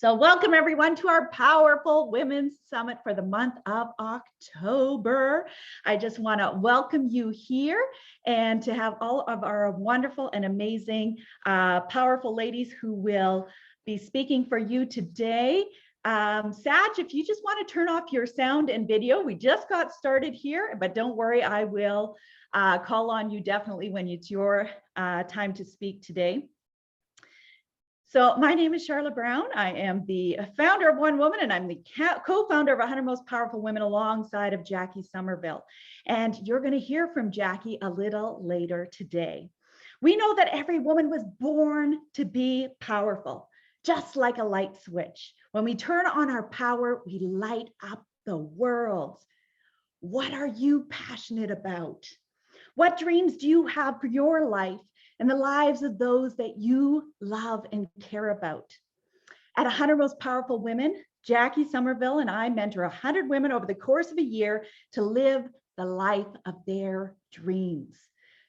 So welcome everyone to our powerful Women's Summit for the month of October. I just want to welcome you here and to have all of our wonderful and amazing, powerful ladies who will be speaking for you today. Saj, if you just want to turn off your sound and video, we just got started here, but don't worry, I will call on you definitely when it's your time to speak today. So my name is Charlotte Brown. I am the founder of One Woman, and I'm the co-founder of 100 Most Powerful Women alongside of Jackie Somerville. And you're going to hear from Jackie a little later today. We know that every woman was born to be powerful, just like a light switch. When we turn on our power, we light up the world. What are you passionate about? What dreams do you have for your life and the lives of those that you love and care about? At 100 Most Powerful Women, Jackie Somerville and I mentor 100 women over the course of a year to live the life of their dreams,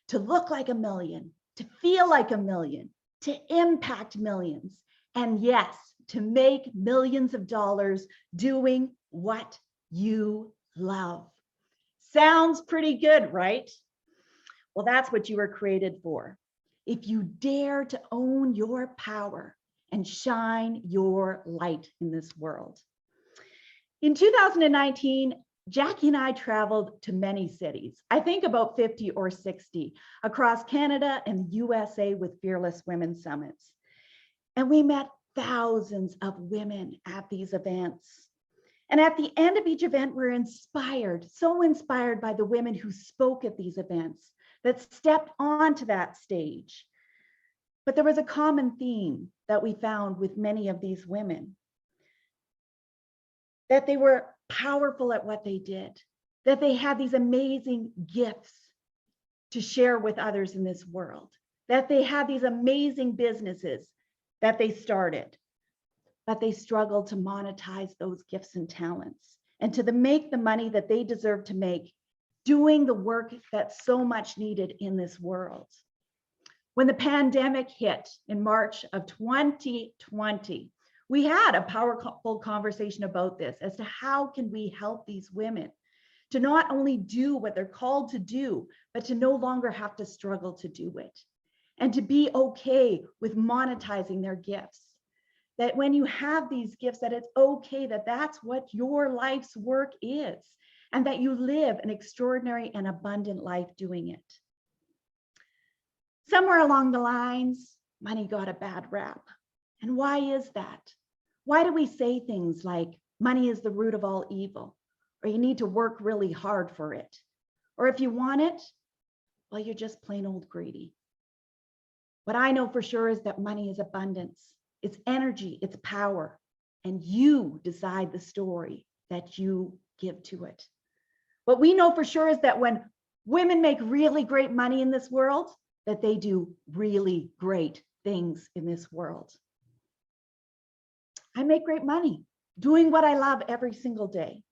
to look like a million, to feel like a million, to impact millions, and yes, to make millions of dollars doing what you love. Sounds pretty good, right? Well, that's what you were created for. If you dare to own your power and shine your light in this world. In 2019, Jackie and I traveled to many cities, I think about 50 or 60, across Canada and the USA with Fearless Women Summits. And we met thousands of women at these events. And at the end of each event, we're inspired, so inspired by the women who spoke at these events, that stepped onto that stage. But there was a common theme that we found with many of these women, that they were powerful at what they did, that they had these amazing gifts to share with others in this world, that they had these amazing businesses that they started, but they struggled to monetize those gifts and talents and to make the money that they deserve to make, doing the work that's so much needed in this world. When the pandemic hit in March of 2020, we had a powerful conversation about this as to how can we help these women to not only do what they're called to do, but to no longer have to struggle to do it and to be okay with monetizing their gifts. That when you have these gifts, that it's okay, that that's what your life's work is, and that you live an extraordinary and abundant life doing it. Somewhere along the lines, money got a bad rap. And why is that? Why do we say things like money is the root of all evil, or you need to work really hard for it? Or if you want it, well, you're just plain old greedy. What I know for sure is that money is abundance, it's energy, it's power, and you decide the story that you give to it. What we know for sure is that when women make really great money in this world, that they do really great things in this world. I make great money doing what I love every single day.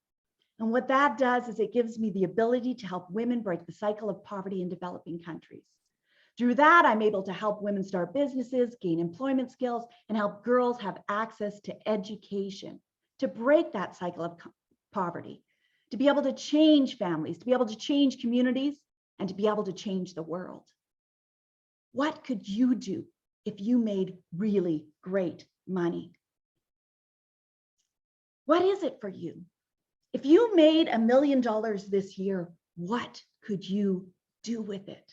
And what that does is it gives me the ability to help women break the cycle of poverty in developing countries. Through that, I'm able to help women start businesses, gain employment skills, and help girls have access to education to break that cycle of poverty, to be able to change families, to be able to change communities, and to be able to change the world. What could you do if you made really great money? What is it for you? If you made $1 million this year, what could you do with it?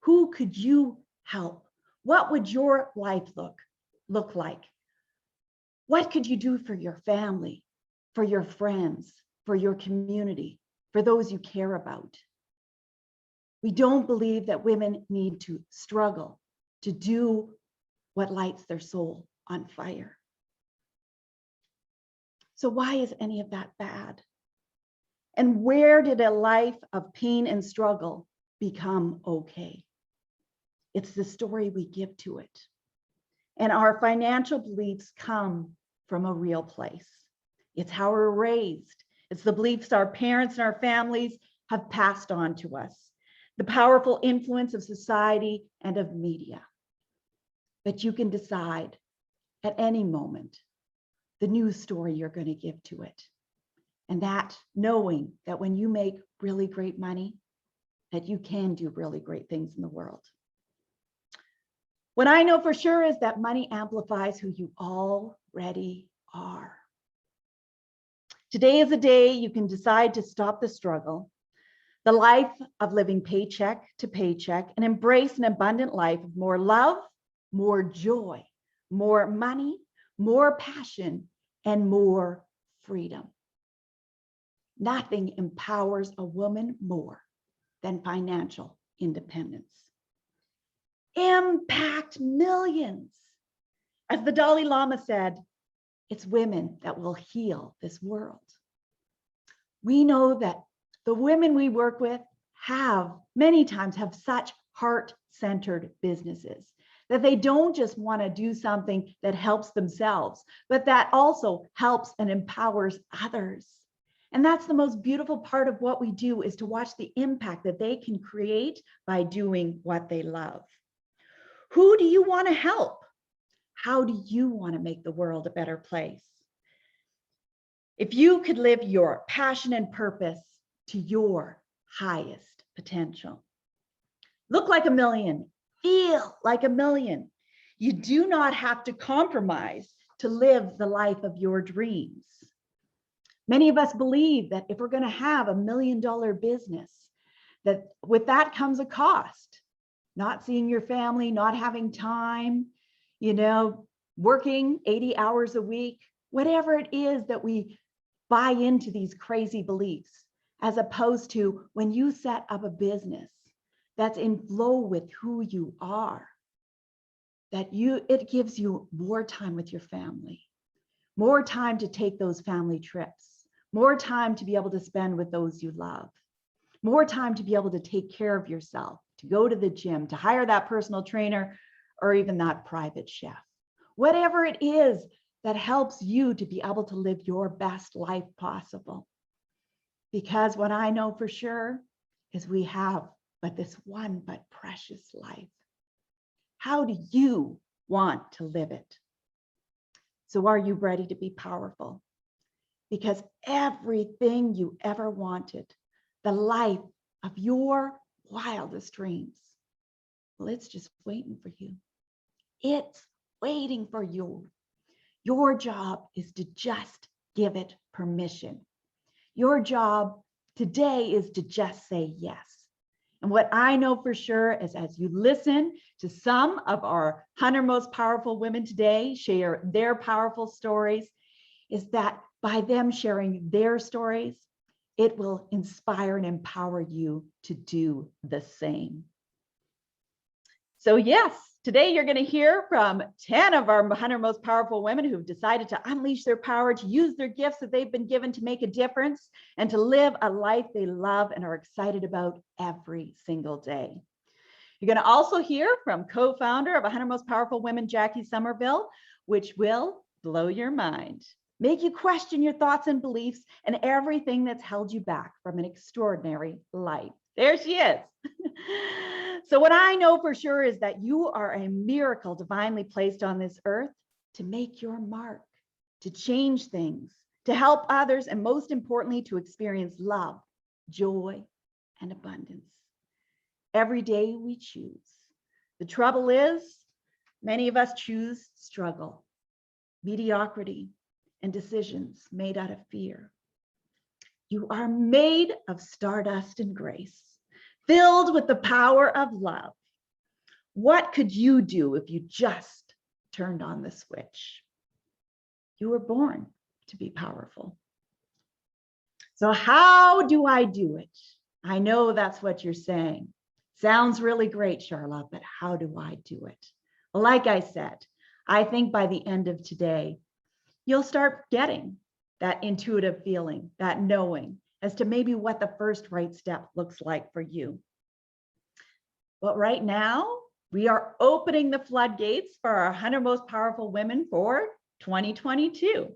Who could you help? What would your life look like? What could you do for your family, for your friends, for your community, for those you care about? We don't believe that women need to struggle to do what lights their soul on fire. So why is any of that bad? And where did a life of pain and struggle become okay? It's the story we give to it. And our financial beliefs come from a real place. It's how we're raised. It's the beliefs our parents and our families have passed on to us. The powerful influence of society and of media. But you can decide at any moment the news story you're going to give to it. And that knowing that when you make really great money, that you can do really great things in the world. What I know for sure is that money amplifies who you already are. Today is a day you can decide to stop the struggle, the life of living paycheck to paycheck, and embrace an abundant life of more love, more joy, more money, more passion, and more freedom. Nothing empowers a woman more than financial independence. Impact millions. As the Dalai Lama said, it's women that will heal this world. We know that the women we work with many times have such heart-centered businesses that they don't just want to do something that helps themselves, but that also helps and empowers others. And that's the most beautiful part of what we do, is to watch the impact that they can create by doing what they love. Who do you want to help? How do you want to make the world a better place? If you could live your passion and purpose to your highest potential, look like a million, feel like a million. You do not have to compromise to live the life of your dreams. Many of us believe that if we're going to have $1 million business, that with that comes a cost. Not seeing your family, not having time, working 80 hours a week, whatever it is that we buy into these crazy beliefs, as opposed to when you set up a business that's in flow with who you are, it gives you more time with your family, more time to take those family trips, more time to be able to spend with those you love, more time to be able to take care of yourself, to go to the gym, to hire that personal trainer, or even that private chef. Whatever it is that helps you to be able to live your best life possible. Because what I know for sure is we have but this one but precious life. How do you want to live it? So are you ready to be powerful? Because everything you ever wanted, the life of your wildest dreams, well, it's just waiting for you. It's waiting for you. Your job is to just give it permission. Your job today is to just say yes. And what I know for sure is, as you listen to some of our 100 most powerful women today share their powerful stories, is that by them sharing their stories, it will inspire and empower you to do the same. So yes, today you're going to hear from 10 of our 100 most powerful women who've decided to unleash their power, to use their gifts that they've been given to make a difference, and to live a life they love and are excited about every single day. You're going to also hear from co-founder of 100 Most Powerful Women, Jackie Somerville, which will blow your mind, make you question your thoughts and beliefs and everything that's held you back from an extraordinary life. There she is. So what I know for sure is that you are a miracle divinely placed on this earth to make your mark, to change things, to help others, and most importantly, to experience love, joy, and abundance. Every day we choose. The trouble is, many of us choose struggle, mediocrity, and decisions made out of fear. You are made of stardust and grace, filled with the power of love. What could you do if you just turned on the switch? You were born to be powerful. So how do I do it? I know that's what you're saying. Sounds really great, Charlotte, but how do I do it? Well, like I said, I think by the end of today, you'll start getting that intuitive feeling, that knowing as to maybe what the first right step looks like for you. But right now, we are opening the floodgates for our 100 most powerful women for 2022.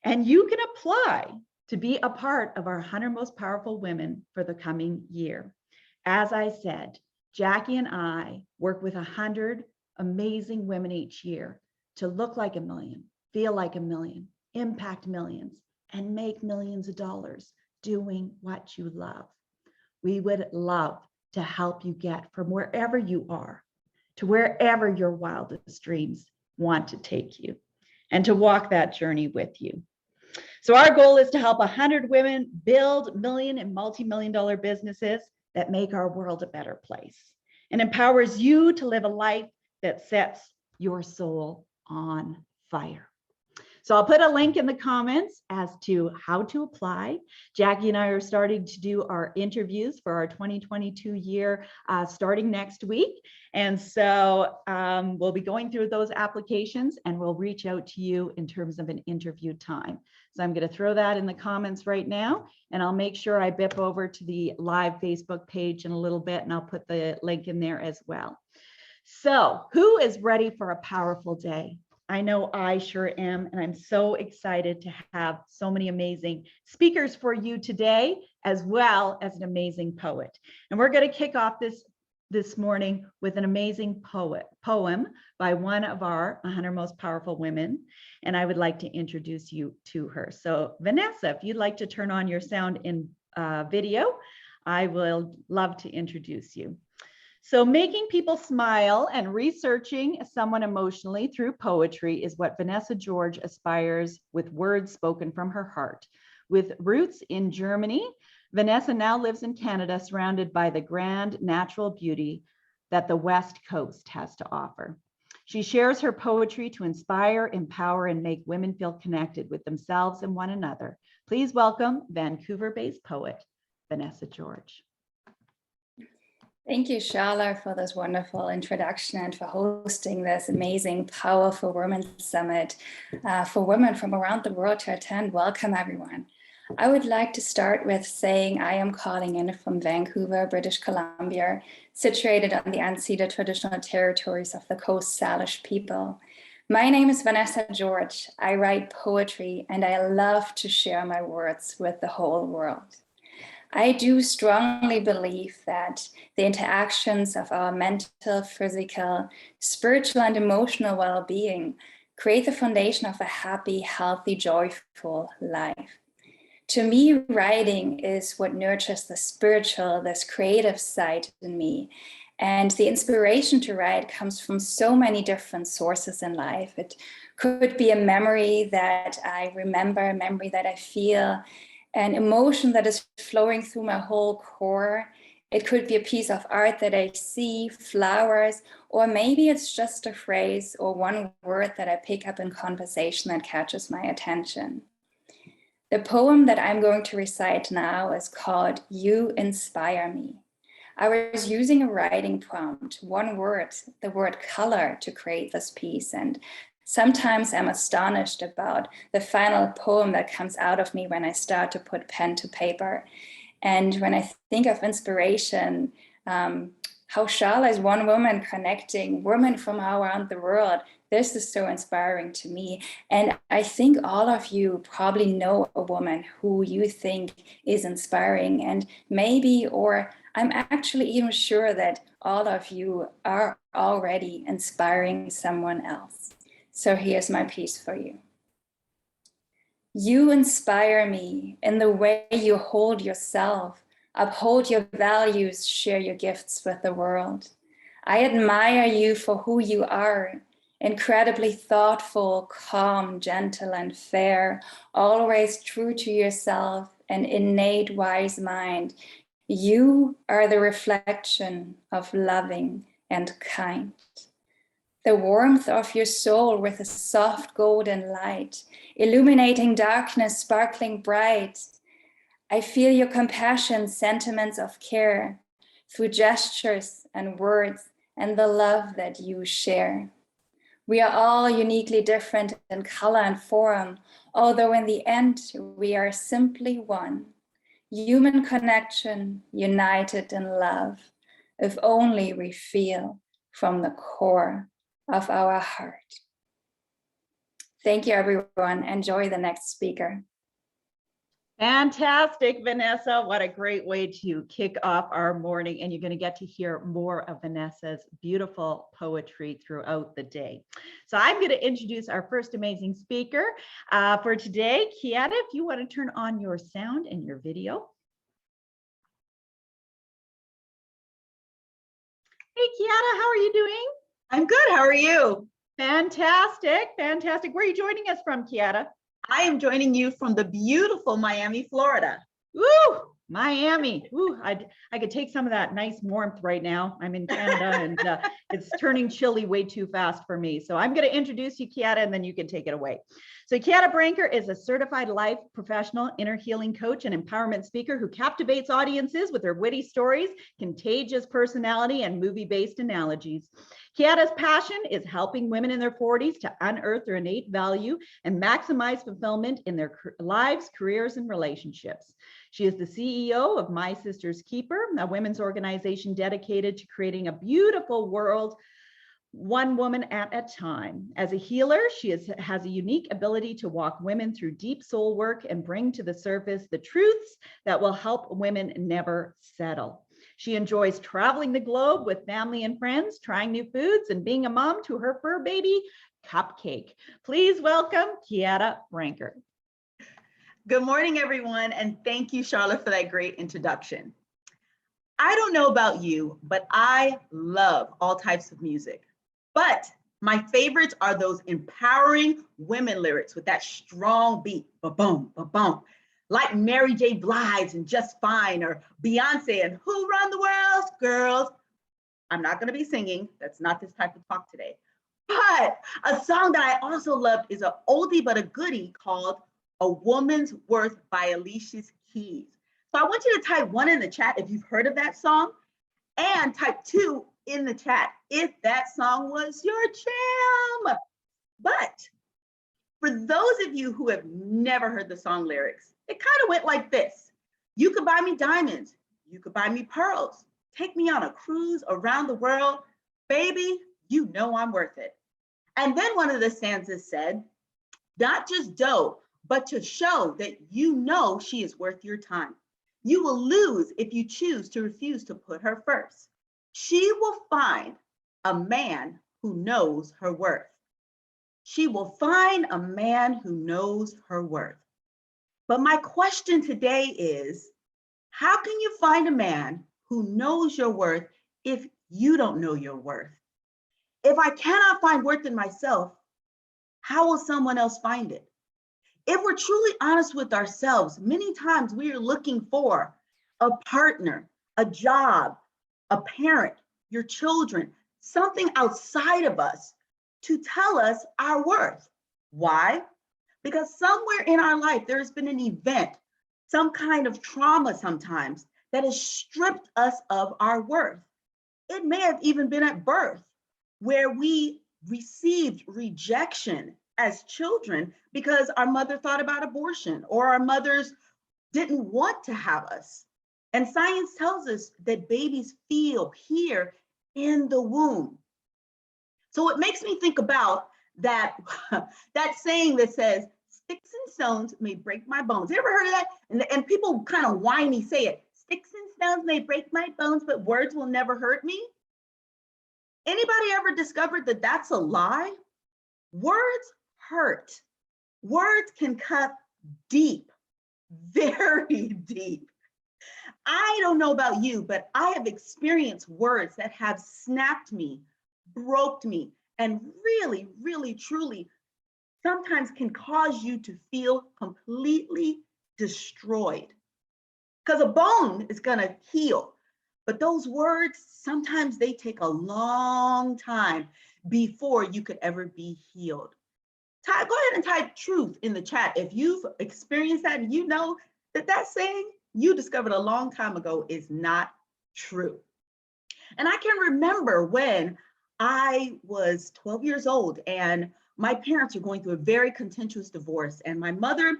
And you can apply to be a part of our 100 most powerful women for the coming year. As I said, Jackie and I work with 100 amazing women each year to look like a million, feel like a million, impact millions, and make millions of dollars doing what you love. We would love to help you get from wherever you are to wherever your wildest dreams want to take you, and to walk that journey with you. So our goal is to help 100 women build million and multi-million dollar businesses that make our world a better place and empowers you to live a life that sets your soul on fire. So I'll put a link in the comments as to how to apply. Jackie and I are starting to do our interviews for our 2022 year starting next week. And so we'll be going through those applications and we'll reach out to you in terms of an interview time. So I'm going to throw that in the comments right now, and I'll make sure I bip over to the live Facebook page in a little bit, and I'll put the link in there as well. So who is ready for a powerful day? I know I sure am, and I'm so excited to have so many amazing speakers for you today, as well as an amazing poet. And we're going to kick off this morning with an amazing poem by one of our 100 most powerful women, and I would like to introduce you to her. So Vanessa, if you'd like to turn on your sound in video, I will love to introduce you. So making people smile and researching someone emotionally through poetry is what Vanessa George aspires with words spoken from her heart. With roots in Germany, Vanessa now lives in Canada, surrounded by the grand natural beauty that the West Coast has to offer. She shares her poetry to inspire, empower, and make women feel connected with themselves and one another. Please welcome Vancouver-based poet, Vanessa George. Thank you, Shala, for this wonderful introduction and for hosting this amazing, powerful Women's Summit for women from around the world to attend. Welcome, everyone. I would like to start with saying I am calling in from Vancouver, British Columbia, situated on the unceded traditional territories of the Coast Salish people. My name is Vanessa George. I write poetry, and I love to share my words with the whole world. I do strongly believe that the interactions of our mental, physical, spiritual, and emotional well-being create the foundation of a happy, healthy, joyful life. To me, writing is what nurtures the spiritual, this creative side in me. And the inspiration to write comes from so many different sources in life. It could be a memory that I remember, a memory that I feel, an emotion that is flowing through my whole core. It could be a piece of art that I see, flowers, or maybe it's just a phrase or one word that I pick up in conversation that catches my attention. The poem that I'm going to recite now is called You Inspire Me. I was using a writing prompt, one word, the word color, to create this piece. And sometimes I'm astonished about the final poem that comes out of me when I start to put pen to paper. And when I think of inspiration, how Shala is one woman connecting women from around the world. This is so inspiring to me. And I think all of you probably know a woman who you think is inspiring, and maybe, or I'm actually even sure that all of you are already inspiring someone else. So here's my piece for you. You inspire me in the way you hold yourself, uphold your values, share your gifts with the world. I admire you for who you are, incredibly thoughtful, calm, gentle, and fair, always true to yourself, an innate wise mind. You are the reflection of loving and kind. The warmth of your soul with a soft golden light, illuminating darkness, sparkling bright. I feel your compassion, sentiments of care, through gestures and words and the love that you share. We are all uniquely different in color and form, although in the end, we are simply one. Human connection, united in love, if only we feel from the core of our heart. Thank you, everyone. Enjoy the next speaker. Fantastic, Vanessa. What a great way to kick off our morning. And you're going to get to hear more of Vanessa's beautiful poetry throughout the day. So I'm going to introduce our first amazing speaker for today. Kieta, if you want to turn on your sound and your video. Hey, Kieta, how are you doing? I'm good. How are you? Fantastic, fantastic. Where are you joining us from, Kieta? I am joining you from the beautiful Miami, Florida. Woo! Miami. Ooh, I could take some of that nice warmth right now. I'm in Canada and it's turning chilly way too fast for me. So I'm going to introduce you, Kieta, and then you can take it away. So Kieta Branker is a certified life professional, inner healing coach, and empowerment speaker who captivates audiences with her witty stories, contagious personality, and movie-based analogies. Kieta's passion is helping women in their 40s to unearth their innate value and maximize fulfillment in their lives, careers, and relationships. She is the CEO of My Sister's Keeper, a women's organization dedicated to creating a beautiful world, one woman at a time. As a healer, she has a unique ability to walk women through deep soul work and bring to the surface the truths that will help women never settle. She enjoys traveling the globe with family and friends, trying new foods, and being a mom to her fur baby, Cupcake. Please welcome Kieta Branker. Good morning, everyone, and thank you, Charlotte, for that great introduction. I don't know about you, but I love all types of music. But my favorites are those empowering women lyrics with that strong beat, ba-boom, ba-boom, like Mary J. Blige and Just Fine, or Beyonce and Who Run the World, Girls. I'm not going to be singing. That's not this type of talk today. But a song that I also loved is an oldie but a goodie called A Woman's Worth by Alicia Keys. So I want you to type 1 in the chat if you've heard of that song, and type 2 in the chat if that song was your jam. But for those of you who have never heard the song lyrics, it kind of went like this. You could buy me diamonds, you could buy me pearls, take me on a cruise around the world, baby, you know I'm worth it. And then one of the stanzas said, not just dough, but to show that you know she is worth your time. You will lose if you choose to refuse to put her first. She will find a man who knows her worth. She will find a man who knows her worth. But my question today is, how can you find a man who knows your worth if you don't know your worth? If I cannot find worth in myself, how will someone else find it? If we're truly honest with ourselves, many times we are looking for a partner, a job, a parent, your children, something outside of us to tell us our worth. Why? Because somewhere in our life, there has been an event, some kind of trauma sometimes, that has stripped us of our worth. It may have even been at birth, where we received rejection as children because our mother thought about abortion or our mothers didn't want to have us. And science tells us that babies feel here in the womb. So it makes me think about that, that saying that says, sticks and stones may break my bones. You ever heard of that? And people kind of whiny say it, sticks and stones may break my bones, but words will never hurt me. Anybody ever discovered that that's a lie? Words hurt. Words can cut deep, very deep. I don't know about you, but I have experienced words that have snapped me, broke me, and really, really, truly sometimes can cause you to feel completely destroyed. Because a bone is gonna heal, but those words, sometimes they take a long time before you could ever be healed. Go ahead and type truth in the chat if you've experienced that and you know that that saying you discovered a long time ago is not true. And I can remember when I was 12 years old and my parents were going through a very contentious divorce, and my mother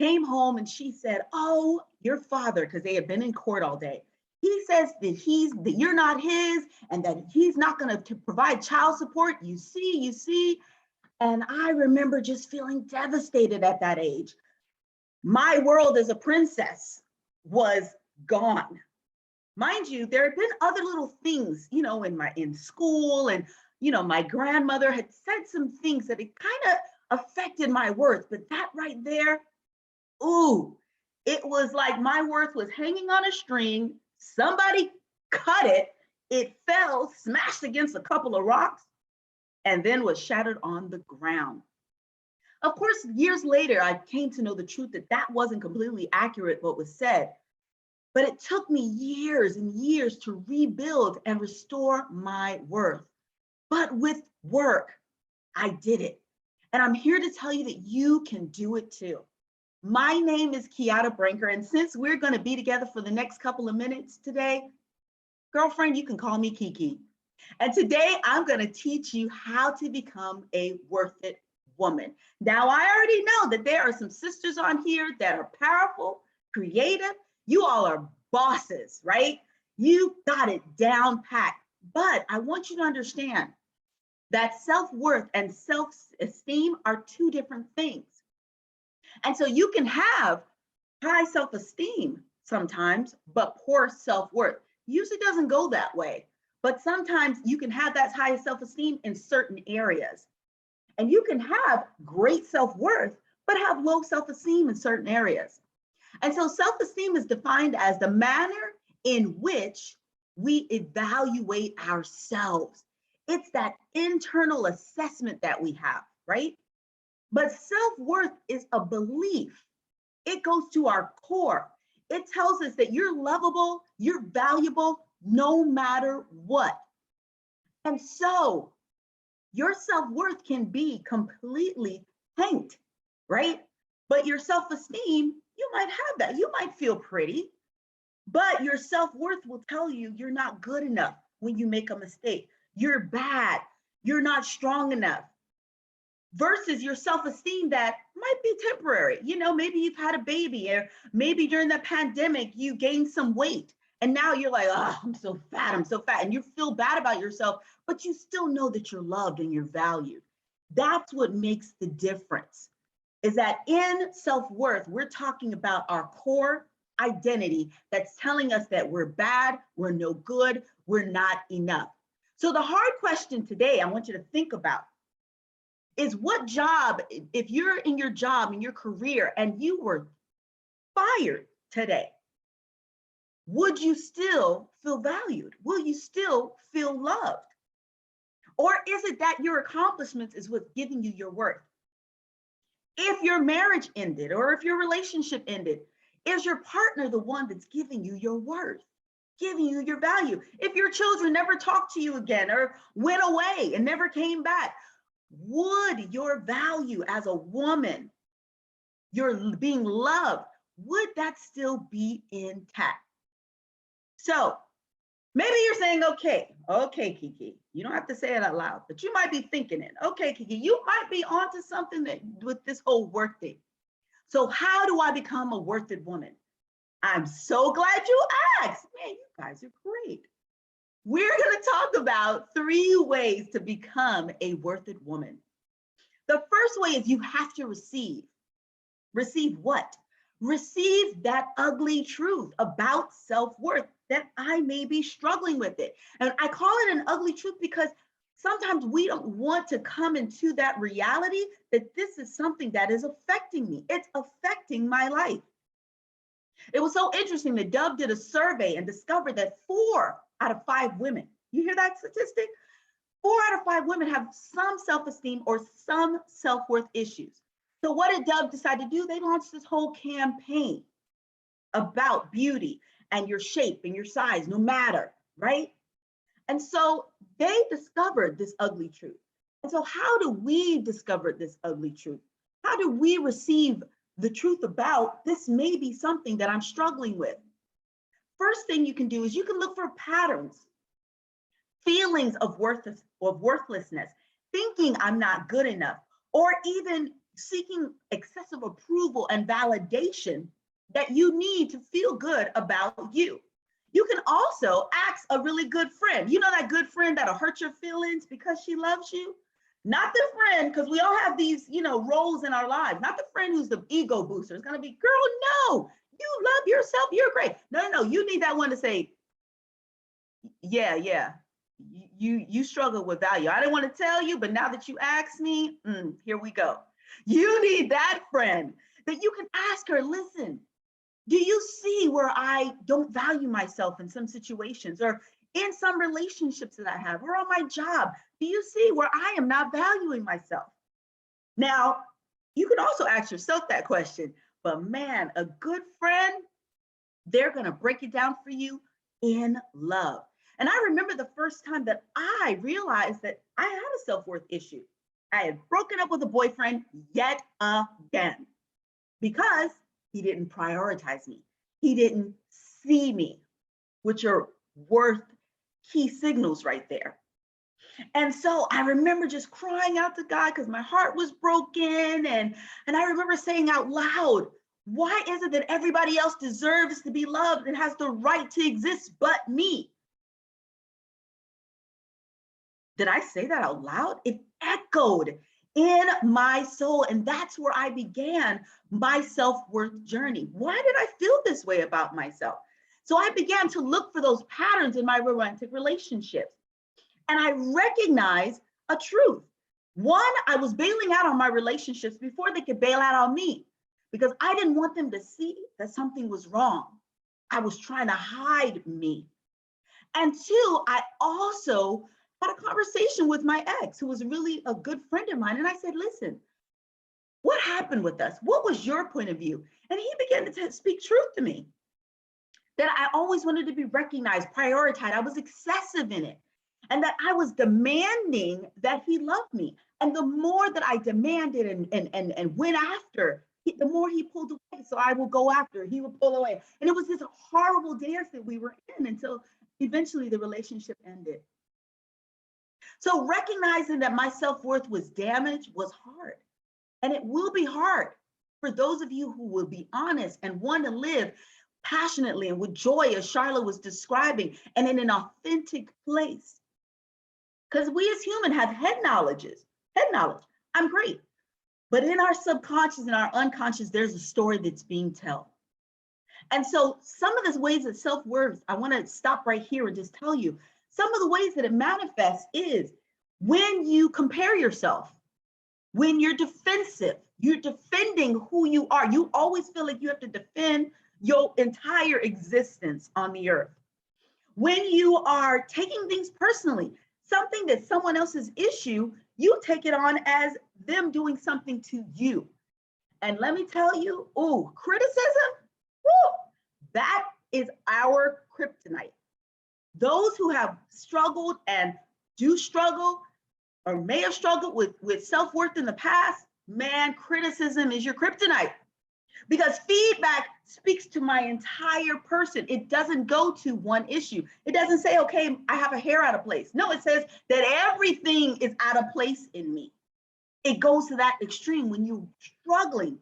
came home and she said, oh, your father, because they had been in court all day, he says that you're not his and that he's not going to provide child support. You see. And I remember just feeling devastated at that age. My world as a princess was gone. Mind you, there had been other little things, in school, and my grandmother had said some things that it kind of affected my worth, but that right there, ooh, it was like my worth was hanging on a string. Somebody cut it. It fell, smashed against a couple of rocks, and then was shattered on the ground. Of course, years later, I came to know the truth that that wasn't completely accurate, what was said. But it took me years and years to rebuild and restore my worth. But with work, I did it. And I'm here to tell you that you can do it too. My name is Kiata Brinker, and since we're going to be together for the next couple of minutes today, girlfriend, you can call me Kiki. And today I'm going to teach you how to become a worth it woman. Now, I already know that there are some sisters on here that are powerful, creative. You all are bosses, right? You got it down packed. But I want you to understand that self-worth and self-esteem are two different things. And so you can have high self-esteem sometimes, but poor self-worth. Usually doesn't go that way. But sometimes you can have that high self-esteem in certain areas. And you can have great self-worth, but have low self-esteem in certain areas. And so self-esteem is defined as the manner in which we evaluate ourselves. It's that internal assessment that we have, right? But self-worth is a belief. It goes to our core. It tells us that you're lovable, you're valuable, no matter what. And so your self-worth can be completely tanked, right? But your self-esteem, you might have that. You might feel pretty, but your self-worth will tell you you're not good enough when you make a mistake. You're bad. You're not strong enough. Versus your self-esteem that might be temporary. Maybe you've had a baby, or maybe during the pandemic, you gained some weight. And now you're like, oh, I'm so fat. And you feel bad about yourself, but you still know that you're loved and you're valued. That's what makes the difference, is that in self-worth, we're talking about our core identity that's telling us that we're bad, we're no good, we're not enough. So the hard question today I want you to think about is what job, if you're in your job, in your career, and you were fired today, would you still feel valued? Will you still feel loved? Or is it that your accomplishments is what's giving you your worth? If your marriage ended, or if your relationship ended, is your partner the one that's giving you your worth, giving you your value? If your children never talked to you again or went away and never came back, would your value as a woman, your being loved, would that still be intact? So maybe you're saying, okay, Kiki, you don't have to say it out loud, but you might be thinking it. Okay, Kiki, you might be onto something that with this whole work thing. So how do I become a worth it woman? I'm so glad you asked. Man, you guys are great. We're going to talk about 3 ways to become a worth it woman. The first way is you have to receive. Receive what? Receive that ugly truth about self-worth that I may be struggling with it. And I call it an ugly truth because sometimes we don't want to come into that reality that this is something that is affecting me. It's affecting my life. It was so interesting that Dove did a survey and discovered that 4 out of 5 women, you hear that statistic? 4 out of 5 women have some self-esteem or some self-worth issues. So what did Dove decide to do? They launched this whole campaign about beauty and your shape and your size, no matter, right? And so they discovered this ugly truth. And so how do we discover this ugly truth? How do we receive the truth about this may be something that I'm struggling with? First thing you can do is you can look for patterns, feelings of worthlessness, thinking I'm not good enough, or even seeking excessive approval and validation that you need to feel good about you. You can also ask a really good friend. You know that good friend that'll hurt your feelings because she loves you? Not the friend, because we all have these, roles in our lives. Not the friend who's the ego booster. It's going to be, girl, no, you love yourself. You're great. No. You need that one to say, yeah. You struggle with value. I didn't want to tell you, but now that you asked me, here we go. You need that friend that you can ask her, listen, do you see where I don't value myself in some situations or in some relationships that I have or on my job? Do you see where I am not valuing myself? Now, you can also ask yourself that question, but man, a good friend, they're going to break it down for you in love. And I remember the first time that I realized that I had a self-worth issue. I had broken up with a boyfriend yet again because he didn't prioritize me. He didn't see me, which are worth key signals right there. And so I remember just crying out to God because my heart was broken. And I remember saying out loud, why is it that everybody else deserves to be loved and has the right to exist but me? Did I say that out loud? It echoed in my soul. And that's where I began my self-worth journey. Why did I feel this way about myself? So I began to look for those patterns in my romantic relationships. And I recognized a truth. One, I was bailing out on my relationships before they could bail out on me because I didn't want them to see that something was wrong. I was trying to hide me. And two, I also had a conversation with my ex, who was really a good friend of mine. And I said, listen, what happened with us? What was your point of view? And he began to speak truth to me, that I always wanted to be recognized, prioritized. I was excessive in it. And that I was demanding that he love me. And the more that I demanded and went after, the more he pulled away. So I will go after, he would pull away. And it was this horrible dance that we were in until eventually the relationship ended. So recognizing that my self-worth was damaged was hard. And it will be hard for those of you who will be honest and want to live passionately and with joy, as Charlotte was describing, and in an authentic place. Because we as humans have head knowledge. I'm great. But in our subconscious and our unconscious, there's a story that's being told. And so some of the ways that self-worth, I want to stop right here and just tell you, some of the ways that it manifests is when you compare yourself, when you're defensive, you're defending who you are. You always feel like you have to defend your entire existence on the earth. When you are taking things personally, something that's someone else's issue, you take it on as them doing something to you. And let me tell you, criticism, that is our kryptonite. Those who have struggled and do struggle or may have struggled with self-worth in the past, man, criticism is your kryptonite. Because feedback speaks to my entire person. It doesn't go to one issue. It doesn't say, okay, I have a hair out of place. No, it says that everything is out of place in me. It goes to that extreme when you're struggling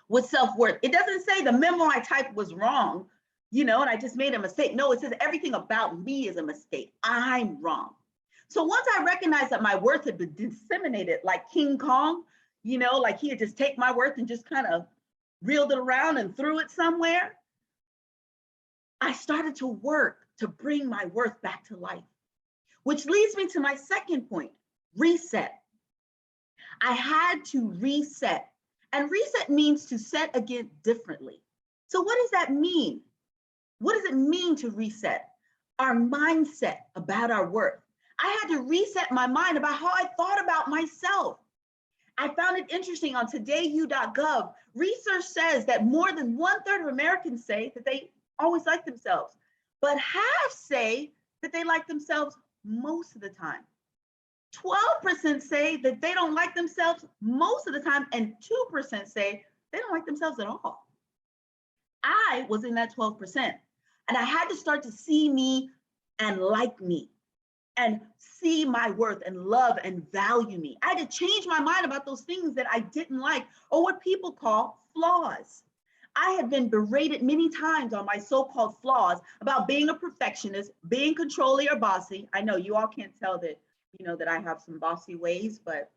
with self-worth. It doesn't say the memo I typed was wrong, and I just made a mistake. No, it says everything about me is a mistake. I'm wrong. So once I recognized that my worth had been disseminated like King Kong, like he had just take my worth and just kind of reeled it around and threw it somewhere, I started to work to bring my worth back to life, which leads me to my second point, reset. I had to reset, and reset means to set again differently. So what does that mean? What does it mean to reset? Our mindset about our worth. I had to reset my mind about how I thought about myself. I found it interesting on todayu.gov. Research says that more than 1/3 of Americans say that they always like themselves, but half say that they like themselves most of the time. 12% say that they don't like themselves most of the time, and 2% say they don't like themselves at all. I was in that 12%, and I had to start to see me and like me, and see my worth and love and value me. I had to change my mind about those things that I didn't like, or what people call flaws. I have been berated many times on my so-called flaws about being a perfectionist, being controlling or bossy. I know you all can't tell that you know, that I have some bossy ways, but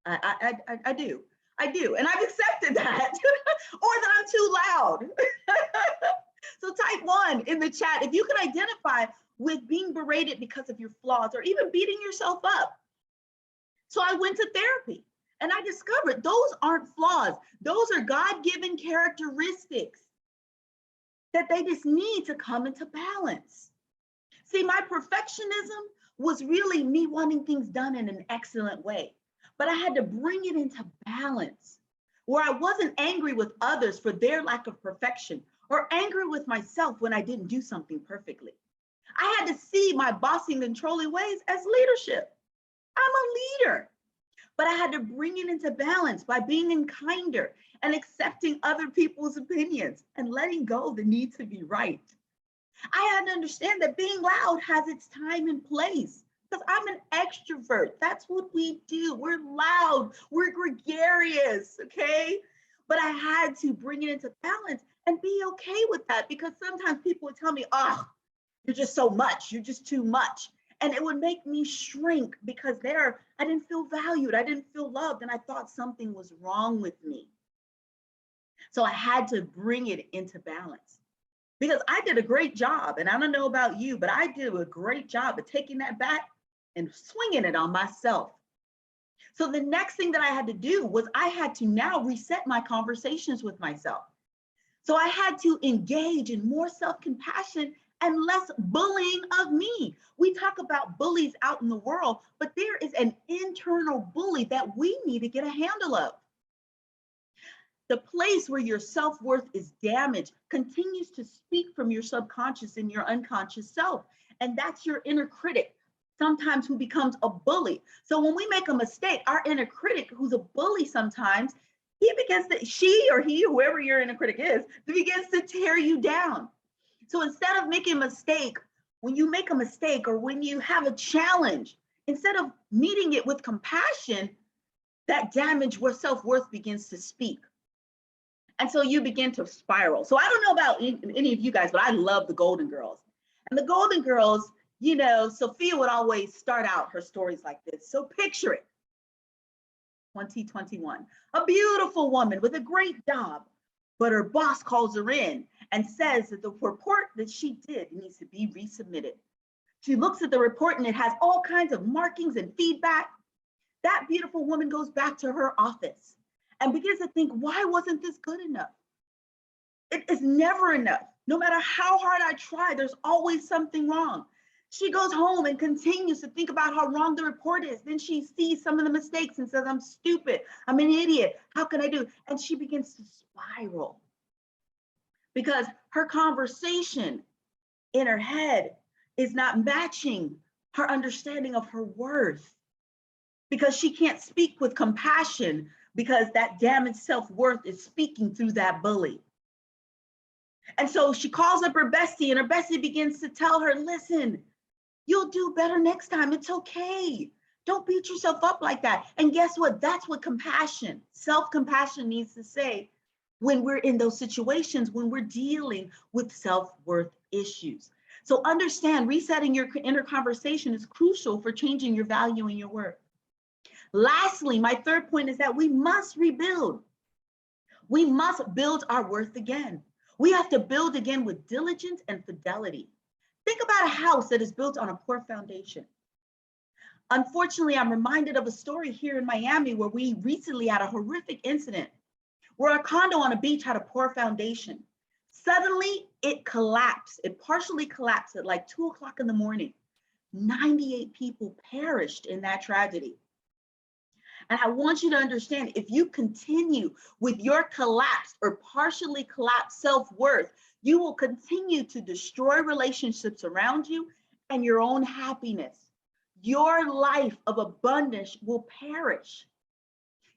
I do. I do. And I've accepted that or that I'm too loud. So type 1 in the chat, if you can identify with being berated because of your flaws or even beating yourself up. So I went to therapy and I discovered those aren't flaws. Those are God-given characteristics that they just need to come into balance. See, my perfectionism was really me wanting things done in an excellent way, but I had to bring it into balance where I wasn't angry with others for their lack of perfection or angry with myself when I didn't do something perfectly. I had to see my bossy and controlling ways as leadership. I'm a leader, but I had to bring it into balance by being kinder and accepting other people's opinions and letting go of the need to be right. I had to understand that being loud has its time and place because I'm an extrovert. That's what we do. We're loud, we're gregarious, okay? But I had to bring it into balance and be okay with that because sometimes people would tell me, oh, you're just so much, you're just too much. And it would make me shrink because I didn't feel valued, I didn't feel loved, and I thought something was wrong with me. So I had to bring it into balance because I did a great job. And I don't know about you, but I did a great job of taking that back and swinging it on myself. So the next thing that I had to do was I had to now reset my conversations with myself. So I had to engage in more self-compassion and less bullying of me. We talk about bullies out in the world, but there is an internal bully that we need to get a handle of. The place where your self-worth is damaged continues to speak from your subconscious and your unconscious self. And that's your inner critic, sometimes who becomes a bully. So when we make a mistake, our inner critic, who's a bully sometimes, she or he, whoever your inner critic is, begins to tear you down. So instead of making a mistake, when you make a mistake or when you have a challenge, instead of meeting it with compassion, that damage where self-worth begins to speak. And so you begin to spiral. So I don't know about any of you guys, but I love the Golden Girls. And the Golden Girls, you know, Sophia would always start out her stories like this. So picture it, 2021, a beautiful woman with a great job, but her boss calls her in and says that the report that she did needs to be resubmitted. She looks at the report and it has all kinds of markings and feedback. That beautiful woman goes back to her office and begins to think, why wasn't this good enough? It is never enough. No matter how hard I try, there's always something wrong. She goes home and continues to think about how wrong the report is. Then she sees some of the mistakes and says, I'm stupid, I'm an idiot, how can I do? And she begins to spiral because her conversation in her head is not matching her understanding of her worth, because she can't speak with compassion because that damaged self-worth is speaking through that bully. And so she calls up her bestie and her bestie begins to tell her, listen, you'll do better next time. It's okay. Don't beat yourself up like that. And guess what? That's what compassion, self-compassion needs to say when we're in those situations, when we're dealing with self-worth issues. So understand, resetting your inner conversation is crucial for changing your value and your worth. Lastly, my third point is that we must rebuild. We must build our worth again. We have to build again with diligence and fidelity. Think about a house that is built on a poor foundation. Unfortunately, I'm reminded of a story here in Miami where we recently had a horrific incident where a condo on a beach had a poor foundation. Suddenly, it collapsed. It partially collapsed at like 2 o'clock in the morning. 98 people perished in that tragedy. And I want you to understand, if you continue with your collapsed or partially collapsed self-worth, you will continue to destroy relationships around you and your own happiness. Your life of abundance will perish.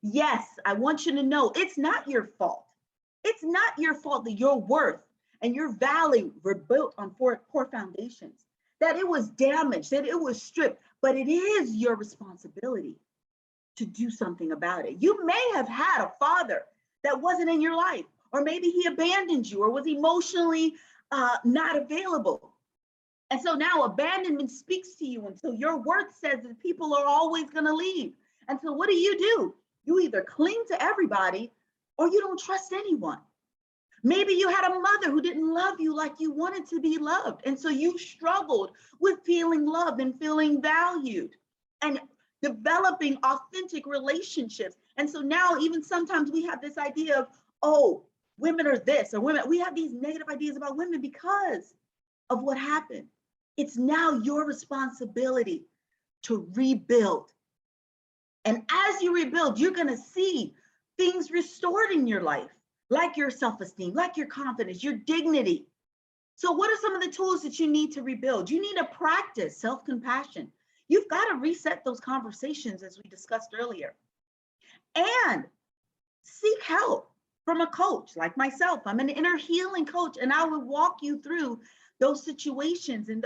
Yes, I want you to know it's not your fault. It's not your fault that your worth and your value were built on poor foundations, that it was damaged, that it was stripped, but it is your responsibility to do something about it. You may have had a father that wasn't in your life, or maybe he abandoned you or was emotionally not available. And so now abandonment speaks to you. And so your worth says that people are always going to leave. And so what do? You either cling to everybody or you don't trust anyone. Maybe you had a mother who didn't love you like you wanted to be loved. And so you struggled with feeling loved and feeling valued and developing authentic relationships. And so now even sometimes we have this idea of, oh, women are this or women, we have these negative ideas about women because of what happened. It's now your responsibility to rebuild. And as you rebuild, you're going to see things restored in your life, like your self-esteem, like your confidence, your dignity. So what are some of the tools that you need to rebuild? You need to practice self-compassion. You've got to reset those conversations as we discussed earlier. And seek help from a coach like myself. I'm an inner healing coach, and I will walk you through those situations and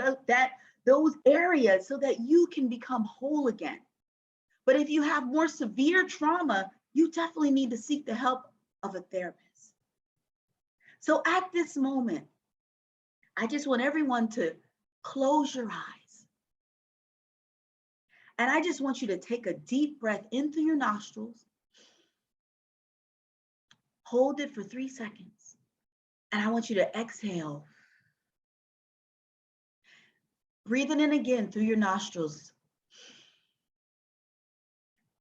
those areas so that you can become whole again. But if you have more severe trauma, you definitely need to seek the help of a therapist. So at this moment, I just want everyone to close your eyes. And I just want you to take a deep breath in through your nostrils. Hold it for 3 seconds. And I want you to exhale. Breathing in again through your nostrils.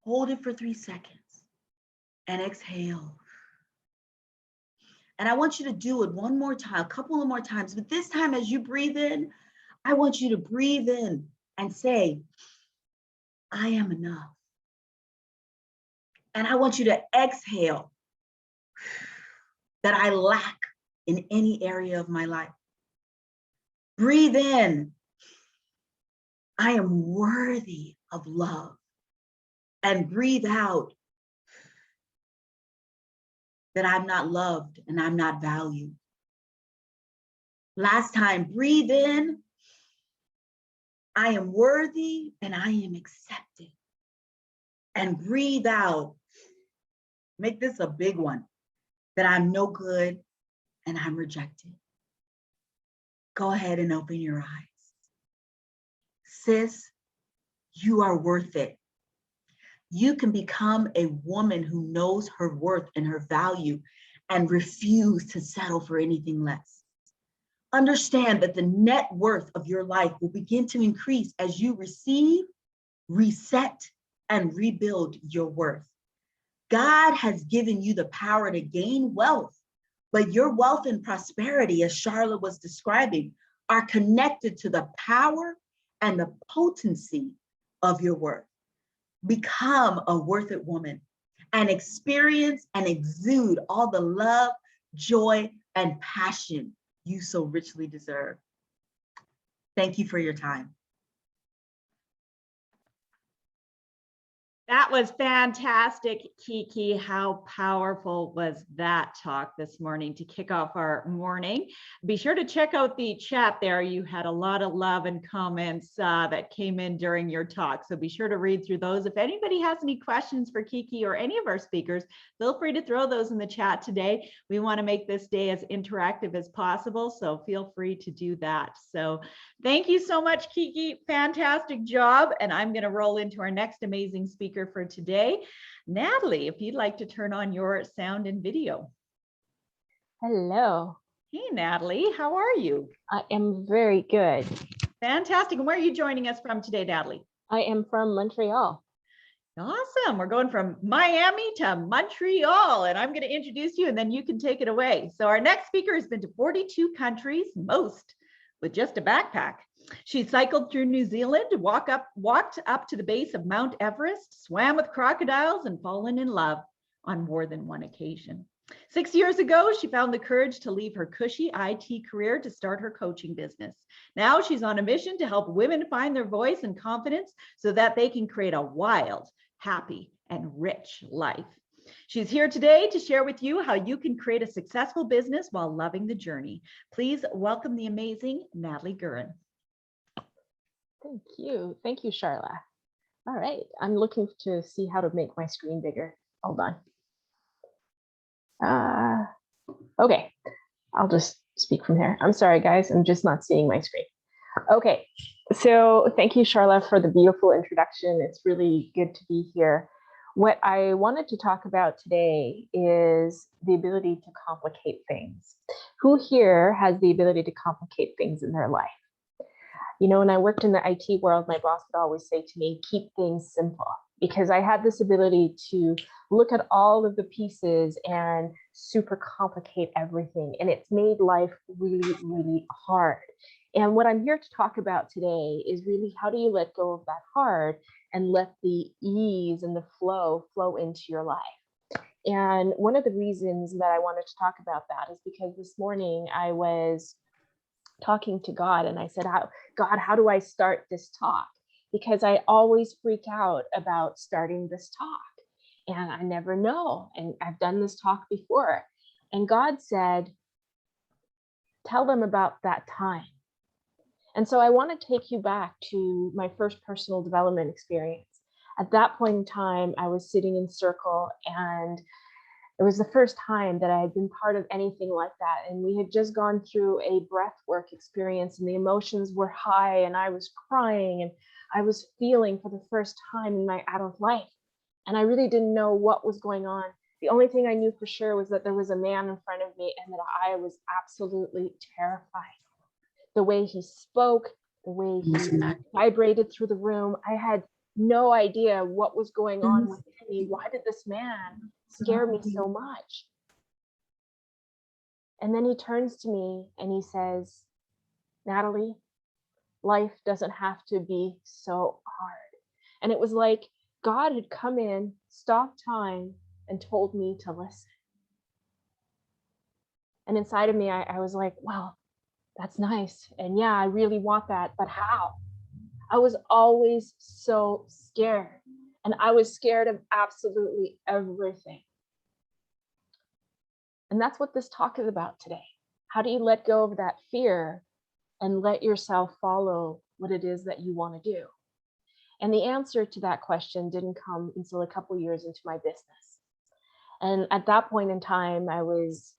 Hold it for 3 seconds and exhale. And I want you to do it one more time, a couple of more times. But this time, as you breathe in, I want you to breathe in and say, I am enough. And I want you to exhale that I lack in any area of my life. Breathe in, I am worthy of love. And breathe out that I'm not loved and I'm not valued. Last time, breathe in, I am worthy and I am accepted. And breathe out, make this a big one, that I'm no good and I'm rejected. Go ahead and open your eyes. Sis, you are worth it. You can become a woman who knows her worth and her value and refuse to settle for anything less. Understand that the net worth of your life will begin to increase as you receive, reset, and rebuild your worth. God has given you the power to gain wealth, but your wealth and prosperity, as Charlotte was describing, are connected to the power and the potency of your worth. Become a worth it woman and experience and exude all the love, joy, and passion you so richly deserve. Thank you for your time. That was fantastic, Kiki. How powerful was that talk this morning to kick off our morning? Be sure to check out the chat there. You had a lot of love and comments that came in during your talk. So be sure to read through those. If anybody has any questions for Kiki or any of our speakers, feel free to throw those in the chat today. We want to make this day as interactive as possible, so feel free to do that. So thank you so much, Kiki. Fantastic job. And I'm going to roll into our next amazing speaker for today. Natalie, if you'd like to turn on your sound and video. Hello. Hey, Natalie, how are you? I am very good. Fantastic. And where are you joining us from today, Natalie? I am from Montreal. Awesome. We're going from Miami to Montreal, and I'm going to introduce you and then you can take it away. So our next speaker has been to 42 countries, most with just a backpack. She cycled through New Zealand, walked up to the base of Mount Everest, swam with crocodiles, and fallen in love on more than one occasion. 6 years ago, she found the courage to leave her cushy IT career to start her coaching business. Now she's on a mission to help women find their voice and confidence so that they can create a wild, happy, and rich life. She's here today to share with you how you can create a successful business while loving the journey. Please welcome the amazing Natalie Gurin. Thank you. Thank you, Charla. All right. I'm looking to see how to make my screen bigger. Hold on. Okay. I'll just speak from here. I'm sorry, guys. I'm just not seeing my screen. Okay, so thank you, Charla, for the beautiful introduction. It's really good to be here. What I wanted to talk about today is the ability to complicate things. Who here has the ability to complicate things in their life? You know, when I worked in the IT world, my boss would always say to me, keep things simple, because I had this ability to look at all of the pieces and super complicate everything. And it's made life really, really hard. And what I'm here to talk about today is really how do you let go of that hard and let the ease and the flow into your life. And one of the reasons that I wanted to talk about that is because this morning I was talking to God and I said, God, how do I start this talk? Because I always freak out about starting this talk and I never know. And I've done this talk before. And God said, tell them about that time. And so I want to take you back to my first personal development experience. At that point in time, I was sitting in circle and it was the first time that I had been part of anything like that. And we had just gone through a breath work experience and the emotions were high and I was crying and I was feeling for the first time in my adult life. And I really didn't know what was going on. The only thing I knew for sure was that there was a man in front of me and that I was absolutely terrified. The way he spoke, the way he vibrated through the room, I had no idea what was going on within me. Why did this man scare me so much? And then he turns to me and he says, Natalie, life doesn't have to be so hard. And it was like God had come in, stopped time, and told me to listen. And inside of me, I was like, well, that's nice. And yeah, I really want that, but how? I was always so scared. And I was scared of absolutely everything. And that's what this talk is about today. How do you let go of that fear and let yourself follow what it is that you want to do? And the answer to that question didn't come until a couple years into my business. And at that point in time, I was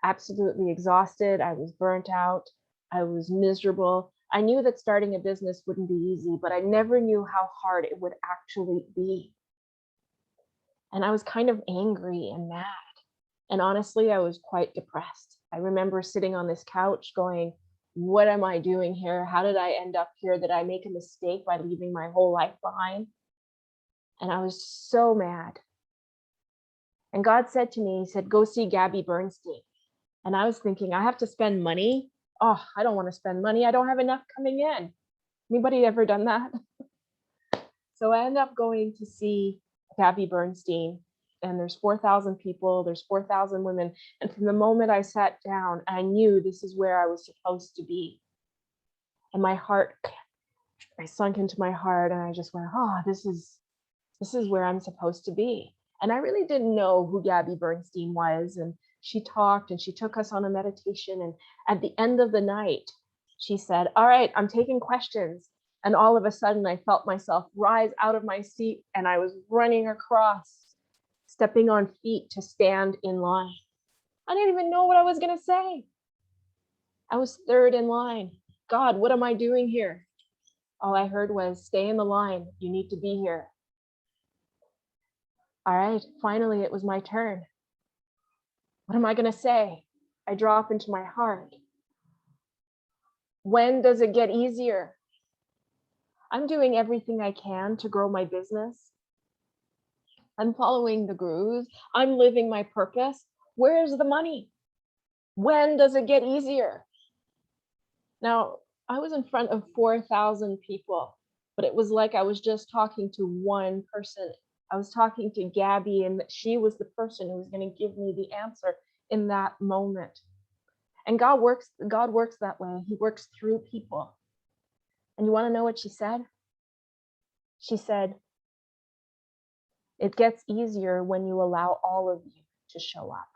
absolutely exhausted. I was burnt out. I was miserable. I knew that starting a business wouldn't be easy, but I never knew how hard it would actually be. And I was kind of angry and mad. And honestly, I was quite depressed. I remember sitting on this couch going, what am I doing here? How did I end up here? Did I make a mistake by leaving my whole life behind? And I was so mad. And God said to me, he said, go see Gabby Bernstein. And I was thinking, I have to spend money. Oh, I don't want to spend money. I don't have enough coming in. Anybody ever done that? So I ended up going to see Gabby Bernstein. And there's 4,000 people, there's 4,000 women. And from the moment I sat down, I knew this is where I was supposed to be. And my heart, I sunk into my heart and I just went, oh, this is where I'm supposed to be. And I really didn't know who Gabby Bernstein was. And she talked and she took us on a meditation. And at the end of the night, she said, all right, I'm taking questions. And all of a sudden I felt myself rise out of my seat and I was running across, stepping on feet to stand in line. I didn't even know what I was going to say. I was third in line. God, what am I doing here? All I heard was, stay in the line. You need to be here. All right, finally, it was my turn. What am I going to say? I drop into my heart. When does it get easier? I'm doing everything I can to grow my business. I'm following the grooves. I'm living my purpose. Where's the money? When does it get easier? Now, I was in front of 4,000 people, but it was like I was just talking to one person. I was talking to Gabby, and she was the person who was going to give me the answer in that moment. And God works that way. He works through people. And you want to know what she said? She said, it gets easier when you allow all of you to show up.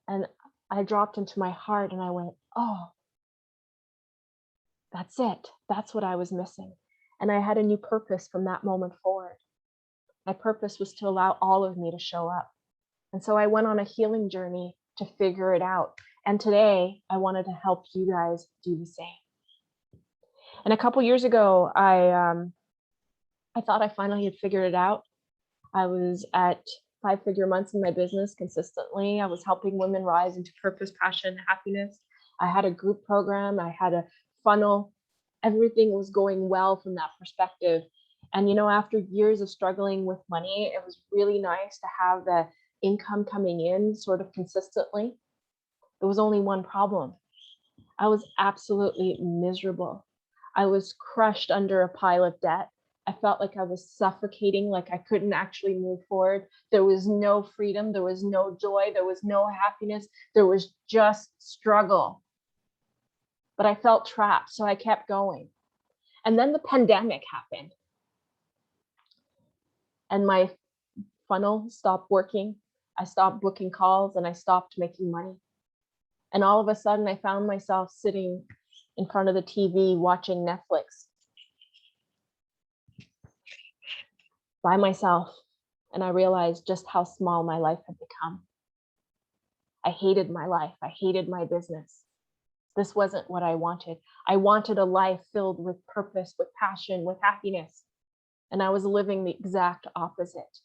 And I dropped into my heart and I went, oh, that's it. That's what I was missing. And I had a new purpose from that moment forward. My purpose was to allow all of me to show up. And so I went on a healing journey to figure it out. And today I wanted to help you guys do the same. And a couple years ago, I thought I finally had figured it out. I was at 5-figure months in my business consistently. I was helping women rise into purpose, passion, and happiness. I had a group program. I had a funnel. Everything was going well from that perspective. And, you know, after years of struggling with money, it was really nice to have the income coming in sort of consistently. There was only one problem. I was absolutely miserable. I was crushed under a pile of debt. I felt like I was suffocating, like I couldn't actually move forward. There was no freedom. There was no joy. There was no happiness. There was just struggle. But I felt trapped, so I kept going. And then the pandemic happened. And my funnel stopped working. I stopped booking calls and I stopped making money. And all of a sudden, I found myself sitting in front of the TV watching Netflix by myself. And I realized just how small my life had become. I hated my life. I hated my business. This wasn't what I wanted. I wanted a life filled with purpose, with passion, with happiness. And I was living the exact opposite.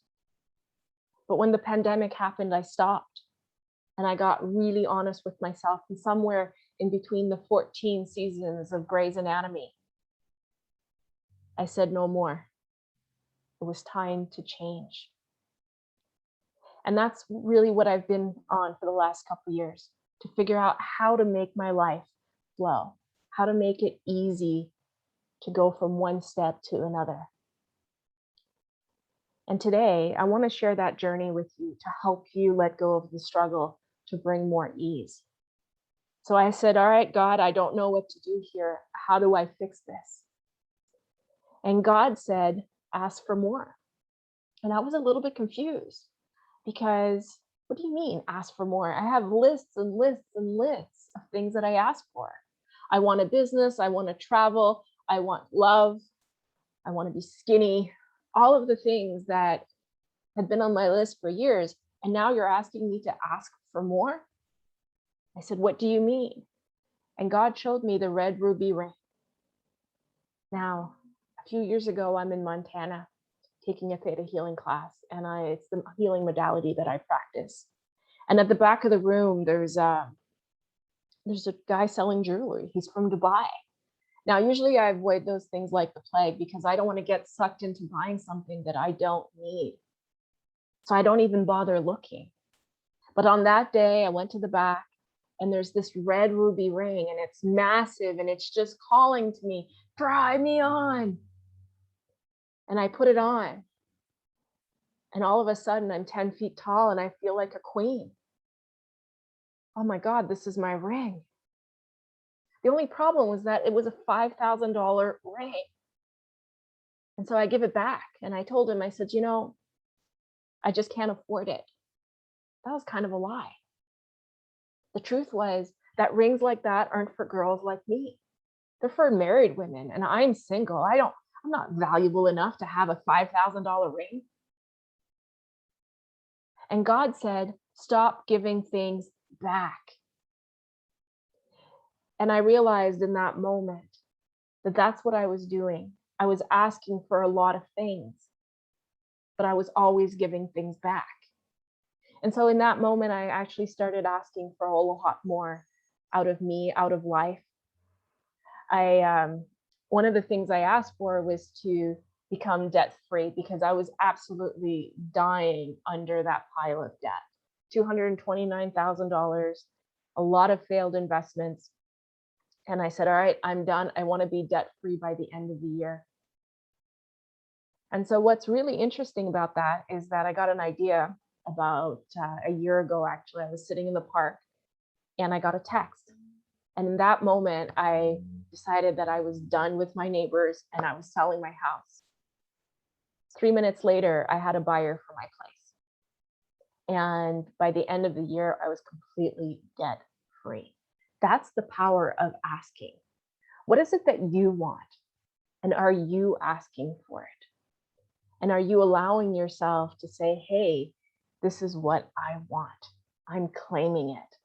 But when the pandemic happened, I stopped. And I got really honest with myself. And somewhere in between the 14 seasons of Grey's Anatomy, I said no more. It was time to change. And that's really what I've been on for the last couple of years, to figure out how to make my life flow, how to make it easy to go from one step to another. And today, I want to share that journey with you to help you let go of the struggle to bring more ease. So I said, all right, God, I don't know what to do here. How do I fix this? And God said, ask for more. And I was a little bit confused because what do you mean ask for more? I have lists and lists and lists of things that I ask for. I want a business. I want to travel. I want love. I want to be skinny. All of the things that had been on my list for years. And now you're asking me to ask for more? I said, what do you mean? And God showed me the red ruby ring. Now, a few years ago, I'm in Montana taking a theta healing class, and it's the healing modality that I practice. And at the back of the room, there's a guy selling jewelry. He's from Dubai. Now, usually I avoid those things like the plague because I don't want to get sucked into buying something that I don't need. So I don't even bother looking. But on that day, I went to the back, and there's this red ruby ring, and it's massive, and it's just calling to me, try me on. And I put it on. And all of a sudden, I'm 10 feet tall, and I feel like a queen. Oh my God, this is my ring. The only problem was that it was a $5,000 ring. And so I give it back, and I told him, I said, you know, I just can't afford it. That was kind of a lie. The truth was that rings like that aren't for girls like me. They're for married women, and I'm single. I'm not valuable enough to have a $5,000 ring. And God said, stop giving things back. And I realized in that moment that that's what I was doing. I was asking for a lot of things, but I was always giving things back. And so in that moment, I actually started asking for a lot more out of me, out of life. One of the things I asked for was to become debt-free because I was absolutely dying under that pile of debt. $229,000, a lot of failed investments. And I said, all right, I'm done. I want to be debt-free by the end of the year. And so what's really interesting about that is that I got an idea about a year ago, actually. I was sitting in the park and I got a text. And in that moment, I decided that I was done with my neighbors and I was selling my house. 3 minutes later, I had a buyer for my place. And by the end of the year, I was completely debt free. That's the power of asking. What is it that you want? And are you asking for it? And are you allowing yourself to say, hey, this is what I want. I'm claiming it.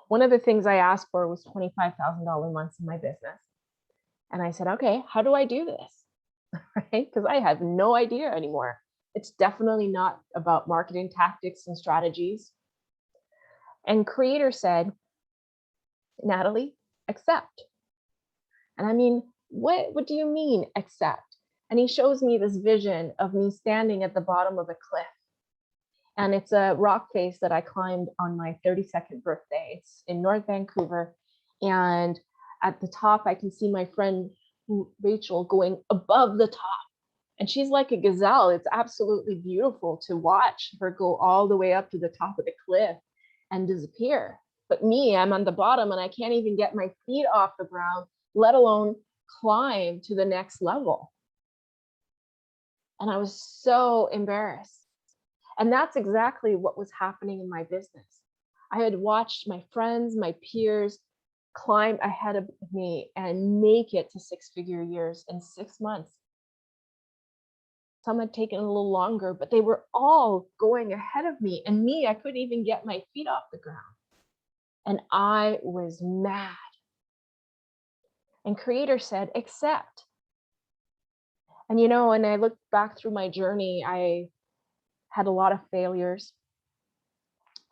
One of the things I asked for was $25,000 months in my business. And I said, okay, how do I do this? Right? Because I have no idea anymore. It's definitely not about marketing tactics and strategies. And creator said, Natalie, accept. And I mean, what do you mean accept? And he shows me this vision of me standing at the bottom of a cliff. And it's a rock face that I climbed on my 32nd birthday. It's in North Vancouver. And at the top, I can see my friend Rachel going above the top. And she's like a gazelle. It's absolutely beautiful to watch her go all the way up to the top of the cliff and disappear. But me, I'm on the bottom and I can't even get my feet off the ground, let alone climb to the next level. And I was so embarrassed. And that's exactly what was happening in my business. I had watched my friends, my peers climb ahead of me and make it to six-figure years in 6 months. Some had taken a little longer, but they were all going ahead of me. And me, I couldn't even get my feet off the ground. And I was mad. And creator said, accept. And when I looked back through my journey, I had a lot of failures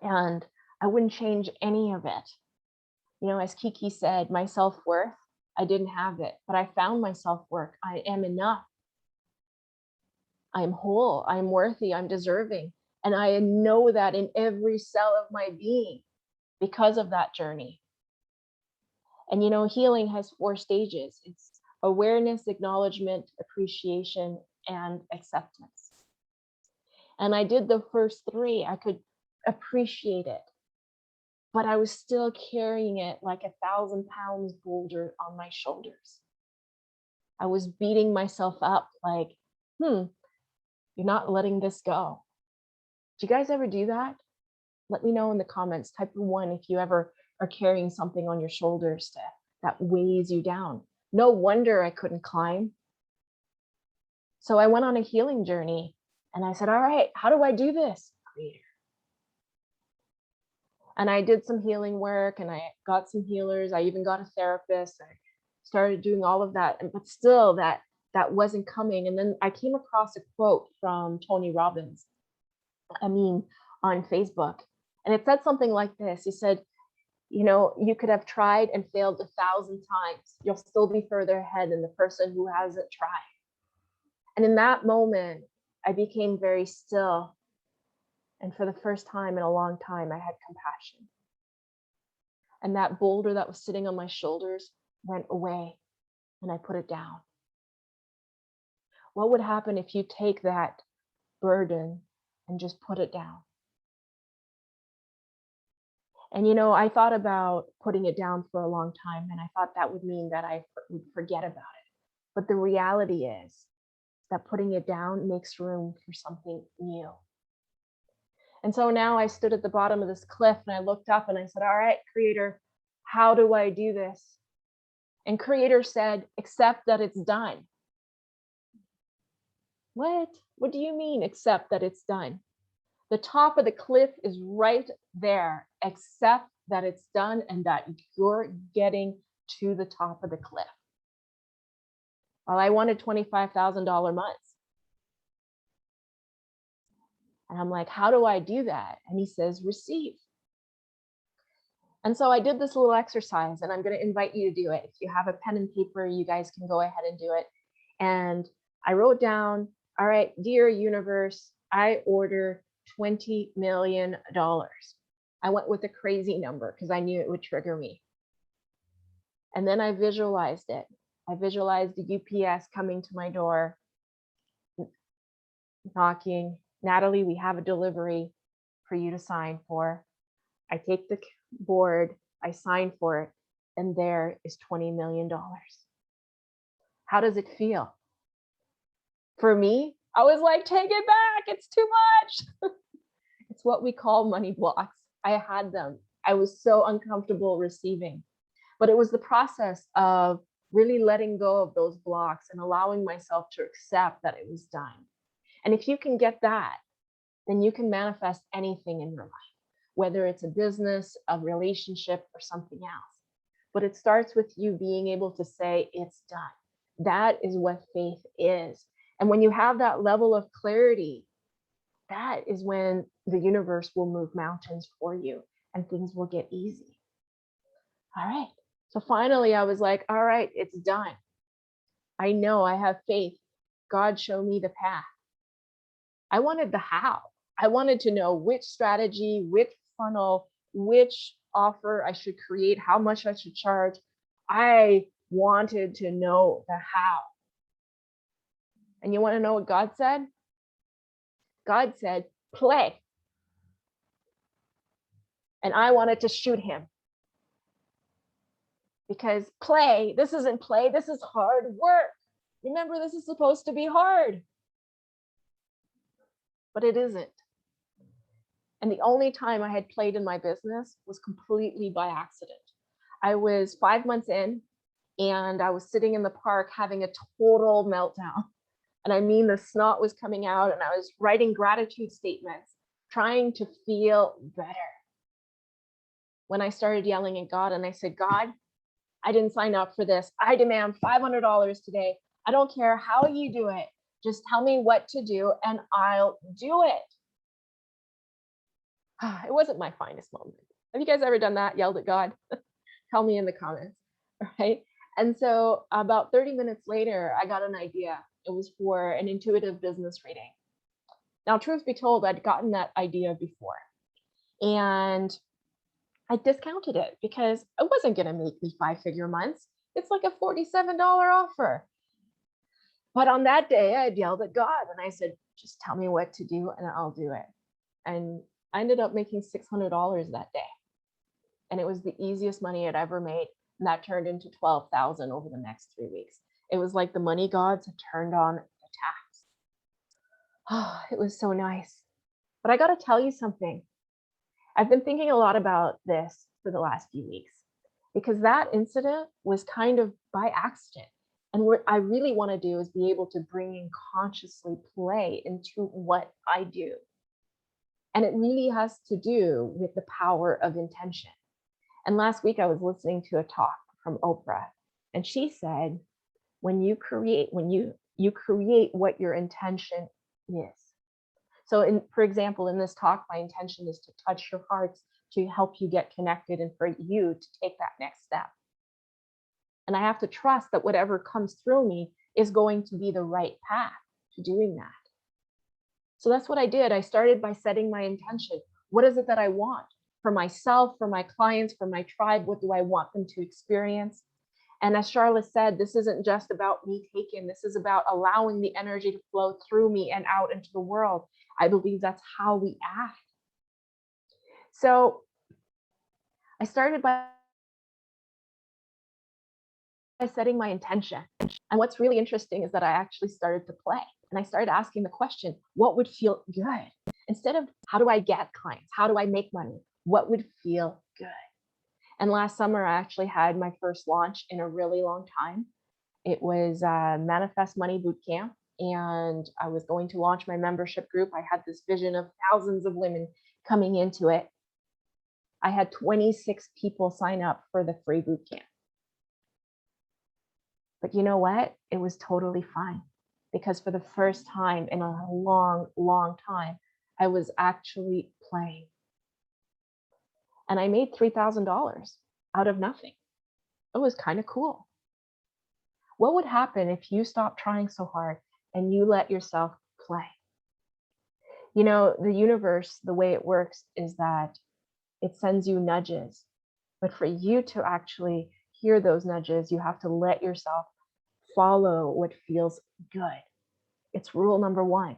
and I wouldn't change any of it. As Kiki said, my self-worth, I didn't have it, but I found my self-worth. I am enough. I'm whole, I'm worthy, I'm deserving. And I know that in every cell of my being because of that journey. And healing has 4 stages. It's awareness, acknowledgement, appreciation, and acceptance. And I did the first 3. I could appreciate it, but I was still carrying it like 1,000-pound boulder on my shoulders. I was beating myself up like, you're not letting this go. Do you guys ever do that? Let me know in the comments. Type 1 if you ever are carrying something on your shoulders that weighs you down. No wonder I couldn't climb. So I went on a healing journey and I said, all right, how do I do this, creator? And I did some healing work and I got some healers. I even got a therapist. I started doing all of that, but still that wasn't coming. And then I came across a quote from Tony Robbins, on Facebook. And it said something like this. He said, you could have tried and failed 1,000 times. You'll still be further ahead than the person who hasn't tried. And in that moment, I became very still. And for the first time in a long time, I had compassion. And that boulder that was sitting on my shoulders went away and I put it down. What would happen if you take that burden and just put it down? And I thought about putting it down for a long time, and I thought that would mean that I would forget about it. But the reality is that putting it down makes room for something new. And so now I stood at the bottom of this cliff and I looked up and I said, all right, creator, how do I do this? And creator said, accept that it's done. What? What do you mean, accept that it's done? The top of the cliff is right there. Accept that it's done and that you're getting to the top of the cliff. Well, I wanted $25,000 months. And I'm like, how do I do that? And he says, receive. And so I did this little exercise and I'm going to invite you to do it. If you have a pen and paper, you guys can go ahead and do it. And I wrote down, all right, dear universe, I order $20 million. I went with a crazy number because I knew it would trigger me. And then I visualized it. I visualized the UPS coming to my door, knocking. Natalie, we have a delivery for you to sign for. I take the board, I sign for it, and there is $20 million. How does it feel? For me, I was like, take it back, it's too much. It's what we call money blocks. I had them. I was so uncomfortable receiving, but it was the process of really letting go of those blocks and allowing myself to accept that it was done. And if you can get that, then you can manifest anything in your life. whether it's a business, a relationship, or something else. But it starts with you being able to say, it's done. That is what faith is. And when you have that level of clarity, that is when the universe will move mountains for you and things will get easy. All right. So finally, I was like, all right, it's done. I know I have faith. God, show me the path. I wanted the how. I wanted to know which strategy, which funnel, which offer I should create, how much I should charge. I wanted to know the how. And you want to know what God said? God said, play. And I wanted to shoot him. Because play, this isn't play, this is hard work. Remember, this is supposed to be hard. But it isn't. And the only time I had played in my business was completely by accident. I was 5 months in and I was sitting in the park having a total meltdown. And I mean, the snot was coming out and I was writing gratitude statements, trying to feel better. When I started yelling at God and I said, God, I didn't sign up for this. I demand $500 today. I don't care how you do it. Just tell me what to do and I'll do it. It wasn't my finest moment. Have you guys ever done that? Yelled at God? Tell me in the comments, right? And so about 30 minutes later, I got an idea. It was for an intuitive business reading. Now, truth be told, I'd gotten that idea before. And I discounted it because it wasn't going to make me 5-figure months. It's like a $47 offer. But on that day, I yelled at God and I said, just tell me what to do and I'll do it. And I ended up making $600 that day. And it was the easiest money I'd ever made. And that turned into $12,000 over the next 3 weeks. It was like the money gods had turned on the taps. Oh, it was so nice. But I got to tell you something. I've been thinking a lot about this for the last few weeks because that incident was kind of by accident. And what I really want to do is be able to bring in consciously play into what I do. And it really has to do with the power of intention. And last week I was listening to a talk from Oprah, and she said, when you create what your intention is. So for example, in this talk, my intention is to touch your hearts to help you get connected and for you to take that next step. And I have to trust that whatever comes through me is going to be the right path to doing that. So that's what I did. I started by setting my intention. What is it that I want for myself, for my clients, for my tribe? What do I want them to experience? And as Charlotte said, this isn't just about me taking, this is about allowing the energy to flow through me and out into the world. I believe that's how we act. So I started by setting my intention. And what's really interesting is that I actually started to play. And I started asking the question, what would feel good? Instead of how do I get clients? How do I make money? What would feel good? And last summer, I actually had my first launch in a really long time. It was a Manifest Money Bootcamp. And I was going to launch my membership group. I had this vision of thousands of women coming into it. I had 26 people sign up for the free bootcamp. But you know what? It was totally fine because for the first time in a long, long time, I was actually playing. And I made $3,000 out of nothing. It was kind of cool. What would happen if you stopped trying so hard and you let yourself play? You know, the universe, the way it works is that it sends you nudges. But for you to actually hear those nudges, you have to let yourself follow what feels good. It's rule number one.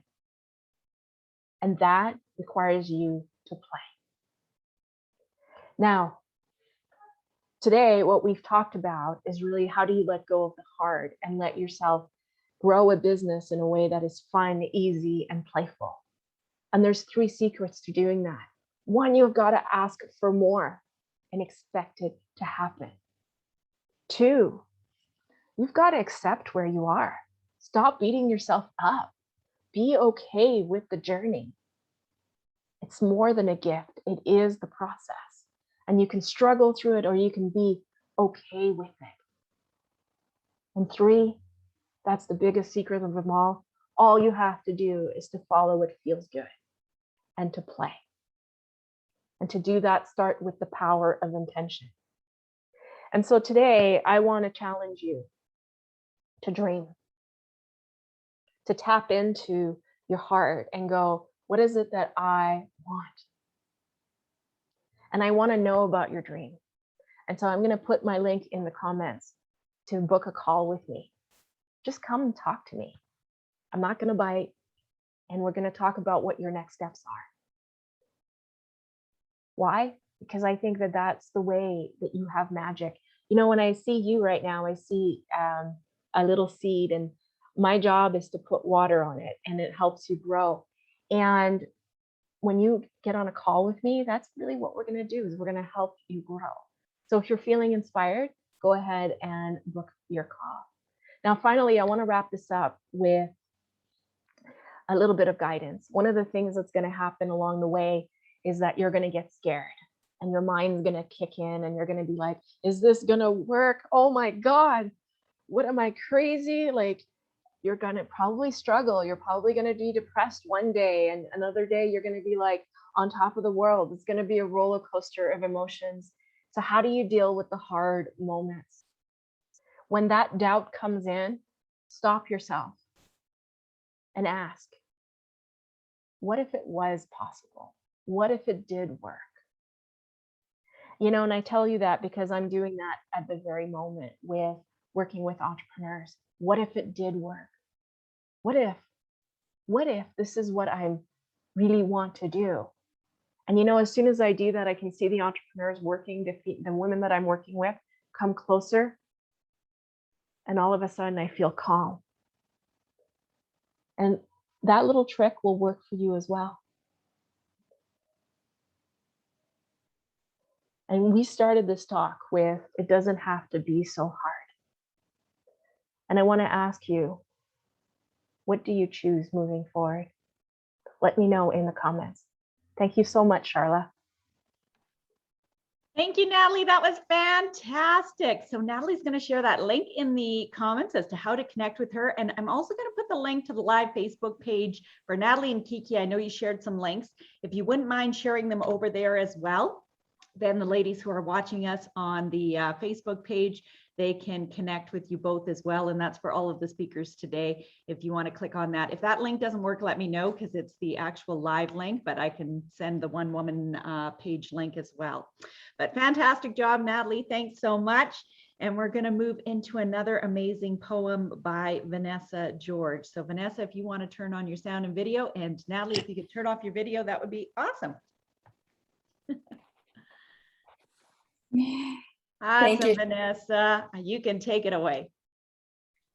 And that requires you to play. Now, today, what we've talked about is really how do you let go of the hard and let yourself grow a business in a way that is fun, easy, and playful. And there's 3 secrets to doing that. 1, you've got to ask for more and expect it to happen. 2, you've got to accept where you are. Stop beating yourself up. Be okay with the journey. It's more than a gift. It is the process. And you can struggle through it or you can be okay with it. And 3, that's the biggest secret of them all. All you have to do is to follow what feels good and to play. And to do that, start with the power of intention. And so today, I want to challenge you to dream, to tap into your heart and go, what is it that I want? And I want to know about your dream. And so I'm going to put my link in the comments to book a call with me. Just come and talk to me. I'm not going to bite, and we're going to talk about what your next steps are. Why? Because I think that that's the way that you have magic. You know, when I see you right now, I see a little seed, and my job is to put water on it, and it helps you grow. And when you get on a call with me, that's really what we're going to do, is we're going to help you grow. So if you're feeling inspired, go ahead and book your call. Now, finally, I want to wrap this up with a little bit of guidance. One of the things that's going to happen along the way is that you're going to get scared and your mind's going to kick in and you're going to be like, is this going to work? Oh my God, what am I crazy? Like, you're going to probably struggle. You're probably going to be depressed one day, and another day you're going to be like on top of the world. It's going to be a roller coaster of emotions. So how do you deal with the hard moments? When that doubt comes in, stop yourself and ask, what if it was possible? What if it did work? You know, and I tell you that because I'm doing that at the very moment with working with entrepreneurs. What if it did work? What if this is what I really want to do? And you know, as soon as I do that, I can see the entrepreneurs working, the women that I'm working with come closer. And all of a sudden I feel calm. And that little trick will work for you as well. And we started this talk with, it doesn't have to be so hard. And I want to ask you, what do you choose moving forward? Let me know in the comments. Thank you so much, Charla. Thank you, Natalie. That was fantastic. So Natalie's going to share that link in the comments as to how to connect with her. And I'm also going to put the link to the live Facebook page for Natalie and Kiki. I know you shared some links. If you wouldn't mind sharing them over there as well, then the ladies who are watching us on the Facebook page, they can connect with you both as well. And that's for all of the speakers today. If you want to click on that, if that link doesn't work, let me know, because it's the actual live link, but I can send the one woman page link as well. But fantastic job, Natalie. Thanks so much. And we're going to move into another amazing poem by Vanessa George. So Vanessa, if you want to turn on your sound and video, and Natalie, if you could turn off your video, that would be awesome. Thank Awesome, you. Vanessa. You can take it away.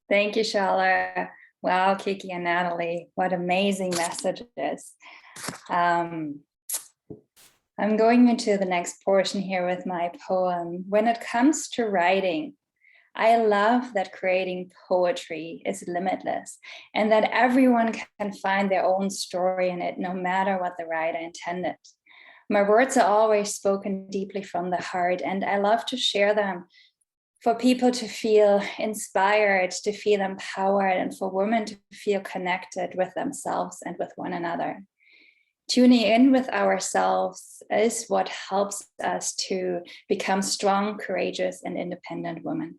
Thank you, Charla. Wow, Kiki and Natalie, what amazing messages. I'm going into the next portion here with my poem. When it comes to writing, I love that creating poetry is limitless and that everyone can find their own story in it, no matter what the writer intended. My words are always spoken deeply from the heart, and I love to share them for people to feel inspired, to feel empowered, and for women to feel connected with themselves and with one another. Tuning in with ourselves is what helps us to become strong, courageous, and independent women.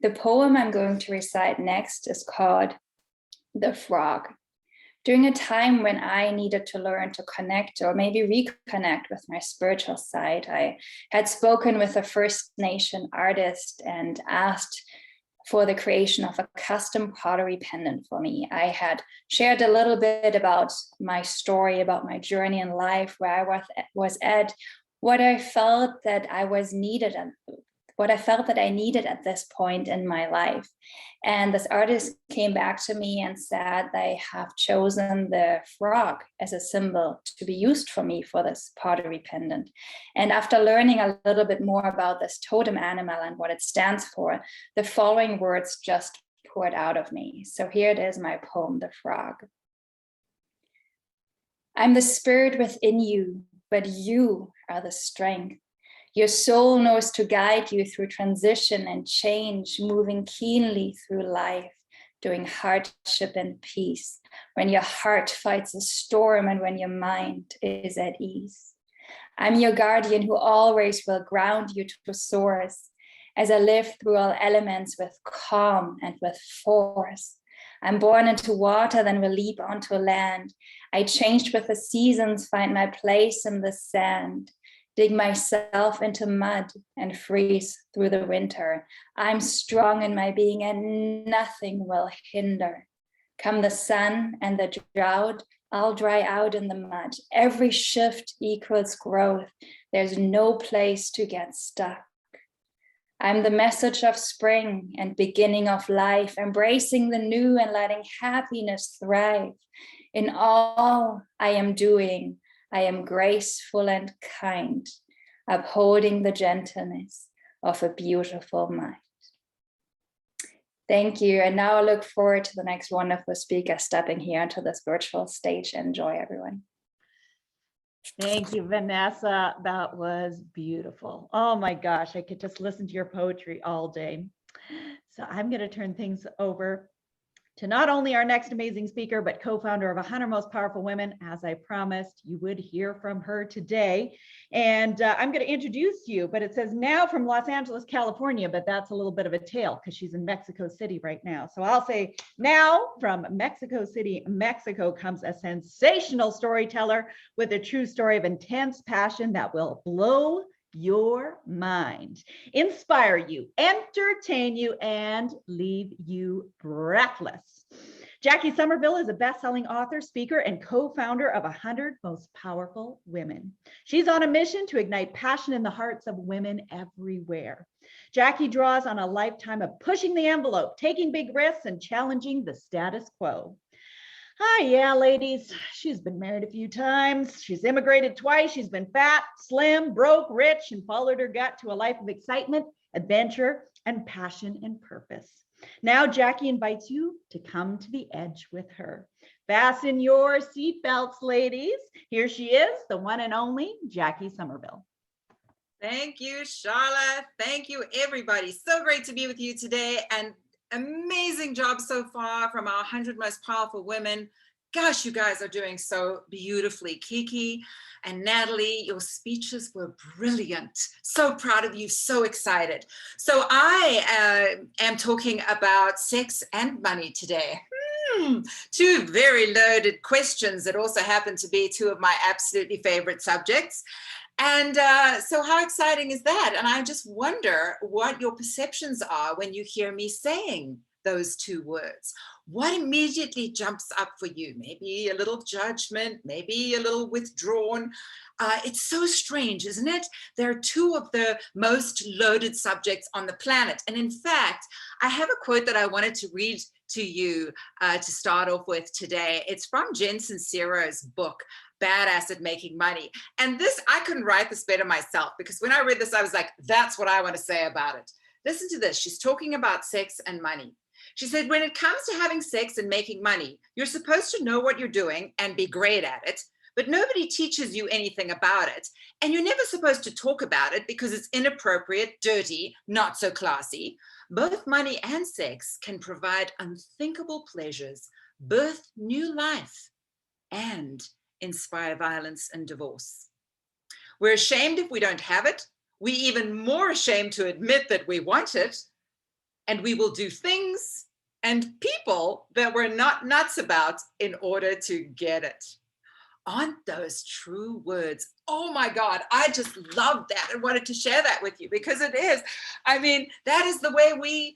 The poem I'm going to recite next is called The Frog. During a time when I needed to learn to connect or maybe reconnect with my spiritual side, I had spoken with a First Nation artist and asked for the creation of a custom pottery pendant for me. I had shared a little bit about my story, about my journey in life, where I was at, what I felt that I was needed and what I felt that I needed at this point in my life. And this artist came back to me and said they have chosen the frog as a symbol to be used for me for this pottery pendant. And after learning a little bit more about this totem animal and what it stands for, the following words just poured out of me. So here it is, my poem, The Frog. I'm the spirit within you, but you are the strength. Your soul knows to guide you through transition and change, moving keenly through life, doing hardship and peace, when your heart fights a storm and when your mind is at ease. I'm your guardian who always will ground you to source, as I live through all elements with calm and with force. I'm born into water, then will leap onto land. I changed with the seasons, find my place in the sand, dig myself into mud and freeze through the winter. I'm strong in my being and nothing will hinder. Come the sun and the drought, I'll dry out in the mud. Every shift equals growth. There's no place to get stuck. I'm the message of spring and beginning of life, embracing the new and letting happiness thrive. In all I am doing, I am graceful and kind, upholding the gentleness of a beautiful mind. Thank you. And now I look forward to the next wonderful speaker stepping here onto this virtual stage. Enjoy, everyone. Thank you, Vanessa. That was beautiful. Oh my gosh, I could just listen to your poetry all day. So I'm going to turn things over to not only our next amazing speaker, but co-founder of 100 Most Powerful Women. As I promised, you would hear from her today. And I'm going to introduce you, but it says now from Los Angeles, California, but that's a little bit of a tale because she's in Mexico City right now. So I'll say now from Mexico City, Mexico comes a sensational storyteller with a true story of intense passion that will blow your mind, inspire you, entertain you, and leave you breathless. Jackie Somerville is a best-selling author, speaker, and co-founder of 100 Most Powerful Women. She's on a mission to ignite passion in the hearts of women everywhere. Jackie draws on a lifetime of pushing the envelope, taking big risks, and challenging the status quo. Hi, yeah, ladies. She's been married a few times. She's immigrated twice. She's been fat, slim, broke, rich, and followed her gut to a life of excitement, adventure, and passion and purpose. Now, Jackie invites you to come to the edge with her. Fasten your seatbelts, ladies. Here she is, the one and only Jackie Somerville. Thank you, Charlotte. Thank you, everybody. So great to be with you today, and amazing job so far from our 100 Most Powerful Women. Gosh, you guys are doing so beautifully. Kiki and Natalie, your speeches were brilliant. So proud of you, so excited. So I am talking about sex and money today. Two very loaded questions that also happen to be two of my absolutely favorite subjects. And so how exciting is that? And I just wonder what your perceptions are when you hear me saying those two words. What immediately jumps up for you? Maybe a little judgment, maybe a little withdrawn. It's so strange, isn't it? They're two of the most loaded subjects on the planet. And in fact, I have a quote that I wanted to read to you to start off with today. It's from Jen Sincero's book, Badass at Making Money. And this, I couldn't write this better myself, because when I read this, I was like, that's what I want to say about it. Listen to this. She's talking about sex and money. She said, when it comes to having sex and making money, you're supposed to know what you're doing and be great at it, but nobody teaches you anything about it. And you're never supposed to talk about it because it's inappropriate, dirty, not so classy. Both money and sex can provide unthinkable pleasures, birth new life, and inspire violence and divorce. We're ashamed if we don't have it. We're even more ashamed to admit that we want it. And we will do things and people that we're not nuts about in order to get it. Aren't those true words? Oh my God, I just love that and wanted to share that with you, because it is. I mean, that is the way we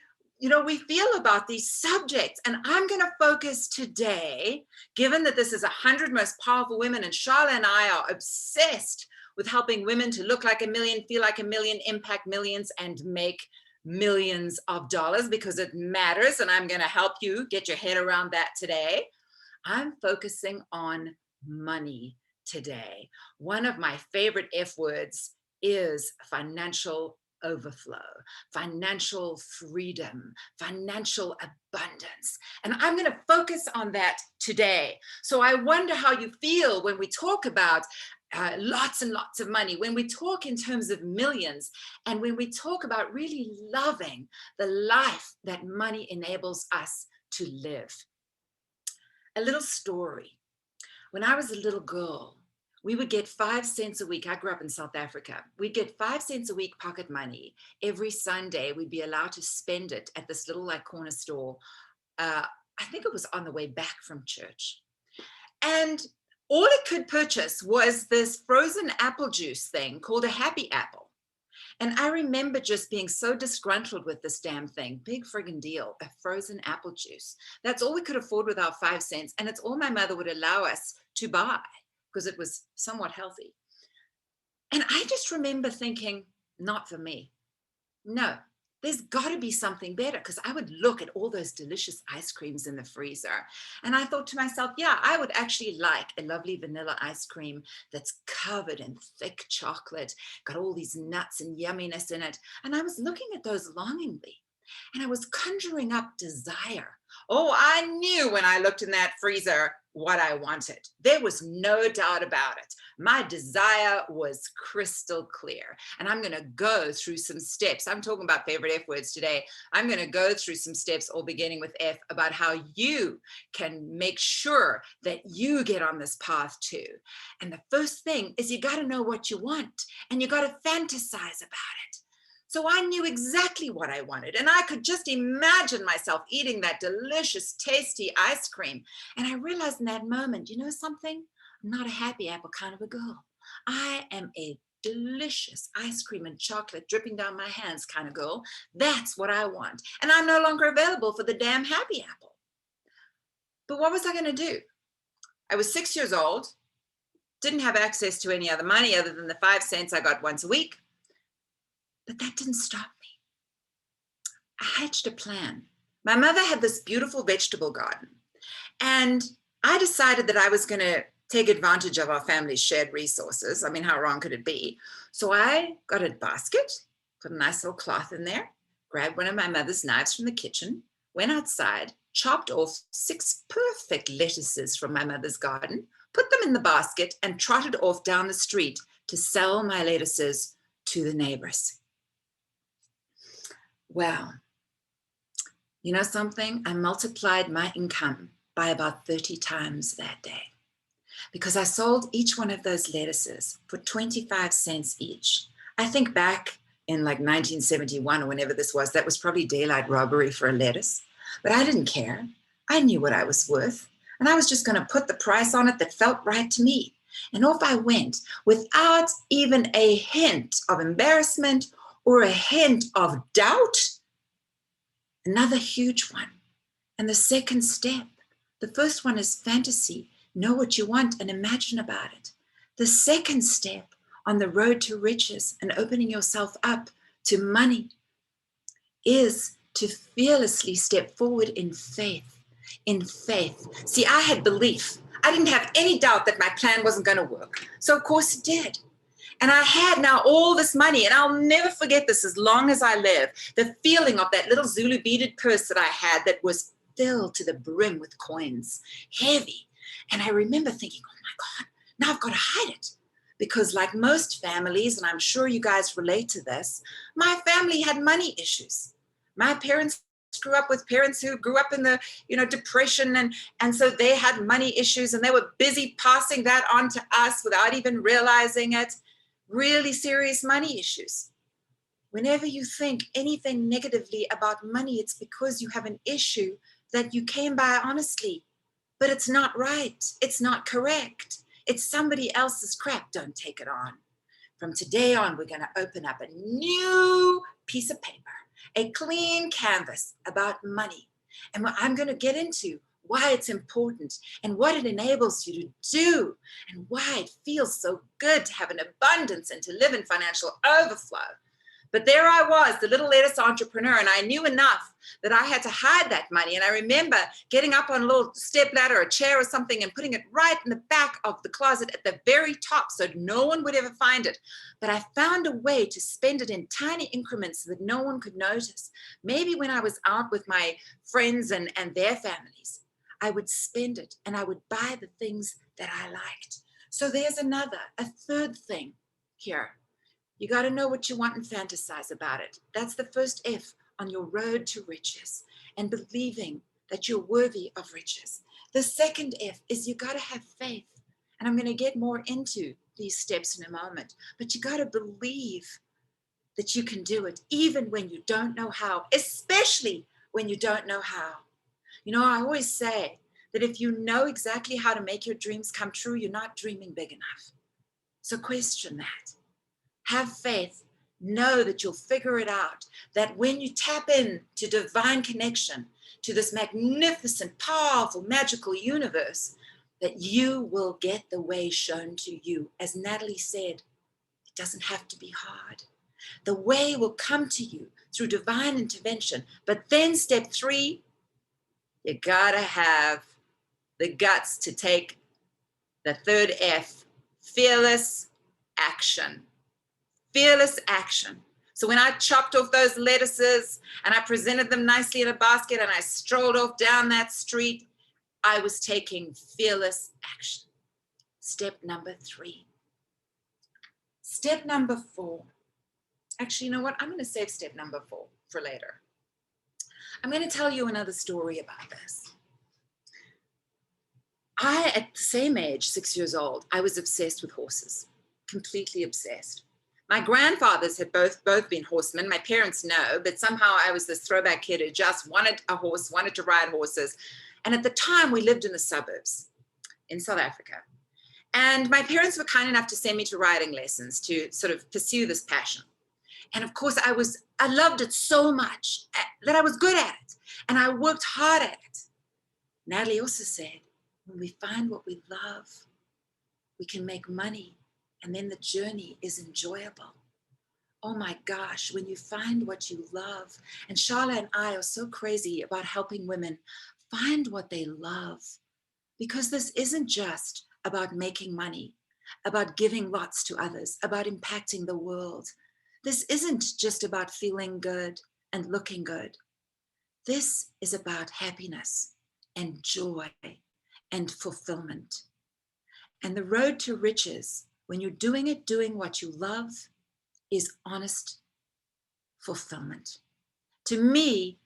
feel about these subjects. And I'm going to focus today, given that this is 100 Most Powerful Women, and Charlotte and I are obsessed with helping women to look like a million, feel like a million, impact millions, and make millions of dollars, because it matters. And I'm going to help you get your head around that today. I'm focusing on money today. One of my favorite F words is financial overflow, financial freedom, financial abundance. And I'm going to focus on that today. So I wonder how you feel when we talk about lots and lots of money, when we talk in terms of millions, and when we talk about really loving the life that money enables us to live. A little story. When I was a little girl, we would get 5 cents a week. I grew up in South Africa. We'd get 5 cents a week pocket money. Every Sunday, we'd be allowed to spend it at this little like corner store. I think it was on the way back from church. And all it could purchase was this frozen apple juice thing called a Happy Apple. And I remember just being so disgruntled with this damn thing. Big friggin' deal, a frozen apple juice. That's all we could afford with our 5 cents. And it's all my mother would allow us to buy, because it was somewhat healthy. And I just remember thinking, not for me. No, there's got to be something better, because I would look at all those delicious ice creams in the freezer. And I thought to myself, yeah, I would actually like a lovely vanilla ice cream that's covered in thick chocolate, got all these nuts and yumminess in it. And I was looking at those longingly. And I was conjuring up desire. Oh, I knew when I looked in that freezer what I wanted. There was no doubt about it. My desire was crystal clear. And I'm going to go through some steps. I'm talking about favorite F words today. I'm going to go through some steps, all beginning with F, about how you can make sure that you get on this path too. And the first thing is you got to know what you want, and you got to fantasize about it. So I knew exactly what I wanted, and I could just imagine myself eating that delicious, tasty ice cream. And I realized in that moment, you know something? I'm not a happy apple kind of a girl. I am a delicious ice cream and chocolate dripping down my hands kind of girl. That's what I want. And I'm no longer available for the damn happy apple. But what was I going to do? I was 6 years old, didn't have access to any other money other than the 5 cents I got once a week. But that didn't stop me. I hatched a plan. My mother had this beautiful vegetable garden, and I decided that I was going to take advantage of our family's shared resources. I mean, how wrong could it be? So I got a basket, put a nice little cloth in there, grabbed one of my mother's knives from the kitchen, went outside, chopped off 6 perfect lettuces from my mother's garden, put them in the basket, and trotted off down the street to sell my lettuces to the neighbors. Well, you know something? I multiplied my income by about 30 times that day, because I sold each one of those lettuces for 25 cents each. I think back in like 1971 or whenever this was, that was probably daylight robbery for a lettuce, but I didn't care. I knew what I was worth, and I was just going to put the price on it that felt right to me. And off I went without even a hint of embarrassment or a hint of doubt. Another huge one. And the second step, the first one is fantasy. Know what you want and imagine about it. The second step on the road to riches and opening yourself up to money is to fearlessly step forward in faith. In faith. See, I had belief. I didn't have any doubt that my plan wasn't going to work. So of course it did. And I had now all this money, and I'll never forget this as long as I live, the feeling of that little Zulu beaded purse that I had that was filled to the brim with coins, heavy. And I remember thinking, oh my God, now I've got to hide it. Because like most families, and I'm sure you guys relate to this, my family had money issues. My parents grew up with parents who grew up in the depression, and so they had money issues, and they were busy passing that on to us without even realizing it. Really serious money issues. Whenever you think anything negatively about money, it's because you have an issue that you came by honestly, but it's not right. It's not correct. It's somebody else's crap. Don't take it on. From today on, we're going to open up a new piece of paper, a clean canvas about money. And I'm going to get into why it's important and what it enables you to do and why it feels so good to have an abundance and to live in financial overflow. But there I was, the little lettuce entrepreneur, and I knew enough that I had to hide that money. And I remember getting up on a little step ladder, a chair or something, and putting it right in the back of the closet at the very top so no one would ever find it. But I found a way to spend it in tiny increments so that no one could notice. Maybe when I was out with my friends and their families, I would spend it and I would buy the things that I liked. So there's a third thing here. You got to know what you want and fantasize about it. That's the first F on your road to riches, and believing that you're worthy of riches. The second F is you got to have faith. And I'm going to get more into these steps in a moment, but you got to believe that you can do it, even when you don't know how, especially when you don't know how. You know, I always say that if you know exactly how to make your dreams come true, you're not dreaming big enough. So question that. Have faith. Know that you'll figure it out. That when you tap in to divine connection, to this magnificent, powerful, magical universe, that you will get the way shown to you. As Natalie said, it doesn't have to be hard. The way will come to you through divine intervention. But then step 3, you gotta have the guts to take the third F, fearless action. Fearless action. So when I chopped off those lettuces and I presented them nicely in a basket and I strolled off down that street, I was taking fearless action. Step number 3. Step number 4. Actually, you know what? I'm going to save step number 4 for later. I'm going to tell you another story about this. At the same age, 6 years old, I was obsessed with horses, completely obsessed. My grandfathers had both been horsemen. My parents know, but somehow I was this throwback kid who just wanted a horse, wanted to ride horses. And at the time, we lived in the suburbs in South Africa. And my parents were kind enough to send me to riding lessons to sort of pursue this passion. And of course, I loved it so much that I was good at it. And I worked hard at it. Natalie also said, when we find what we love, we can make money. And then the journey is enjoyable. Oh my gosh, when you find what you love, and Charlotte and I are so crazy about helping women find what they love, because this isn't just about making money, about giving lots to others, about impacting the world. This isn't just about feeling good and looking good. This is about happiness and joy and fulfillment. And the road to riches, when you're doing what you love, is honest fulfillment. To me,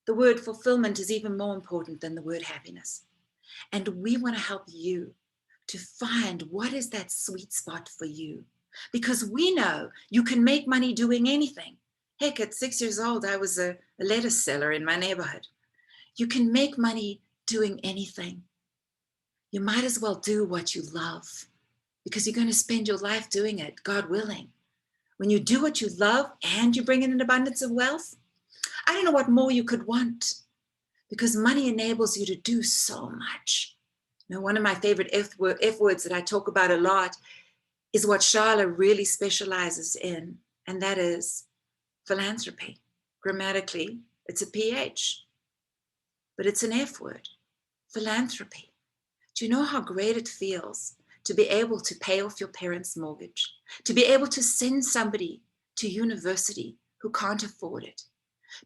the word fulfillment is even more important than the word happiness. And we want to help you to find what is that sweet spot for you. Because we know you can make money doing anything. Heck, at 6 years old, I was a lettuce seller in my neighborhood. You can make money doing anything. You might as well do what you love, because you're going to spend your life doing it, God willing. When you do what you love and you bring in an abundance of wealth, I don't know what more you could want, because money enables you to do so much. You know, one of my favorite F words that I talk about a lot is what Charla really specializes in, and that is philanthropy. Grammatically, it's a PH, but it's an F word, philanthropy. Do you know how great it feels to be able to pay off your parents' mortgage, to be able to send somebody to university who can't afford it,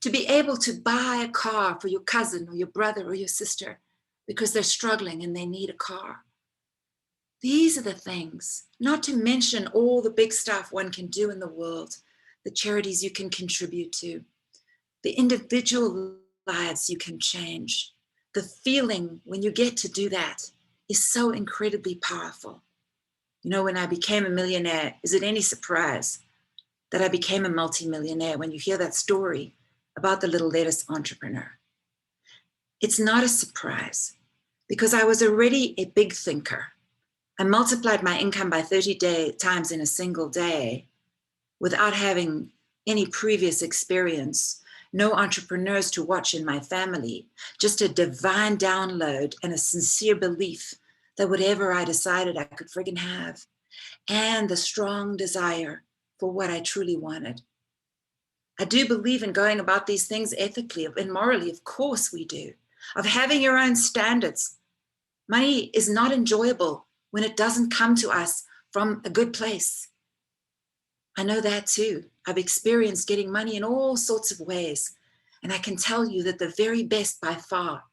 to be able to buy a car for your cousin or your brother or your sister because they're struggling and they need a car? These are the things, not to mention all the big stuff one can do in the world, the charities you can contribute to, the individual lives you can change. The feeling when you get to do that is so incredibly powerful. You know, when I became a millionaire, is it any surprise that I became a multimillionaire when you hear that story about the little lettuce entrepreneur? It's not a surprise, because I was already a big thinker. I multiplied my income by 30 times in a single day without having any previous experience, no entrepreneurs to watch in my family, just a divine download and a sincere belief that whatever I decided I could friggin' have, and the strong desire for what I truly wanted. I do believe in going about these things ethically and morally. Of course we do. Of having your own standards. Money is not enjoyable when it doesn't come to us from a good place. I know that too. I've experienced getting money in all sorts of ways. And I can tell you that the very best by far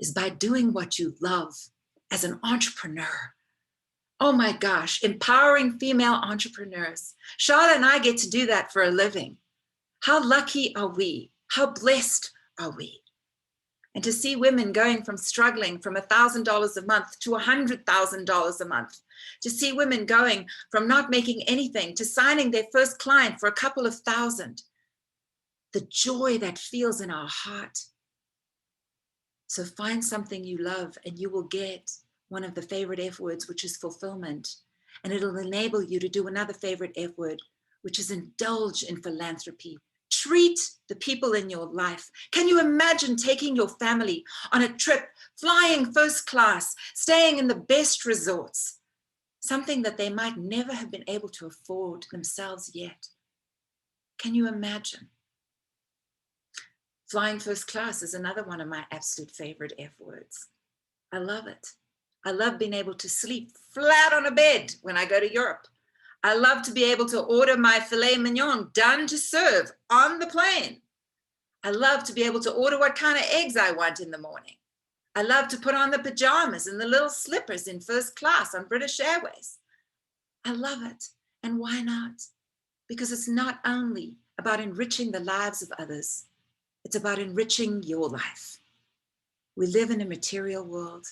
is by doing what you love as an entrepreneur. Oh my gosh, empowering female entrepreneurs. Charlotte and I get to do that for a living. How lucky are we? How blessed are we? And to see women going from struggling from $1,000 a month to $100,000 a month, to see women going from not making anything to signing their first client for a couple of thousand, the joy that feels in our heart. So find something you love and you will get one of the favorite F words, which is fulfillment. And it'll enable you to do another favorite F word, which is indulge in philanthropy. Treat the people in your life. Can you imagine taking your family on a trip, flying first class, staying in the best resorts, something that they might never have been able to afford themselves yet? Can you imagine? Flying first class is another one of my absolute favorite F words. I love it. I love being able to sleep flat on a bed when I go to Europe. I love to be able to order my filet mignon done to serve on the plane. I love to be able to order what kind of eggs I want in the morning. I love to put on the pajamas and the little slippers in first class on British Airways. I love it. And why not? Because it's not only about enriching the lives of others, it's about enriching your life. We live in a material world,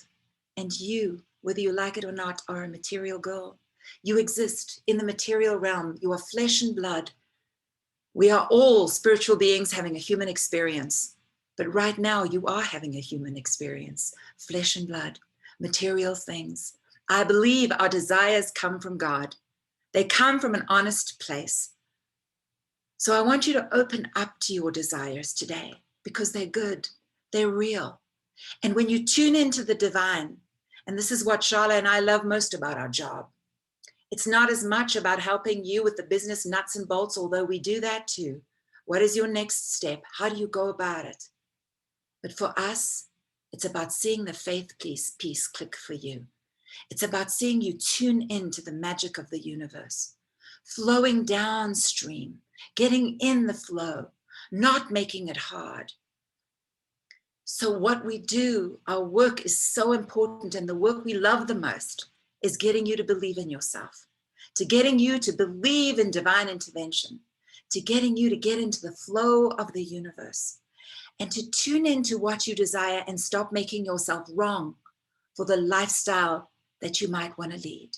and you, whether you like it or not, are a material girl. You exist in the material realm. You are flesh and blood. We are all spiritual beings having a human experience. But right now you are having a human experience, flesh and blood, material things. I believe our desires come from God. They come from an honest place. So I want you to open up to your desires today because they're good, they're real. And when you tune into the divine, and this is what Charlotte and I love most about our job, it's not as much about helping you with the business nuts and bolts, although we do that too. What is your next step? How do you go about it? But for us, it's about seeing the faith piece click for you. It's about seeing you tune into the magic of the universe, flowing downstream, getting in the flow, not making it hard. So what we do, our work is so important, and the work we love the most is getting you to believe in yourself, to getting you to believe in divine intervention, to getting you to get into the flow of the universe, and to tune into what you desire and stop making yourself wrong for the lifestyle that you might want to lead.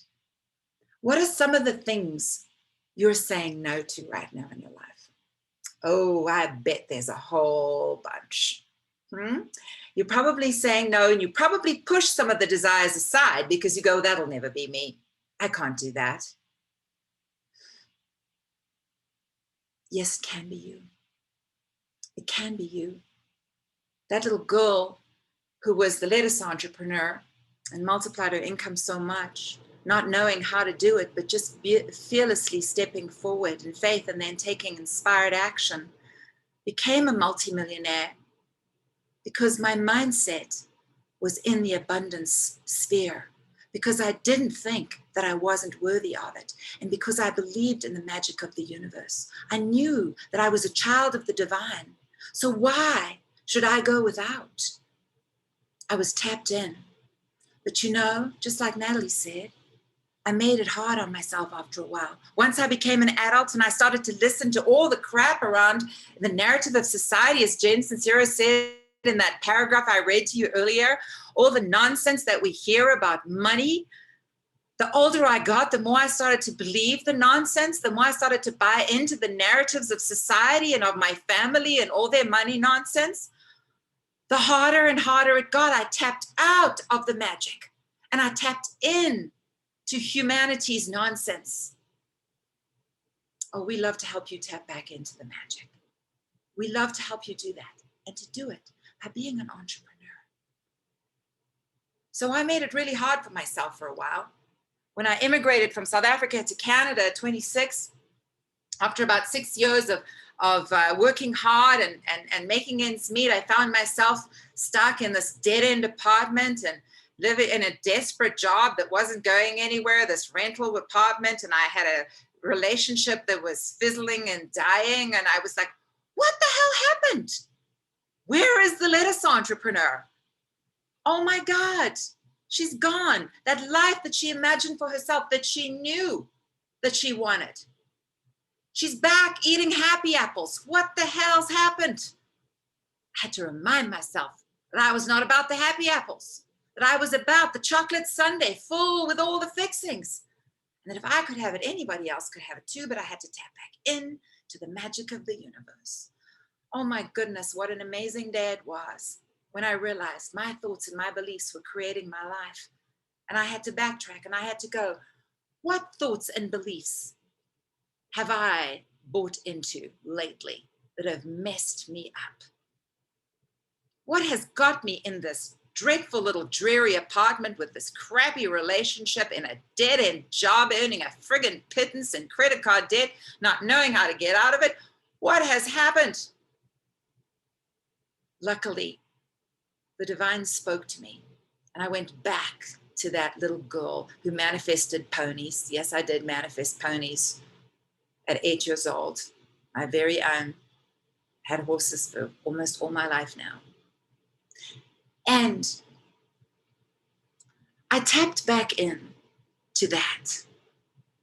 What are some of the things you're saying no to right now in your life? Oh, I bet there's a whole bunch. You're probably saying no, and you probably push some of the desires aside because you go, that'll never be me. I can't do that. Yes, it can be you. It can be you. That little girl who was the lettuce entrepreneur and multiplied her income so much, not knowing how to do it, but just fearlessly stepping forward in faith and then taking inspired action, became a multimillionaire because my mindset was in the abundance sphere, because I didn't think that I wasn't worthy of it, and because I believed in the magic of the universe. I knew that I was a child of the divine. So why should I go without? I was tapped in. But you know, just like Natalie said, I made it hard on myself after a while. Once I became an adult and I started to listen to all the crap around the narrative of society, as Jen Sincero said in that paragraph I read to you earlier, all the nonsense that we hear about money, the older I got, the more I started to believe the nonsense, the more I started to buy into the narratives of society and of my family and all their money nonsense. The harder and harder it got, I tapped out of the magic and I tapped in to humanity's nonsense. Oh, we love to help you tap back into the magic. We love to help you do that, and to do it by being an entrepreneur. So I made it really hard for myself for a while. When I immigrated from South Africa to Canada at 26, after about 6 years working hard and making ends meet, I found myself stuck in this dead-end apartment and living in a desperate job that wasn't going anywhere, this rental apartment, and I had a relationship that was fizzling and dying, and I was like, what the hell happened? Where is the lettuce entrepreneur? Oh my God, she's gone. That life that she imagined for herself, that she knew that she wanted. She's back eating happy apples. What the hell's happened? I had to remind myself that I was not about the happy apples, that I was about the chocolate sundae full with all the fixings. And that if I could have it, anybody else could have it too, but I had to tap back in to the magic of the universe. Oh my goodness, what an amazing day it was when I realized my thoughts and my beliefs were creating my life. And I had to backtrack and I had to go, what thoughts and beliefs have I bought into lately that have messed me up? What has got me in this dreadful little dreary apartment with this crappy relationship in a dead-end job, earning a friggin' pittance and credit card debt, not knowing how to get out of it? What has happened? Luckily, the divine spoke to me and I went back to that little girl who manifested ponies. Yes, I did manifest ponies at 8 years old. My very own. Had horses for almost all my life now. And I tapped back in to that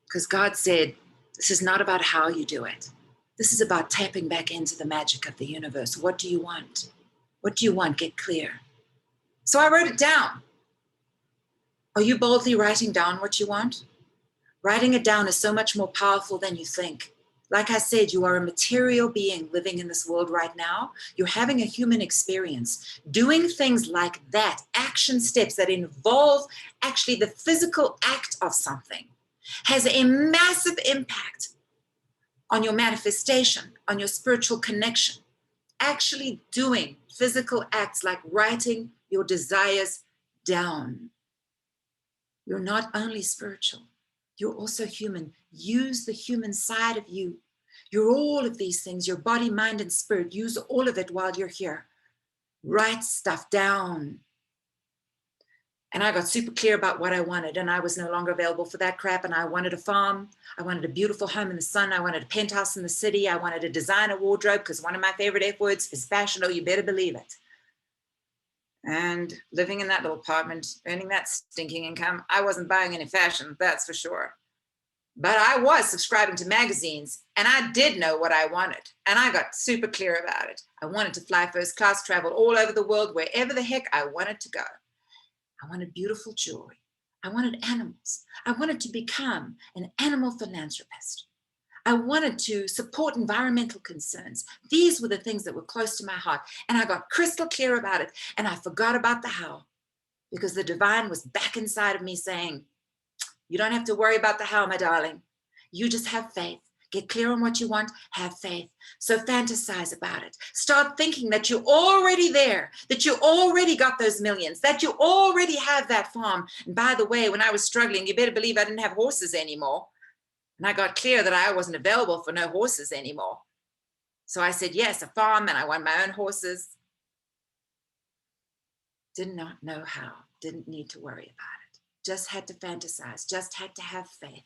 because God said, this is not about how you do it. This is about tapping back into the magic of the universe. What do you want? What do you want? Get clear. So I wrote it down. Are you boldly writing down what you want? Writing it down is so much more powerful than you think. Like I said, you are a material being living in this world right now. You're having a human experience. Doing things like that, action steps that involve actually the physical act of something, has a massive impact on your manifestation, on your spiritual connection. Actually doing physical acts like writing your desires down. You're not only spiritual, you're also human. Use the human side of you. You're all of these things, your body, mind, and spirit. Use all of it while you're here. Write stuff down. And I got super clear about what I wanted, and I was no longer available for that crap. And I wanted a farm. I wanted a beautiful home in the sun. I wanted a penthouse in the city. I wanted a designer wardrobe, because one of my favorite F words is fashion. Oh, you better believe it. And living in that little apartment, earning that stinking income, I wasn't buying any fashion, that's for sure. But I was subscribing to magazines, and I did know what I wanted. And I got super clear about it. I wanted to fly first class, travel all over the world, wherever the heck I wanted to go. I wanted beautiful jewelry. I wanted animals. I wanted to become an animal philanthropist. I wanted to support environmental concerns. These were the things that were close to my heart. And I got crystal clear about it. And I forgot about the how, because the divine was back inside of me saying, you don't have to worry about the how, my darling. You just have faith. Get clear on what you want, have faith. So fantasize about it. Start thinking that you're already there, that you already got those millions, that you already have that farm. And by the way, when I was struggling, you better believe I didn't have horses anymore. And I got clear that I wasn't available for no horses anymore. So I said, yes, a farm, and I want my own horses. Did not know how, didn't need to worry about it. Just had to fantasize, just had to have faith,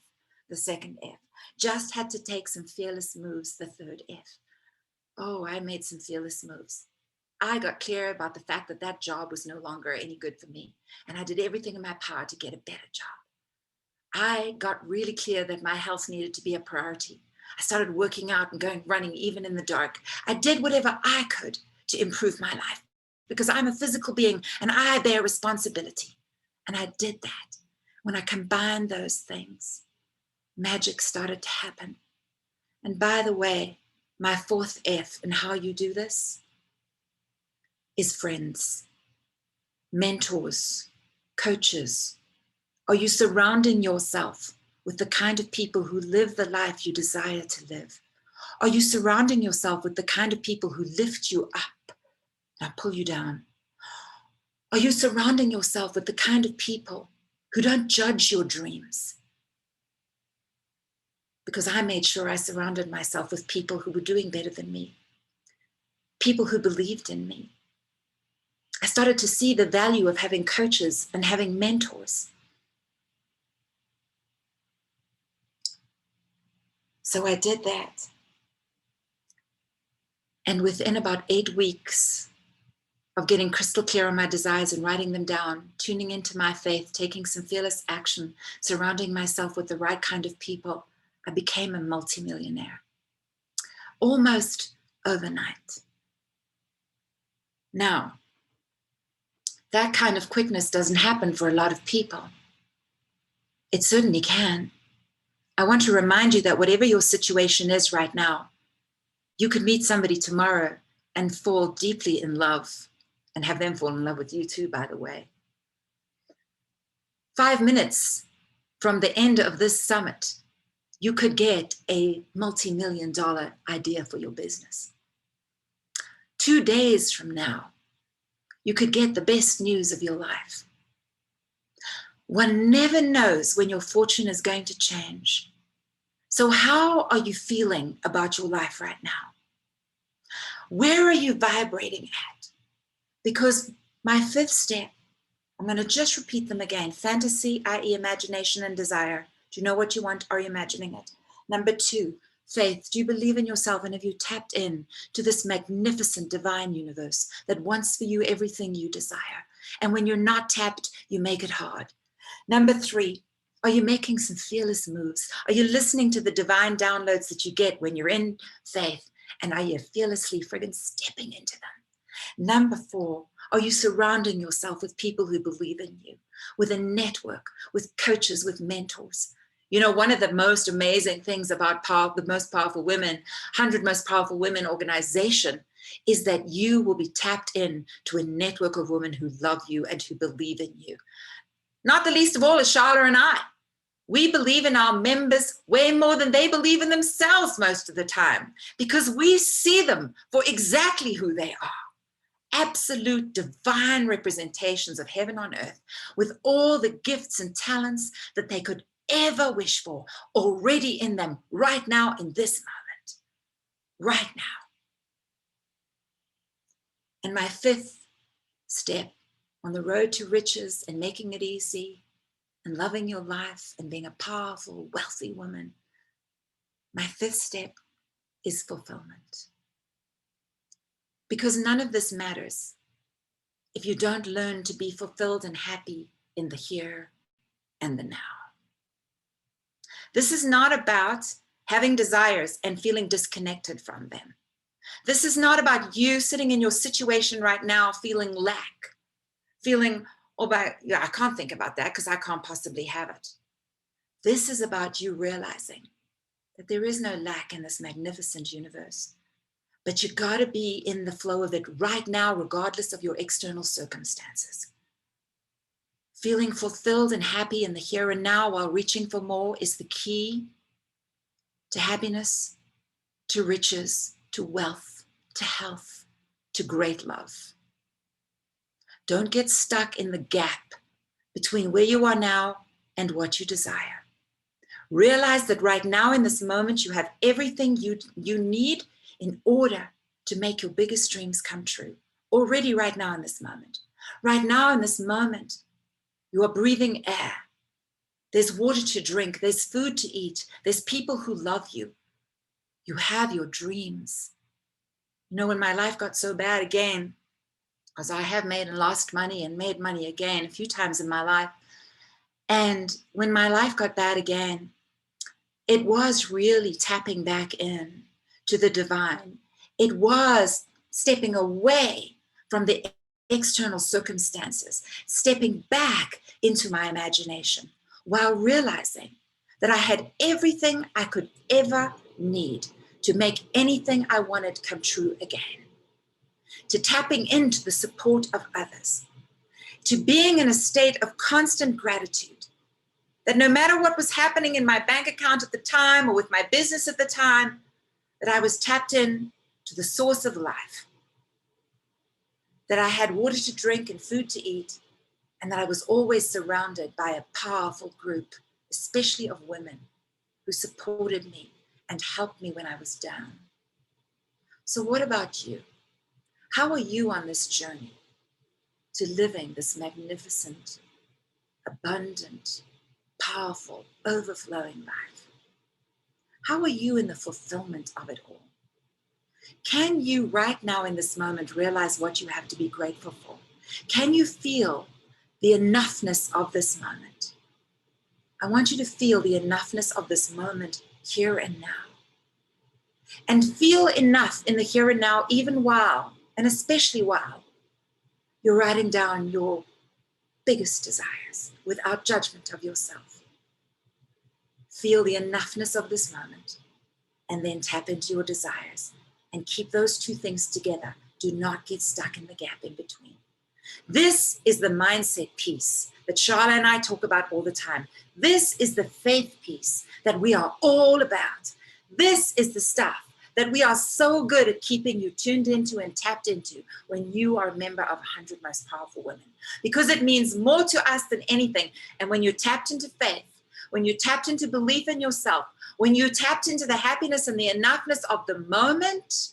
the second F. Just had to take some fearless moves, the third F. Oh, I made some fearless moves. I got clear about the fact that that job was no longer any good for me. And I did everything in my power to get a better job. I got really clear that my health needed to be a priority. I started working out and going running even in the dark. I did whatever I could to improve my life, because I'm a physical being and I bear responsibility. And I did that. When I combined those things, magic started to happen. And by the way, my fourth F in how you do this is friends, mentors, coaches. Are you surrounding yourself with the kind of people who live the life you desire to live? Are you surrounding yourself with the kind of people who lift you up, not pull you down? Are you surrounding yourself with the kind of people who don't judge your dreams? because I made sure I surrounded myself with people who were doing better than me, people who believed in me. I started to see the value of having coaches and having mentors. So I did that. And within about 8 weeks of getting crystal clear on my desires and writing them down, tuning into my faith, taking some fearless action, surrounding myself with the right kind of people, I became a multimillionaire. Almost overnight. Now, that kind of quickness doesn't happen for a lot of people. It certainly can. I want to remind you that whatever your situation is right now, you could meet somebody tomorrow and fall deeply in love and have them fall in love with you too, by the way. 5 minutes from the end of this summit, you could get a multi-million-dollar idea for your business. 2 days from now, you could get the best news of your life. One never knows when your fortune is going to change. So how are you feeling about your life right now? Where are you vibrating at? Because my 5th step, I'm going to just repeat them again. Fantasy, i.e. imagination and desire. Do you know what you want? Are you imagining it? Number 2, faith. Do you believe in yourself, and have you tapped in to this magnificent divine universe that wants for you everything you desire? And when you're not tapped, you make it hard. Number 3, are you making some fearless moves? Are you listening to the divine downloads that you get when you're in faith? And are you fearlessly friggin' stepping into them? Number 4, are you surrounding yourself with people who believe in you, with a network, with coaches, with mentors? You know, one of the most amazing things about the Most Powerful Women, 100 Most Powerful Women organization, is that you will be tapped in to a network of women who love you and who believe in you. Not the least of all is Charlotte and I. We believe in our members way more than they believe in themselves most of the time, because we see them for exactly who they are. Absolute divine representations of heaven on earth, with all the gifts and talents that they could ever wish for already in them right now in this moment, right now. And my 5th step on the road to riches and making it easy and loving your life and being a powerful, wealthy woman, my 5th step is fulfillment. Because none of this matters if you don't learn to be fulfilled and happy in the here and the now. This is not about having desires and feeling disconnected from them. This is not about you sitting in your situation right now feeling lack, feeling, I can't think about that because I can't possibly have it. This is about you realizing that there is no lack in this magnificent universe, but you gotta be in the flow of it right now, regardless of your external circumstances. Feeling fulfilled and happy in the here and now while reaching for more is the key to happiness, to riches, to wealth, to health, to great love. Don't get stuck in the gap between where you are now and what you desire. Realize that right now in this moment, you have everything you need in order to make your biggest dreams come true. Already right now in this moment. Right now in this moment, you are breathing air. There's water to drink. There's food to eat. There's people who love you. You have your dreams. You know, when my life got so bad again, because I have made and lost money and made money again a few times in my life. And when my life got bad again, it was really tapping back in to the divine. It was stepping away from the external circumstances, stepping back into my imagination while realizing that I had everything I could ever need to make anything I wanted come true again. To tapping into the support of others, to being in a state of constant gratitude, that no matter what was happening in my bank account at the time or with my business at the time, that I was tapped in to the source of life, that I had water to drink and food to eat, and that I was always surrounded by a powerful group, especially of women, who supported me and helped me when I was down. So what about you? How are you on this journey to living this magnificent, abundant, powerful, overflowing life? How are you in the fulfillment of it all? Can you right now in this moment realize what you have to be grateful for? Can you feel the enoughness of this moment? I want you to feel the enoughness of this moment here and now. And feel enough in the here and now, even while, and especially while, you're writing down your biggest desires without judgment of yourself. Feel the enoughness of this moment and then tap into your desires and keep those two things together. Do not get stuck in the gap in between. This is the mindset piece that Charla and I talk about all the time. This is the faith piece that we are all about. This is the stuff that we are so good at keeping you tuned into and tapped into when you are a member of 100 Most Powerful Women, because it means more to us than anything. And when you're tapped into faith, when you're tapped into belief in yourself, when you're tapped into the happiness and the enoughness of the moment,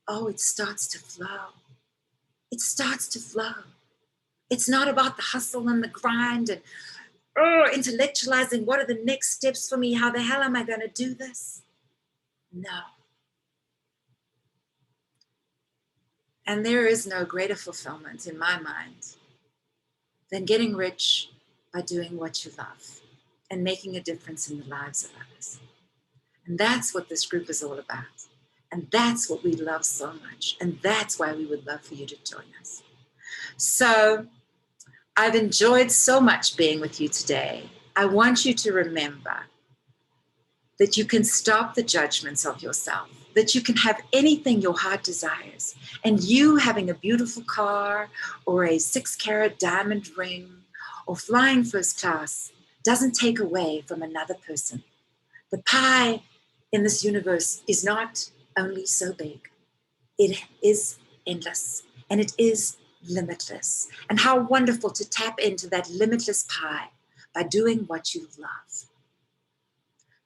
oh, it starts to flow. It starts to flow. It's not about the hustle and the grind and intellectualizing what are the next steps for me? How the hell am I going to do this? No. And there is no greater fulfillment in my mind than getting rich by doing what you love and making a difference in the lives of others. And that's what this group is all about. And that's what we love so much. And that's why we would love for you to join us. So I've enjoyed so much being with you today. I want you to remember that you can stop the judgments of yourself, that you can have anything your heart desires. And you having a beautiful car or a 6-carat diamond ring or flying first class doesn't take away from another person. The pie in this universe is not only so big, it is endless and it is limitless. And how wonderful to tap into that limitless pie by doing what you love.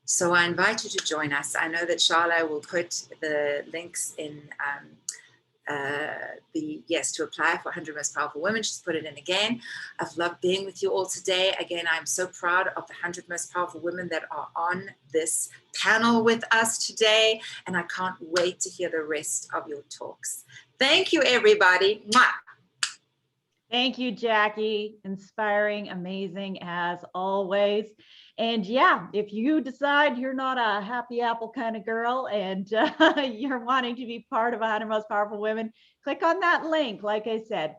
So I invite you to join us. I know that Charla will put the links in to apply for 100 Most Powerful Women. She's put it in again. I've loved being with you all today. Again, I'm so proud of the 100 Most Powerful Women that are on this panel with us today. And I can't wait to hear the rest of your talks. Thank you, everybody. Mwah. Thank you, Jackie. Inspiring, amazing as always. And yeah, if you decide you're not a happy apple kind of girl and you're wanting to be part of 100 Most Powerful Women, click on that link. Like I said,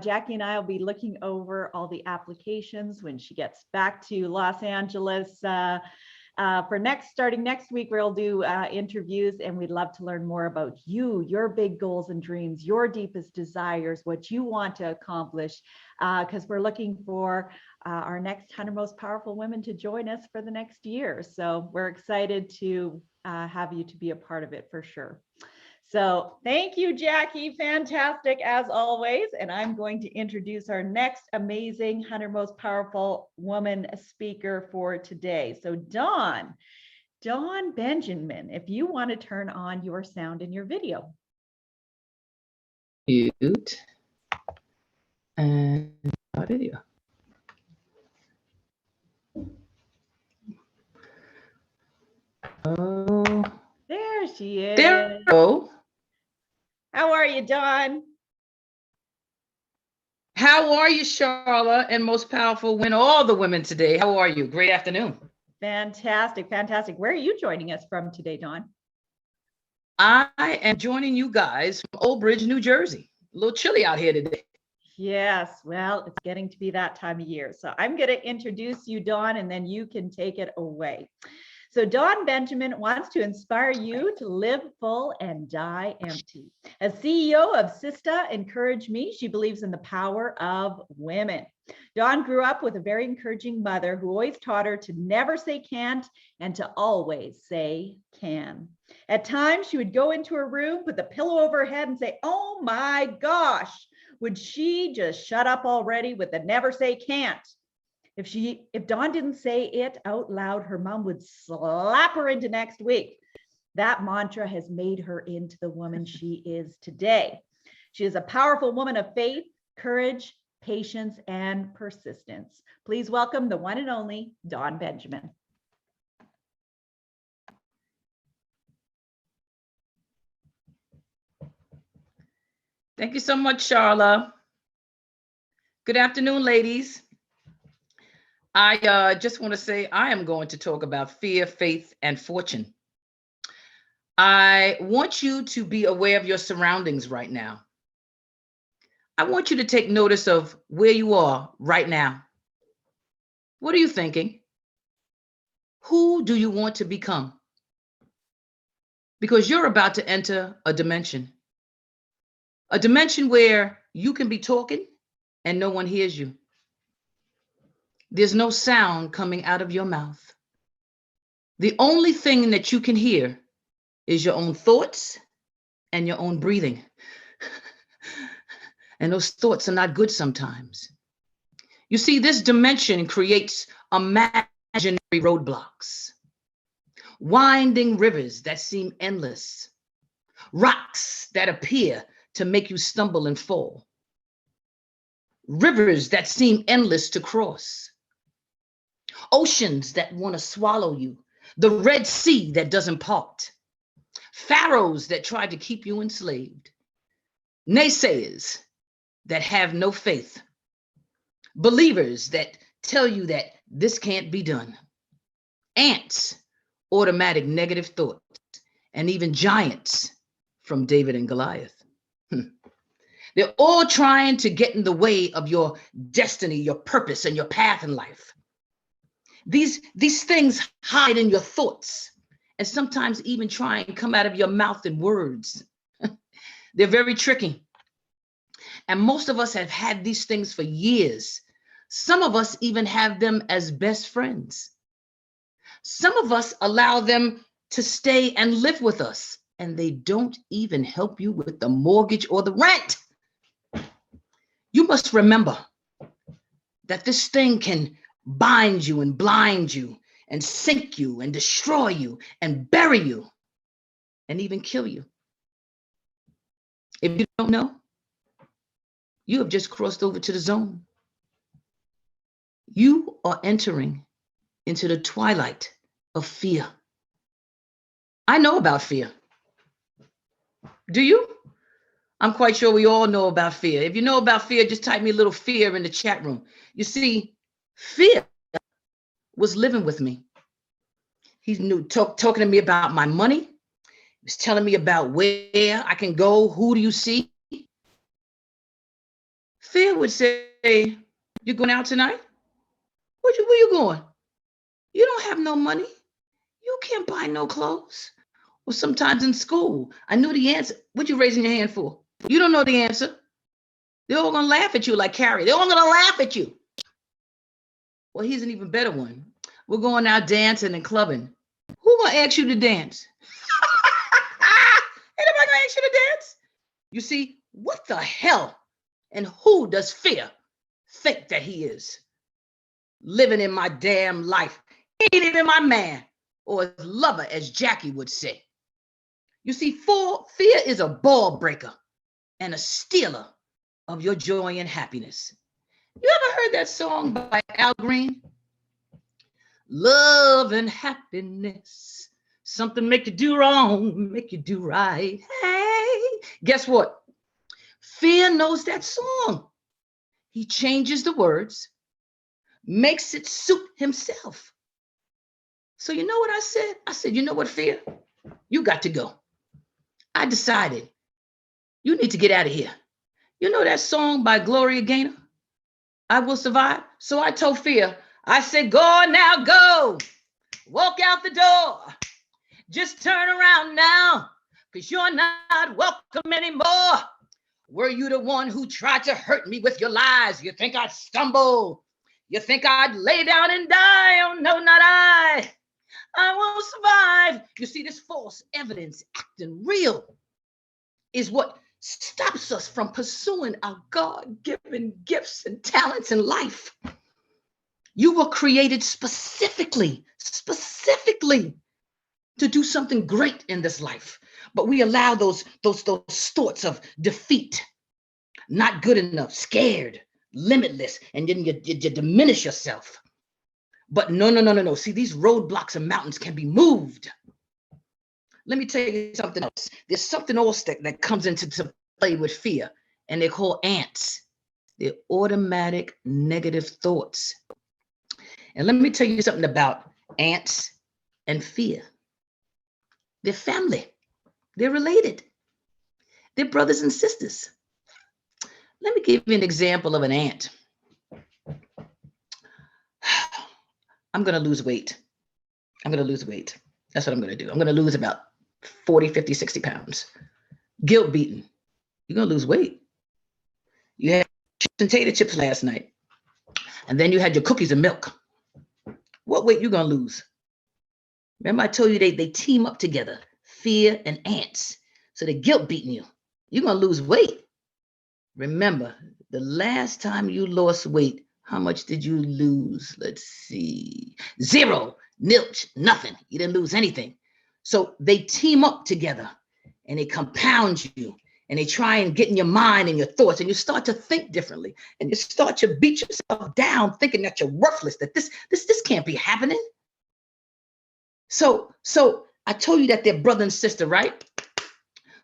Jackie and I will be looking over all the applications when she gets back to Los Angeles. Starting next week, we'll do interviews, and we'd love to learn more about you, your big goals and dreams, your deepest desires, what you want to accomplish, because we're looking for our next 100 Most Powerful Women to join us for the next year. So we're excited to have you to be a part of it for sure. So thank you, Jackie. Fantastic as always. And I'm going to introduce our next amazing 100 Most Powerful Woman speaker for today. So Dawn Benjamin, if you want to turn on your sound in your video. Mute and video. Oh, There she is. there we go. How are you, Dawn? How are you, Charla, and Most Powerful Women, all the women today? How are you? Great afternoon. Fantastic, fantastic. Where are you joining us from today, Dawn? I am joining you guys from Old Bridge, New Jersey. A little chilly out here today. Yes, well, it's getting to be that time of year. So I'm going to introduce you, Dawn, and then you can take it away. So Dawn Benjamin wants to inspire you to live full and die empty. As CEO of Sista Encourage Me, she believes in the power of women. Dawn grew up with a very encouraging mother who always taught her to never say can't and to always say can. At times, she would go into her room, put the pillow over her head and say, "Oh my gosh, would she just shut up already with the never say can't?" If Dawn didn't say it out loud, her mom would slap her into next week. That mantra has made her into the woman she is today. She is a powerful woman of faith, courage, patience, and persistence. Please welcome the one and only Dawn Benjamin. Thank you so much, Charla. Good afternoon, ladies. I just want to say I am going to talk about fear, faith, and fortune. I want you to be aware of your surroundings right now. I want you to take notice of where you are right now. What are you thinking? Who do you want to become? Because you're about to enter a dimension where you can be talking and no one hears you. There's no sound coming out of your mouth. The only thing that you can hear is your own thoughts and your own breathing. And those thoughts are not good sometimes. You see, this dimension creates imaginary roadblocks, winding rivers that seem endless, rocks that appear to make you stumble and fall, rivers that seem endless to cross, oceans that want to swallow you, the Red Sea that doesn't part, pharaohs that try to keep you enslaved, naysayers that have no faith, believers that tell you that this can't be done, ants, automatic negative thoughts, and even giants from David and Goliath. They're all trying to get in the way of your destiny, your purpose, and your path in life. These things hide in your thoughts and sometimes even try and come out of your mouth in words. They're very tricky. And most of us have had these things for years. Some of us even have them as best friends. Some of us allow them to stay and live with us, and they don't even help you with the mortgage or the rent. You must remember that this thing can bind you and blind you and sink you and destroy you and bury you and even kill you. If you don't know, you have just crossed over to the zone. You are entering into the twilight of fear. I know about fear. Do you? I'm quite sure we all know about fear. If you know about fear, just type me a little fear in the chat room. You see, fear was living with me. He knew talking to me about my money. He was telling me about where I can go. Who do you see? Fear would say, "You going out tonight? Where you going? You don't have no money. You can't buy no clothes." Or sometimes in school, I knew the answer. What you raising your hand for? You don't know the answer. They're all gonna laugh at you like Carrie. They're all gonna laugh at you. Well, here's an even better one. We're going out dancing and clubbing. Who gonna ask you to dance? Ain't nobody gonna ask you to dance. You see, what the hell and who does fear think that he is? Living in my damn life. He ain't even my man or his lover, as Jackie would say. You see, fear is a ball breaker and a stealer of your joy and happiness. You ever heard that song by Al Green? Love and happiness, something make you do wrong, make you do right. Hey, guess what? Fear knows that song. He changes the words, makes it suit himself. So you know what I said? I said, you know what, fear? You got to go. I decided you need to get out of here. You know that song by Gloria Gaynor, I Will Survive? So I told fear, I said, go now, go. Walk out the door. Just turn around now, because you're not welcome anymore. Were you the one who tried to hurt me with your lies? You think I'd stumble? You think I'd lay down and die? Oh, no, not I. I won't survive. You see, this false evidence acting real is what stops us from pursuing our God-given gifts and talents in life. You were created specifically to do something great in this life. But we allow those thoughts of defeat, not good enough, scared, limitless, and then you diminish yourself. But no. See, these roadblocks and mountains can be moved. Let me tell you something else. There's something else that comes into play with fear, and they're called ants. They're automatic negative thoughts. And let me tell you something about ants and fear. They're family. They're related. They're brothers and sisters. Let me give you an example of an ant. I'm going to lose weight. That's what I'm going to do. I'm going to lose about 40, 50, 60 pounds. Guilt beaten. You're going to lose weight. You had chips and potato chips last night, and then you had your cookies and milk. What weight you going to lose? Remember I told you they team up together, fear and ants. So they're guilt beating you. You're going to lose weight. Remember, the last time you lost weight, how much did you lose? Let's see. 0, nilch, nothing. You didn't lose anything. So they team up together and they compound you and they try and get in your mind and your thoughts, and you start to think differently, and you start to beat yourself down thinking that you're worthless, that this can't be happening. So I told you that they're brother and sister, right?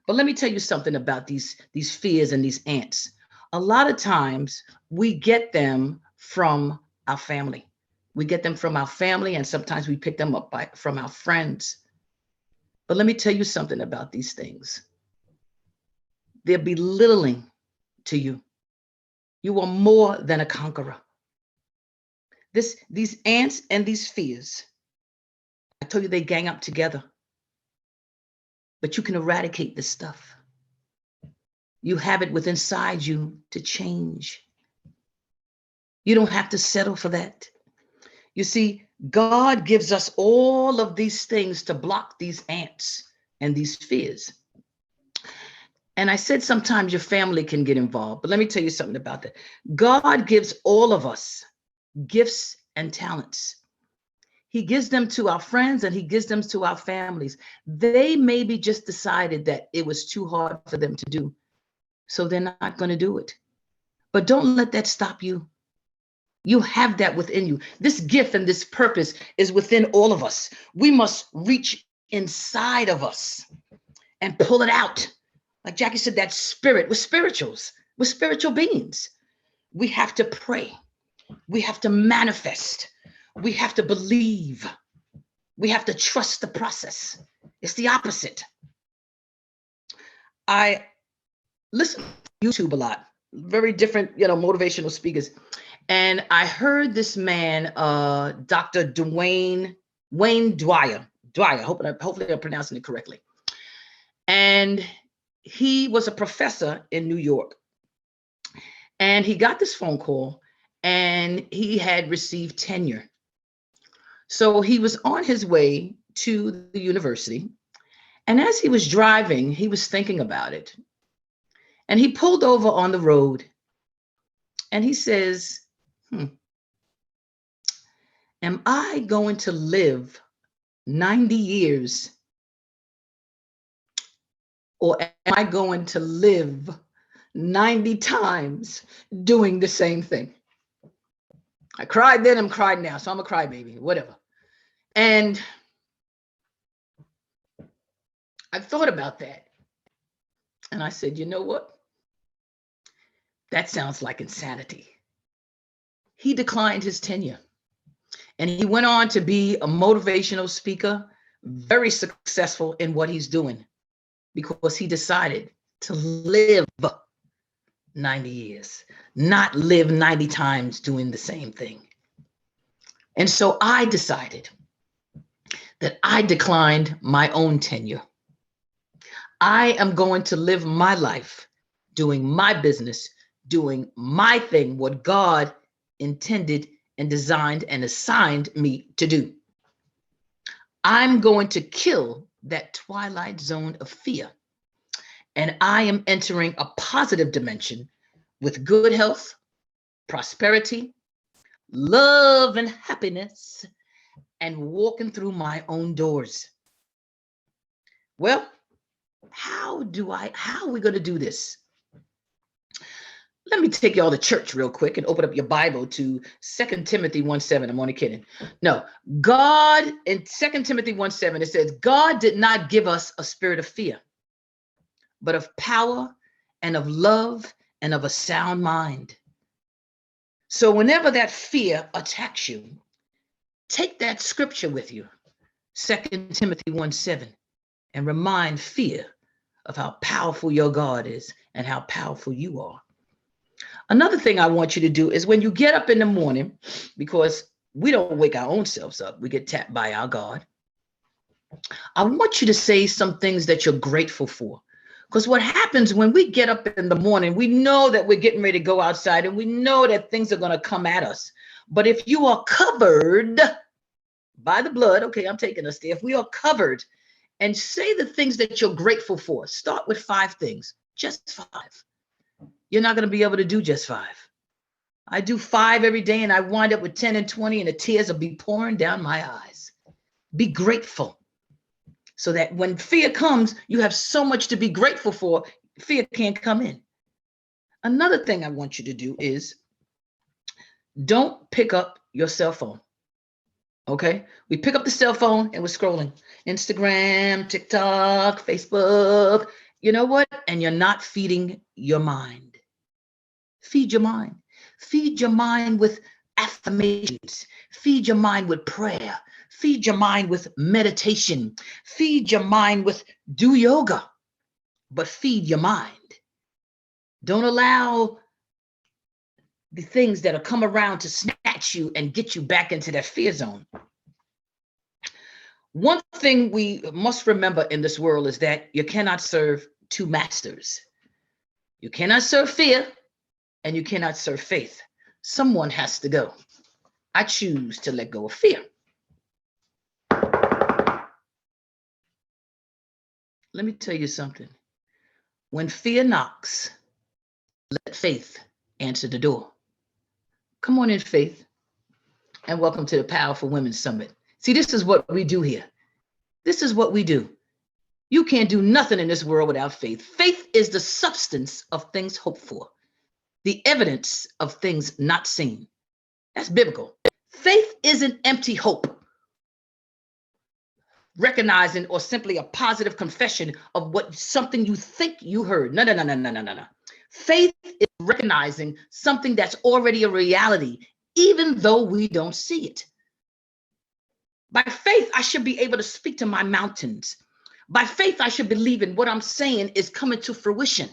But let me tell you something about these fears and these ants. A lot of times we get them from our family. We get them from our family, and sometimes we pick them up from our friends. But let me tell you something about these things. They're belittling to you. You are more than a conqueror. These ants and these fears, I told you they gang up together. But you can eradicate this stuff. You have it within inside you to change. You don't have to settle for that. You see, God gives us all of these things to block these ants and these fears. And I said sometimes your family can get involved, but let me tell you something about that. God gives all of us gifts and talents. He gives them to our friends and he gives them to our families. They maybe just decided that it was too hard for them to do, so they're not going to do it. But don't let that stop you. You have that within you. This gift and this purpose is within all of us. We must reach inside of us and pull it out. Like Jackie said, that spirit, we're spirituals. We're spiritual beings. We have to pray. We have to manifest. We have to believe. We have to trust the process. It's the opposite. I listen to YouTube a lot, very different, motivational speakers. And I heard this man, Dr. Wayne Dwyer. Hopefully I'm pronouncing it correctly. And he was a professor in New York. And he got this phone call and he had received tenure. So he was on his way to the university. And as he was driving, he was thinking about it. And he pulled over on the road and he says, am I going to live 90 years? Or am I going to live 90 times doing the same thing? I cried then, I'm crying now. So I'm a crybaby, whatever. And I thought about that. And I said, you know what? That sounds like insanity. He declined his tenure. And he went on to be a motivational speaker, very successful in what he's doing, because he decided to live 90 years, not live 90 times doing the same thing. And so I decided that I declined my own tenure. I am going to live my life doing my business, doing my thing, what God intended and designed and assigned me to do. I'm going to kill that twilight zone of fear. And I am entering a positive dimension with good health, prosperity, love and happiness, and walking through my own doors. Well, how are we going to do this? Let me take y'all to church real quick and open up your Bible to 2 Timothy 1:7. I'm only kidding. No, God, in 2 Timothy 1:7, it says, God did not give us a spirit of fear, but of power and of love and of a sound mind. So whenever that fear attacks you, take that scripture with you, 2 Timothy 1:7, and remind fear of how powerful your God is and how powerful you are. Another thing I want you to do is when you get up in the morning, because we don't wake our own selves up, we get tapped by our God. I want you to say some things that you're grateful for. Because what happens when we get up in the morning, we know that we're getting ready to go outside and we know that things are going to come at us. But if you are covered by the blood, okay, I'm taking us there. If we are covered, and say the things that you're grateful for. Start with 5 things, just 5. You're not going to be able to do just 5. I do 5 every day and I wind up with 10 and 20 and the tears will be pouring down my eyes. Be grateful so that when fear comes, you have so much to be grateful for, fear can't come in. Another thing I want you to do is don't pick up your cell phone. Okay, we pick up the cell phone and we're scrolling Instagram, TikTok, Facebook. You know what? And you're not feeding your mind. Feed your mind. Feed your mind with affirmations. Feed your mind with prayer. Feed your mind with meditation. Feed your mind with do yoga, but feed your mind. Don't allow the things that will come around to snatch you and get you back into that fear zone. One thing we must remember in this world is that you cannot serve 2 masters. You cannot serve fear and you cannot serve faith. Someone has to go. I choose to let go of fear. Let me tell you something. When fear knocks, let faith answer the door. Come on in, faith, and welcome to the Powerful Women's Summit. See, this is what we do here. This is what we do. You can't do nothing in this world without faith. Faith is the substance of things hoped for, the evidence of things not seen. That's biblical. Faith isn't empty hope, recognizing or simply a positive confession of what something you think you heard. No. Faith is recognizing something that's already a reality, even though we don't see it. By faith, I should be able to speak to my mountains. By faith, I should believe in what I'm saying is coming to fruition.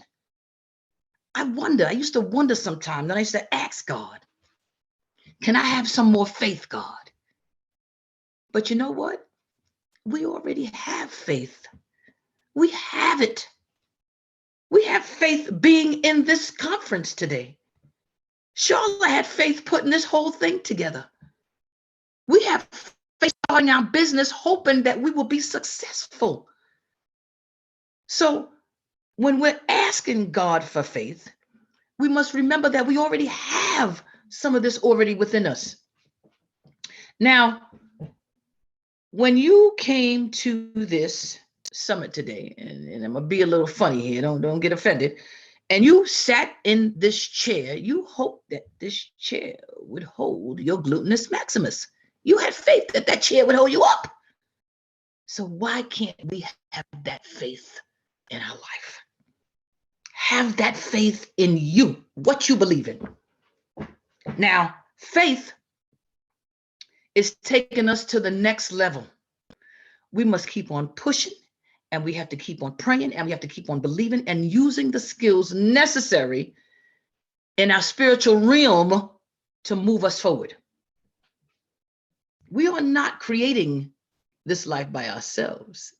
I used to wonder sometimes, and I used to ask God, can I have some more faith, God? But you know what? We already have faith. We have it. We have faith being in this conference today. Charlotte had faith putting this whole thing together. We have faith starting our business, hoping that we will be successful. So when we're asking God for faith, we must remember that we already have some of this already within us. Now, when you came to this summit today, and I'm gonna be a little funny here, don't get offended, and you sat in this chair, you hoped that this chair would hold your gluteus maximus. You had faith that that chair would hold you up. So why can't we have that faith in our life? Have that faith in you, what you believe in. Now, faith is taking us to the next level. We must keep on pushing, and we have to keep on praying, and we have to keep on believing and using the skills necessary in our spiritual realm to move us forward. We are not creating this life by ourselves.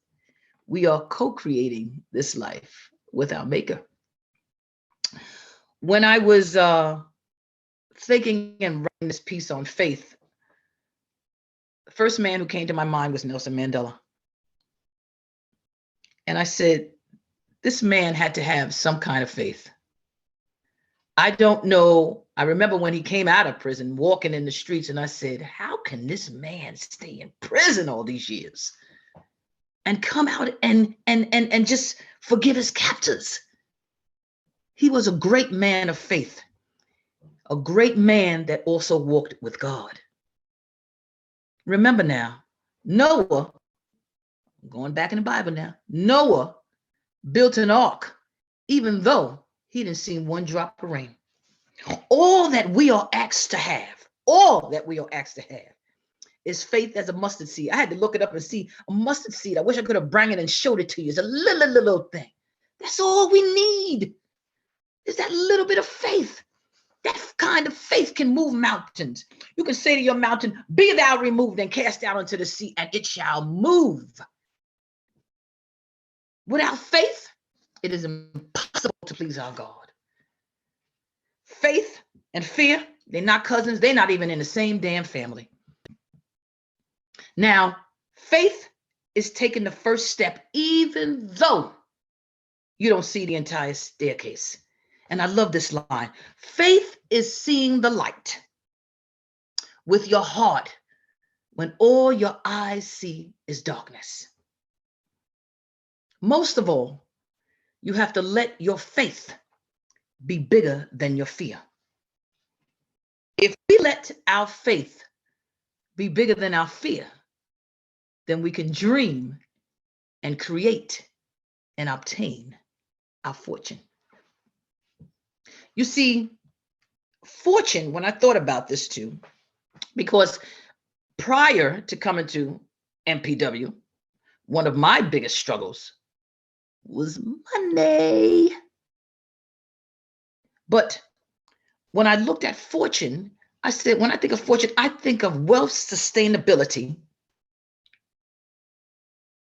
We are co-creating this life with our Maker. When I was thinking and writing this piece on faith, the first man who came to my mind was Nelson Mandela. And I said, this man had to have some kind of faith. I don't know. I remember when he came out of prison, walking in the streets, and I said, how can this man stay in prison all these years and come out and just forgive his captors? He was a great man of faith, a great man that also walked with God. Remember now, Noah, going back in the Bible now, Noah built an ark, even though he didn't see one drop of rain. All that we are asked to have, is faith as a mustard seed. I had to look it up and see a mustard seed. I wish I could have brought it and showed it to you. It's a little thing. That's all we need, is that little bit of faith. That kind of faith can move mountains. You can say to your mountain, be thou removed and cast down into the sea, and it shall move. Without faith, it is impossible to please our God. Faith and fear, they're not cousins. They're not even in the same damn family. Now, faith is taking the first step, even though you don't see the entire staircase. And I love this line. Faith is seeing the light with your heart when all your eyes see is darkness. Most of all, you have to let your faith be bigger than your fear. If we let our faith be bigger than our fear, then we can dream and create and obtain our fortune. You see, fortune, when I thought about this too, because prior to coming to MPW, one of my biggest struggles was money. But when I looked at fortune, I said, when I think of fortune, I think of wealth sustainability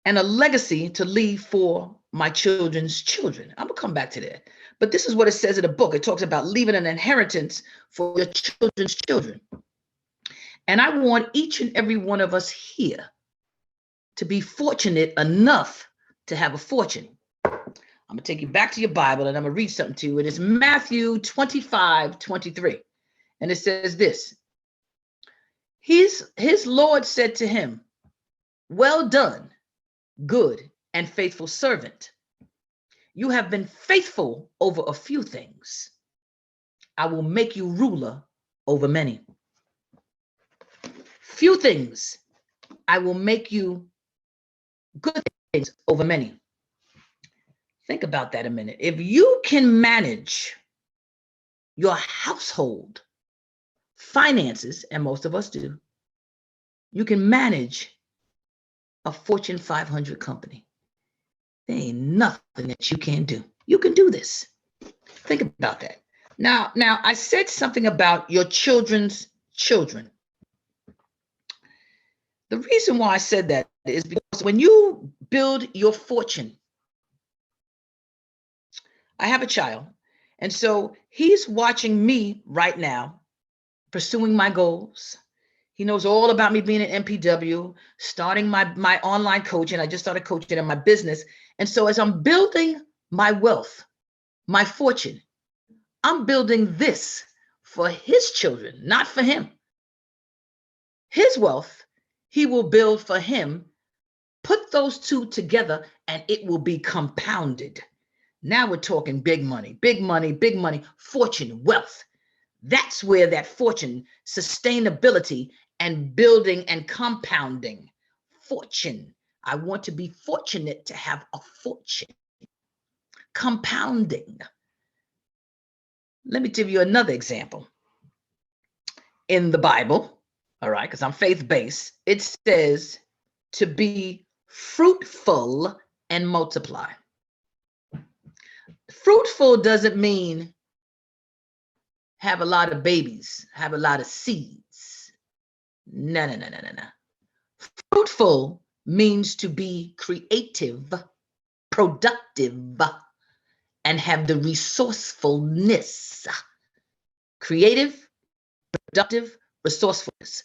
and a legacy to leave for my children's children. I'm gonna come back to that. But this is what it says in the book. It talks about leaving an inheritance for your children's children. And I want each and every one of us here to be fortunate enough to have a fortune. I'm gonna take you back to your Bible and I'm gonna read something to you. It is Matthew 25:23. And it says this: his Lord said to him, well done, good and faithful servant. You have been faithful over a few things. I will make you ruler over many. Few things, I will make you good things over many. Think about that a minute. If you can manage your household finances, and most of us do, you can manage a Fortune 500 company. There ain't nothing that you can't do. You can do this. Think about that. Now I said something about your children's children. The reason why I said that is because when you build your fortune, I have a child, and so he's watching me right now, pursuing my goals. He knows all about me being an MPW, starting my online coaching. I just started coaching in my business. And so as I'm building my wealth, my fortune, I'm building this for his children, not for him. His wealth, he will build for him. Put those two together and it will be compounded. Now we're talking big money, big money, big money, fortune, wealth. That's where that fortune, sustainability, and building and compounding. Fortune. I want to be fortunate to have a fortune. Compounding. Let me give you another example. In the Bible, all right, because I'm faith-based, it says to be fruitful and multiply. Fruitful doesn't mean have a lot of babies, have a lot of seeds. No. Fruitful means to be creative, productive, and have the resourcefulness. Creative, productive, resourcefulness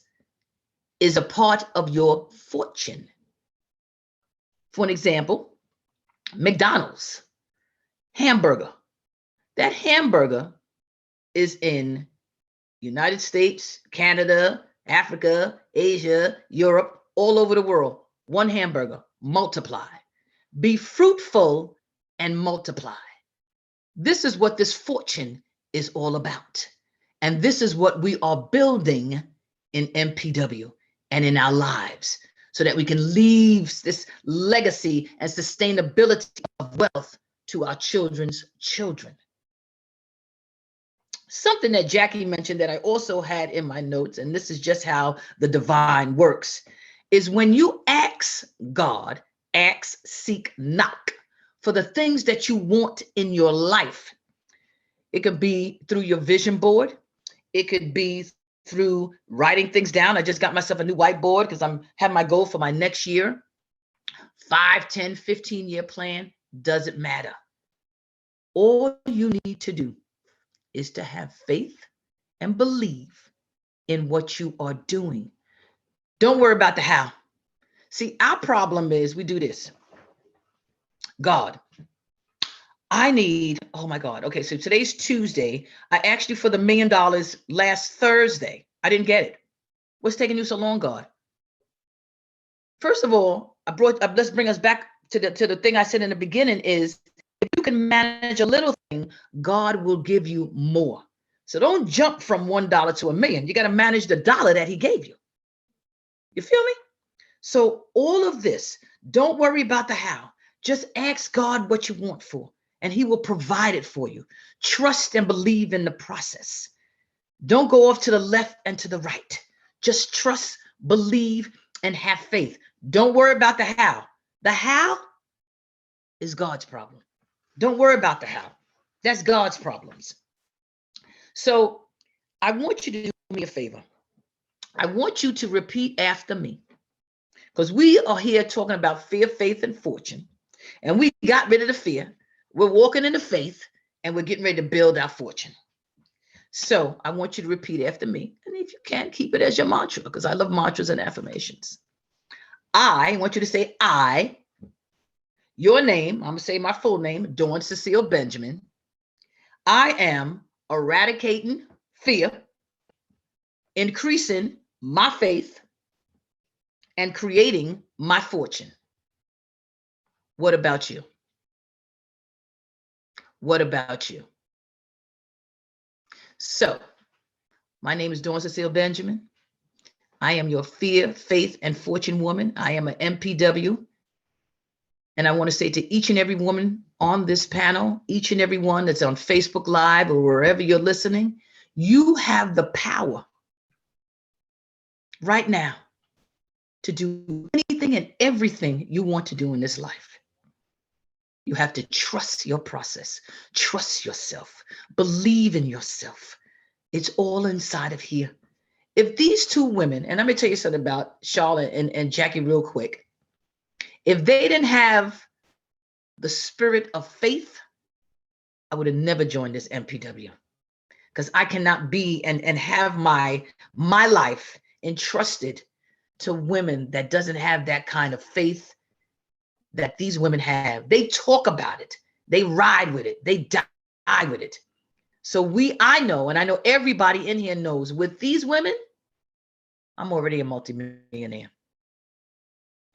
is a part of your fortune. For an example, McDonald's hamburger. That hamburger is in United States, Canada, Africa, Asia, Europe, all over the world. One hamburger, multiply. Be fruitful and multiply. This is what this fortune is all about. And this is what we are building in MPW and in our lives, so that we can leave this legacy and sustainability of wealth to our children's children. Something that Jackie mentioned that I also had in my notes, and this is just how the divine works, is when you ask God, ask, seek, knock for the things that you want in your life. It could be through your vision board. It could be through writing things down. I just got myself a new whiteboard because I'm having my goal for my next year. 5, 10, 15-year plan, doesn't matter. All you need to do is to have faith and believe in what you are doing. Don't worry about the how. See, our problem is we do this. God, I need, oh my God. Okay, so today's Tuesday. I asked you for the $1 million last Thursday. I didn't get it. What's taking you so long, God? First of all, let's bring us back to the thing I said in the beginning is, if you can manage a little thing, God will give you more. So don't jump from $1 to $1 million. You got to manage the dollar that he gave you. You feel me? So all of this, don't worry about the how. Just ask God what you want for, and he will provide it for you. Trust and believe in the process. Don't go off to the left and to the right. Just trust, believe, and have faith. Don't worry about the how. The how is God's problem. Don't worry about the how. That's God's problems. So I want you to do me a favor. I want you to repeat after me, because we are here talking about fear, faith, and fortune. And we got rid of the fear. We're walking in the faith, and we're getting ready to build our fortune. So I want you to repeat after me. And if you can, keep it as your mantra, because I love mantras and affirmations. I want you to say, I, your name, I'm going to say my full name, Dawn Cecile Benjamin. I am eradicating fear, increasing my faith, and creating my fortune. What about you? What about you? So, my name is Dawn Cecile Benjamin. I am your fear, faith, and fortune woman. I am an MPW. And I want to say to each and every woman on this panel, each and every one that's on Facebook Live or wherever you're listening, you have the power right now to do anything and everything you want to do in this life. You have to trust your process, trust yourself, believe in yourself. It's all inside of here. If these two women, and let me tell you something about Charlotte and Jackie real quick. If they didn't have the spirit of faith, I would have never joined this MPW, because I cannot be and have my life entrusted to women that doesn't have that kind of faith that these women have. They talk about it. They ride with it. They die with it. So I know, and I know everybody in here knows, with these women, I'm already a multimillionaire.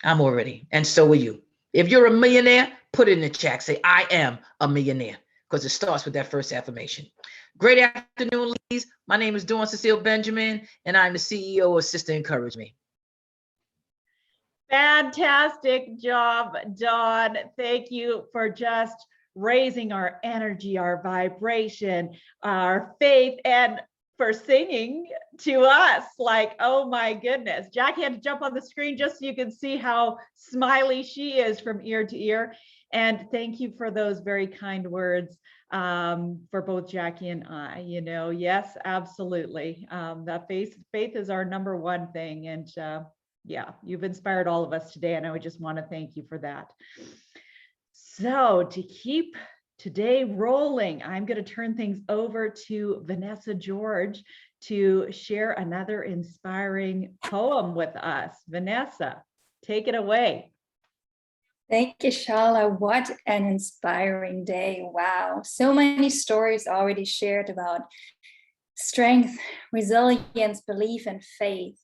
I'm already, and so are you. If you're a millionaire, put it in the chat. Say, I am a millionaire, because it starts with that first affirmation. Great afternoon, ladies. My name is Dawn Cecile Benjamin, and I'm the CEO of Sister Encourage Me. Fantastic job, Dawn. Thank you for just raising our energy, our vibration, our faith, and for singing to us. Like, oh my goodness. Jackie had to jump on the screen just so you can see how smiley she is from ear to ear. And thank you for those very kind words for both Jackie and I. You know, yes, absolutely. That faith is our number one thing. And yeah, you've inspired all of us today, and I would just want to thank you for that. So to keep today rolling, I'm going to turn things over to Vanessa George to share another inspiring poem with us. Vanessa, take it away. Thank you, Shala. What an inspiring day. Wow. So many stories already shared about strength, resilience, belief, and faith.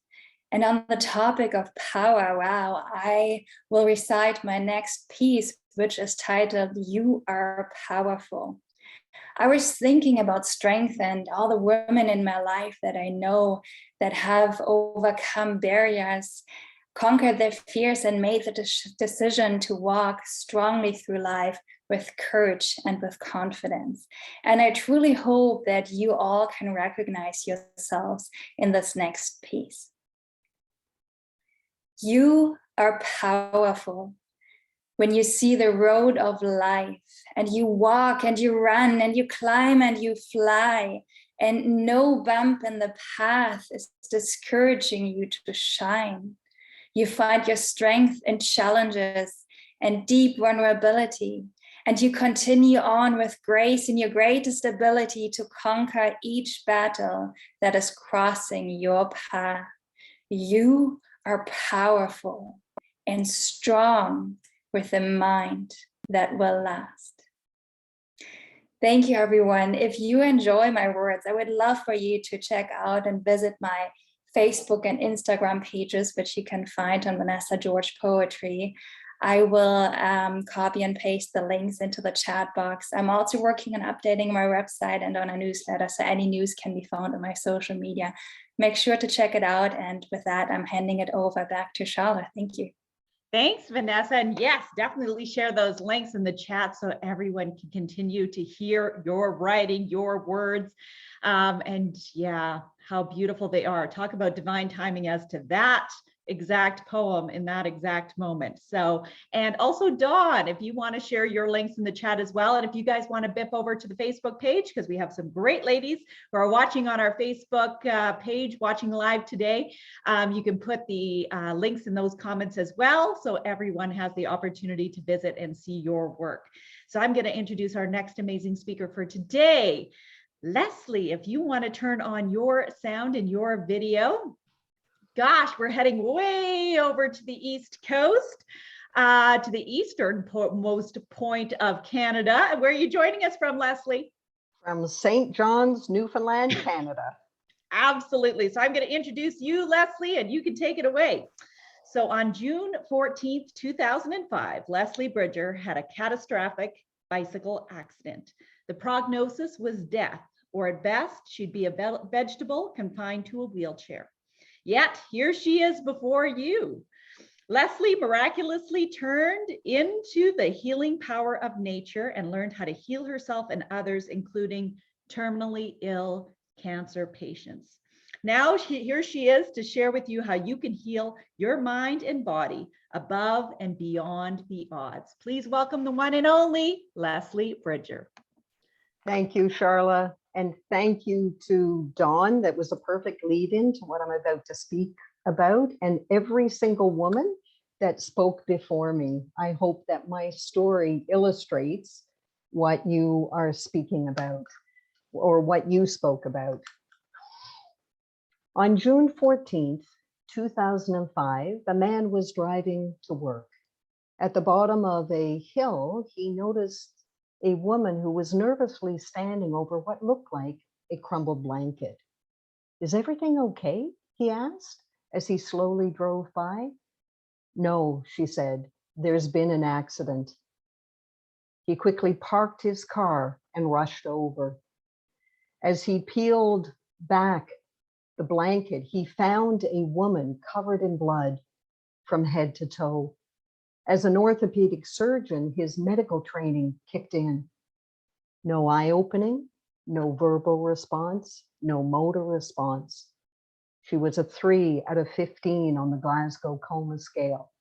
And on the topic of power, wow, I will recite my next piece, which is titled, You Are Powerful. I was thinking about strength and all the women in my life that I know that have overcome barriers, conquered their fears, and made the decision to walk strongly through life with courage and with confidence. And I truly hope that you all can recognize yourselves in this next piece. You are powerful when you see the road of life and you walk and you run and you climb and you fly, and no bump in the path is discouraging you to shine. You find your strength in challenges and deep vulnerability, and you continue on with grace in your greatest ability to conquer each battle that is crossing your path. You are powerful and strong with a mind that will last. Thank you, everyone. If you enjoy my words, I would love for you to check out and visit my Facebook and Instagram pages, which you can find on Vanessa George Poetry. I will copy and paste the links into the chat box. I'm also working on updating my website and on a newsletter, so any news can be found on my social media. Make sure to check it out. And with that, I'm handing it over back to Charlotte. Thank you. Thanks, Vanessa. And yes, definitely share those links in the chat so everyone can continue to hear your writing, your words. And yeah, how beautiful they are. Talk about divine timing as to that exact poem in that exact moment. So, and also Dawn, if you want to share your links in the chat as well. And if you guys want to bip over to the Facebook page, because we have some great ladies who are watching on our Facebook page, watching live today, you can put the links in those comments as well, so everyone has the opportunity to visit and see your work. So I'm going to introduce our next amazing speaker for today. Leslie, if you want to turn on your sound and your video. Gosh, we're heading way over to the East Coast, to the easternmost point of Canada. Where are you joining us from, Leslie? From St. John's, Newfoundland, Canada. Absolutely. So I'm going to introduce you, Leslie, and you can take it away. So on June 14th, 2005, Leslie Bridger had a catastrophic bicycle accident. The prognosis was death, or at best, she'd be a vegetable confined to a wheelchair. Yet here she is before you. Leslie miraculously turned into the healing power of nature and learned how to heal herself and others, including terminally ill cancer patients. Now here she is to share with you how you can heal your mind and body above and beyond the odds. Please welcome the one and only Leslie Bridger. Thank you, Charla. And thank you to Dawn. That was a perfect lead-in to what I'm about to speak about. And every single woman that spoke before me. I hope that my story illustrates what you are speaking about or what you spoke about. On June 14th, 2005, a man was driving to work. At the bottom of a hill, he noticed a woman who was nervously standing over what looked like a crumbled blanket. "Is everything okay?" he asked as he slowly drove by. "No," she said, "there's been an accident." He quickly parked his car and rushed over. As he peeled back the blanket, he found a woman covered in blood from head to toe. As an orthopedic surgeon, his medical training kicked in. No eye opening, no verbal response, no motor response. She was a 3 out of 15 on the Glasgow coma scale.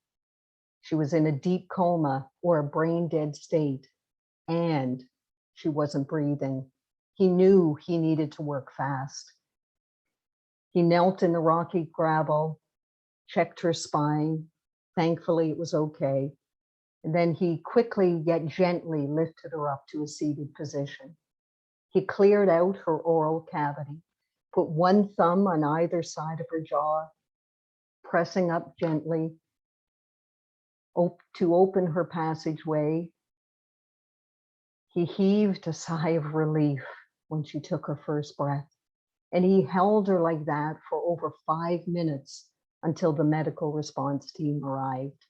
She was in a deep coma or a brain dead state, and she wasn't breathing. He knew he needed to work fast. He knelt in the rocky gravel, checked her spine. Thankfully, it was okay. And then he quickly yet gently lifted her up to a seated position. He cleared out her oral cavity, put one thumb on either side of her jaw, pressing up gently. to open her passageway. He heaved a sigh of relief when she took her first breath, and he held her like that for over 5 minutes until the medical response team arrived.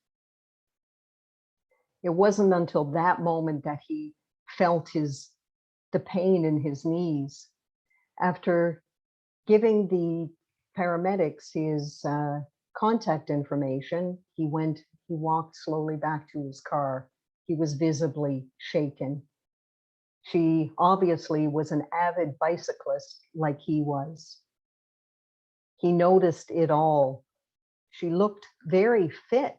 It wasn't until that moment that he felt the pain in his knees. After giving the paramedics his contact information, he walked slowly back to his car. He was visibly shaken. She obviously was an avid bicyclist like he was. He noticed it all. She looked very fit,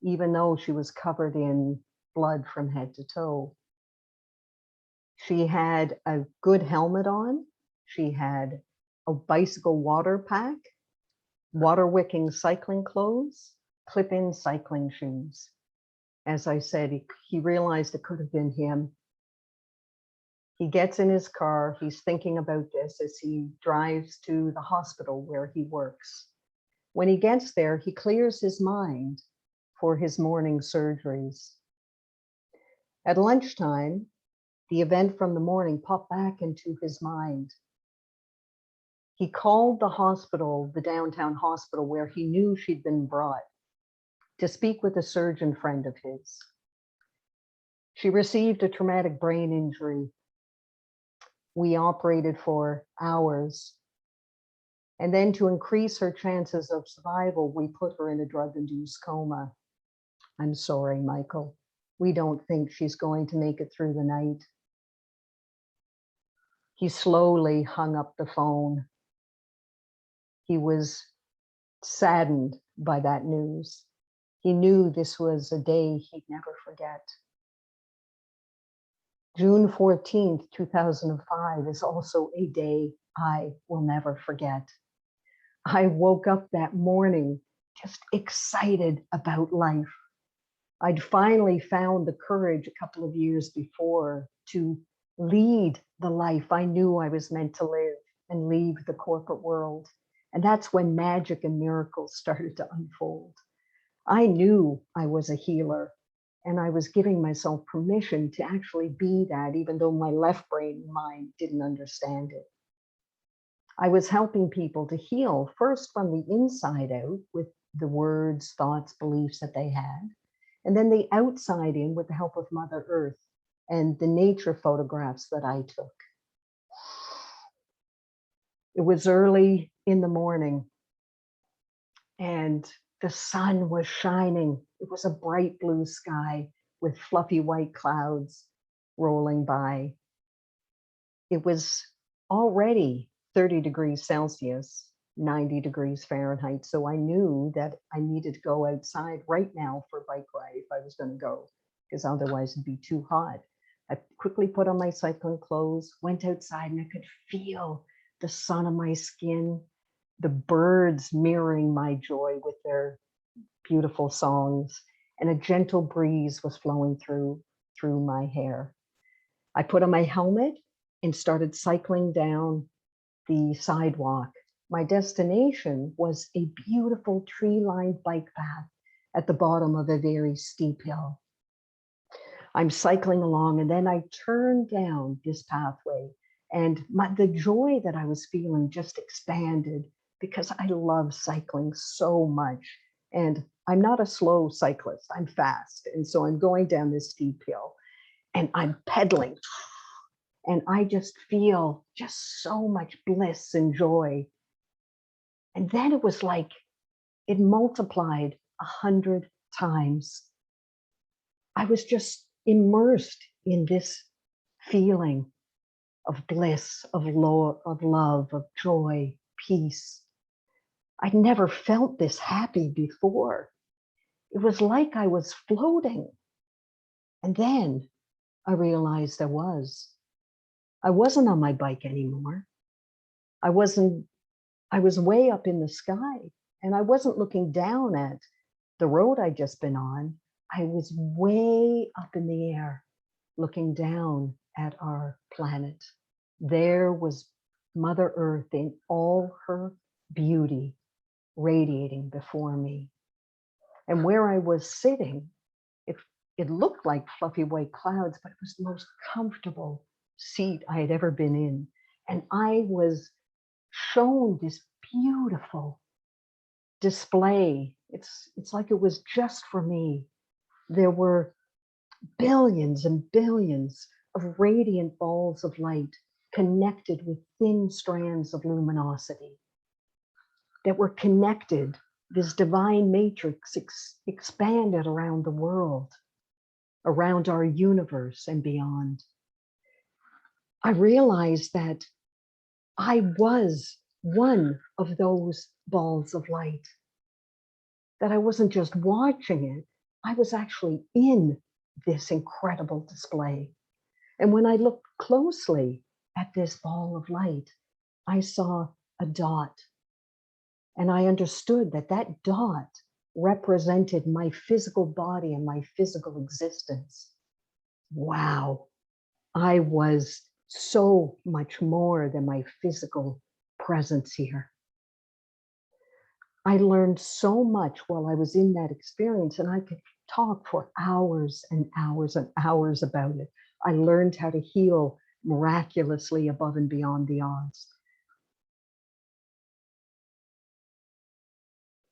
even though she was covered in blood from head to toe. She had a good helmet on. She had a bicycle water pack, water wicking cycling clothes, clip-in cycling shoes. As I said, he realized it could have been him. He gets in his car. He's thinking about this as he drives to the hospital where he works. When he gets there, he clears his mind for his morning surgeries. At lunchtime, the event from the morning popped back into his mind. He called the hospital, the downtown hospital where he knew she'd been brought, to speak with a surgeon friend of his. She received a traumatic brain injury. We operated for hours. And then to increase her chances of survival, we put her in a drug-induced coma. I'm sorry, Michael. We don't think she's going to make it through the night. He slowly hung up the phone. He was saddened by that news. He knew this was a day he'd never forget. June 14th, 2005 is also a day I will never forget. I woke up that morning just excited about life. I'd finally found the courage a couple of years before to lead the life I knew I was meant to live and leave the corporate world. And that's when magic and miracles started to unfold. I knew I was a healer, and I was giving myself permission to actually be that, even though my left brain mind didn't understand it. I was helping people to heal first from the inside out with the words, thoughts, beliefs that they had, and then the outside in with the help of Mother Earth and the nature photographs that I took. It was early in the morning and the sun was shining. It was a bright blue sky with fluffy white clouds rolling by. It was already 30 degrees Celsius, 90 degrees Fahrenheit. So I knew that I needed to go outside right now for a bike ride if I was going to go, because otherwise it'd be too hot. I quickly put on my cycling clothes, went outside, and I could feel the sun on my skin, the birds mirroring my joy with their beautiful songs, and a gentle breeze was flowing through my hair. I put on my helmet and started cycling down the sidewalk. My destination was a beautiful tree-lined bike path at the bottom of a very steep hill. I'm cycling along, and then I turned down this pathway, and the joy that I was feeling just expanded because I love cycling so much. And I'm not a slow cyclist, I'm fast. And so I'm going down this steep hill and I'm pedaling. And I just feel just so much bliss and joy. And then it was like it multiplied 100 times. I was just immersed in this feeling of bliss, of love, of joy, peace. I'd never felt this happy before. It was like I was floating. And then I realized I wasn't on my bike anymore. I was way up in the sky, and I wasn't looking down at the road I'd just been on. I was way up in the air, looking down at our planet. There was Mother Earth in all her beauty, radiating before me. And where I was sitting, it looked like fluffy white clouds, but it was the most comfortable seat I had ever been in. And I was shown this beautiful display. It's like it was just for me. There were billions and billions of radiant balls of light connected with thin strands of luminosity that were connected. This divine matrix expanded around the world, around our universe and beyond. I realized that I was one of those balls of light, that I wasn't just watching it, I was actually in this incredible display. And when I looked closely at this ball of light, I saw a dot. And I understood that that dot represented my physical body and my physical existence. Wow, I was so much more than my physical presence here. I learned so much while I was in that experience, and I could talk for hours and hours and hours about it. I learned how to heal miraculously above and beyond the odds.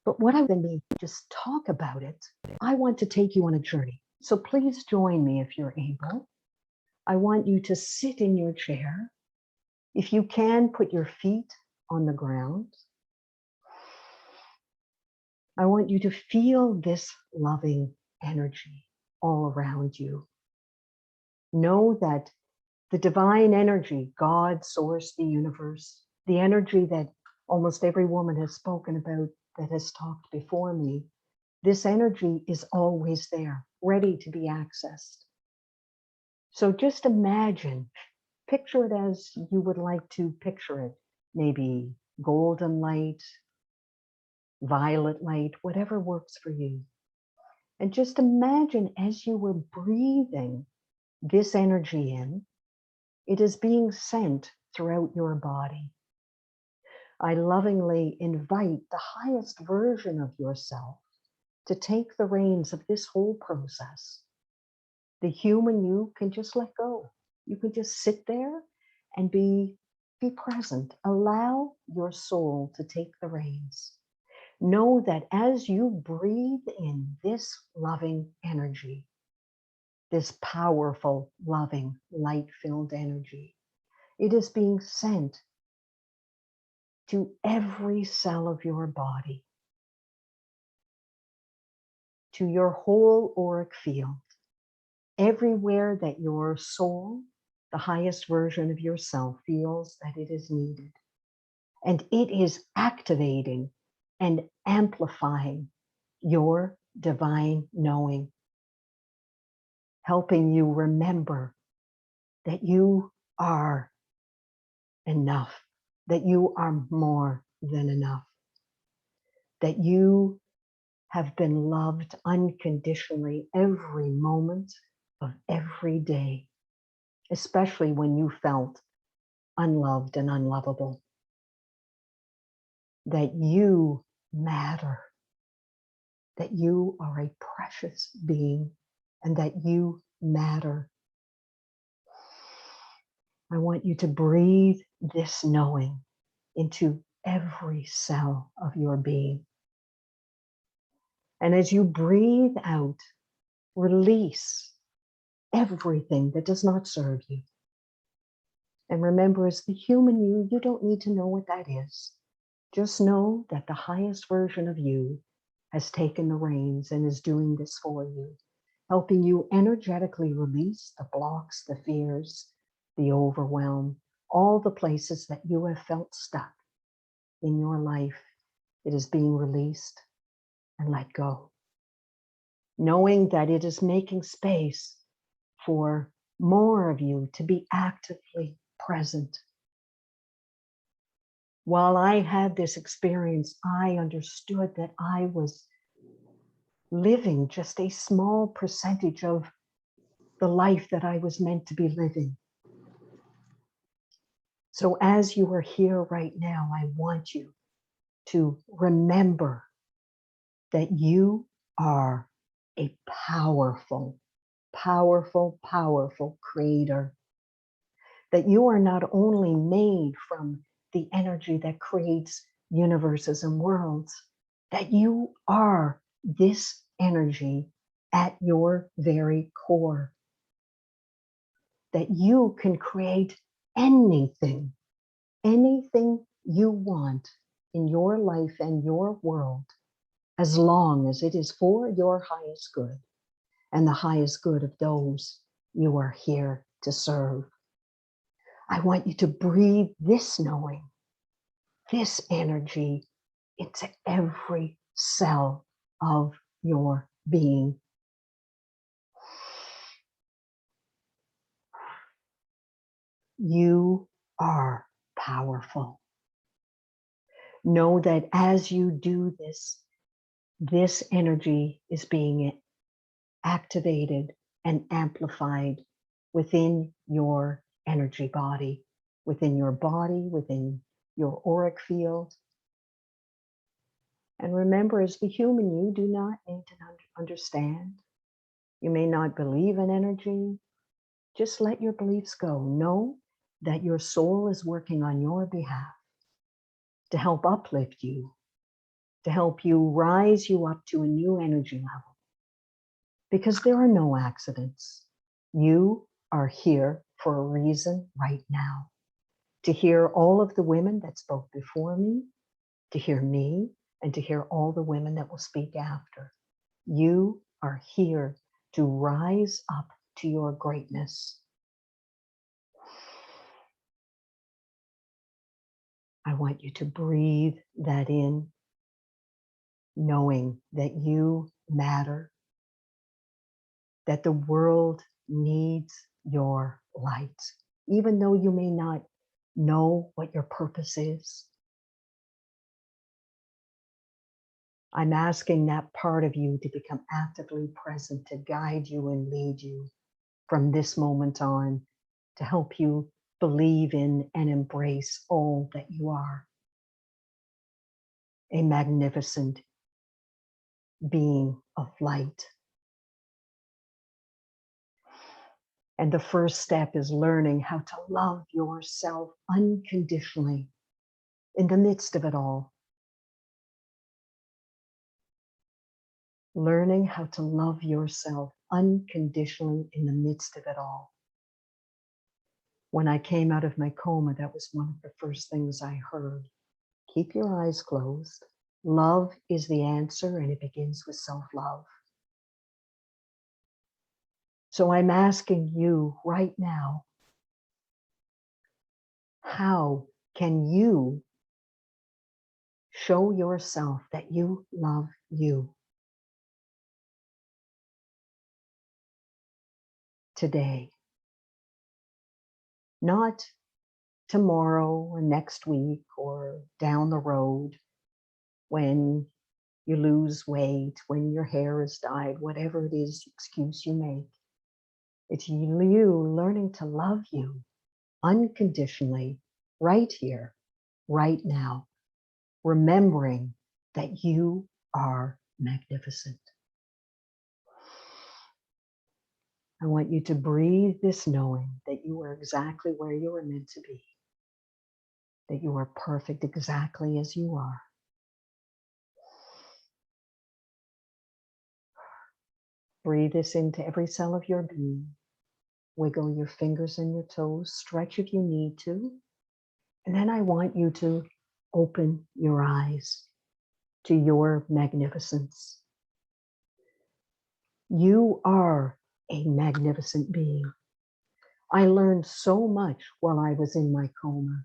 But what I want to just talk about it, I want to take you on a journey. So please join me if you're able. I want you to sit in your chair. If you can, put your feet on the ground. I want you to feel this loving energy all around you. Know that the divine energy, God, source, the universe, the energy that almost every woman has spoken about that has talked before me, this energy is always there, ready to be accessed. So just imagine, picture it as you would like to picture it, maybe golden light, violet light, whatever works for you. And just imagine as you were breathing this energy in, it is being sent throughout your body. I lovingly invite the highest version of yourself to take the reins of this whole process. The human you can just let go. You can just sit there and be present. Allow your soul to take the reins. Know that as you breathe in this loving energy, this powerful, loving, light-filled energy, it is being sent to every cell of your body, to your whole auric field, everywhere that your soul, the highest version of yourself, feels that it is needed. And it is activating and amplifying your divine knowing, helping you remember that you are enough, that you are more than enough, that you have been loved unconditionally every moment of every day, especially when you felt unloved and unlovable, that you matter, that you are a precious being, and that you matter. I want you to breathe this knowing into every cell of your being. And as you breathe out, release everything that does not serve you. And remember, as the human you don't need to know what that is. Just know that the highest version of you has taken the reins and is doing this for you, helping you energetically release the blocks, the fears, the overwhelm, all the places that you have felt stuck in your life. It is being released and let go. Knowing that it is making space for more of you to be actively present. While I had this experience, I understood that I was living just a small percentage of the life that I was meant to be living. So as you are here right now, I want you to remember that you are a powerful, powerful, powerful creator. That you are not only made from the energy that creates universes and worlds, that you are this energy at your very core. That you can create anything, anything you want in your life and your world, as long as it is for your highest good and the highest good of those you are here to serve. I want you to breathe this knowing, this energy into every cell of your being. You are powerful. Know that as you do this, this energy is being activated and amplified within your energy body, within your auric field. And remember, as the human, you do not need to understand. You may not believe in energy. Just let your beliefs go. Know that your soul is working on your behalf to help uplift you, to help you rise you up to a new energy level. Because there are no accidents. You are here for a reason right now. To hear all of the women that spoke before me, to hear me, and to hear all the women that will speak after. You are here to rise up to your greatness. I want you to breathe that in, knowing that you matter, that the world needs your light, even though you may not know what your purpose is. I'm asking that part of you to become actively present, to guide you and lead you from this moment on, to help you believe in and embrace all that you are. A magnificent being of light. And the first step is learning how to love yourself unconditionally in the midst of it all. Learning how to love yourself unconditionally in the midst of it all. When I came out of my coma, that was one of the first things I heard. Keep your eyes closed. Love is the answer, and it begins with self-love. So I'm asking you right now, how can you show yourself that you love you today? Not tomorrow or next week or down the road when you lose weight, when your hair is dyed, whatever it is, excuse you make. It's you learning to love you unconditionally right here, right now, remembering that you are magnificent. I want you to breathe this knowing that you are exactly where you are meant to be, that you are perfect exactly as you are. Breathe this into every cell of your being. Wiggle your fingers and your toes, stretch if you need to. And then I want you to open your eyes to your magnificence. You are a magnificent being. I learned so much while I was in my coma.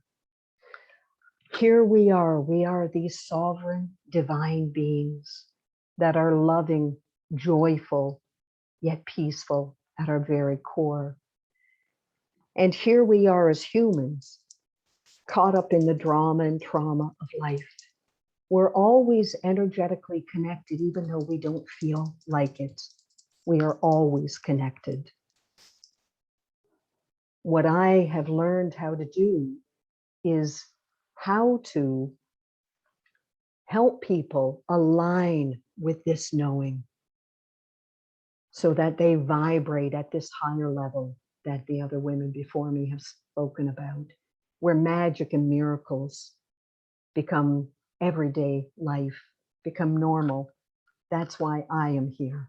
Here we are these sovereign divine beings that are loving, joyful, yet peaceful at our very core. And here we are as humans, caught up in the drama and trauma of life. We're always energetically connected, even though we don't feel like it. We are always connected. What I have learned how to do is how to help people align with this knowing, so that they vibrate at this higher level that the other women before me have spoken about, where magic and miracles become everyday life, become normal. That's why I am here,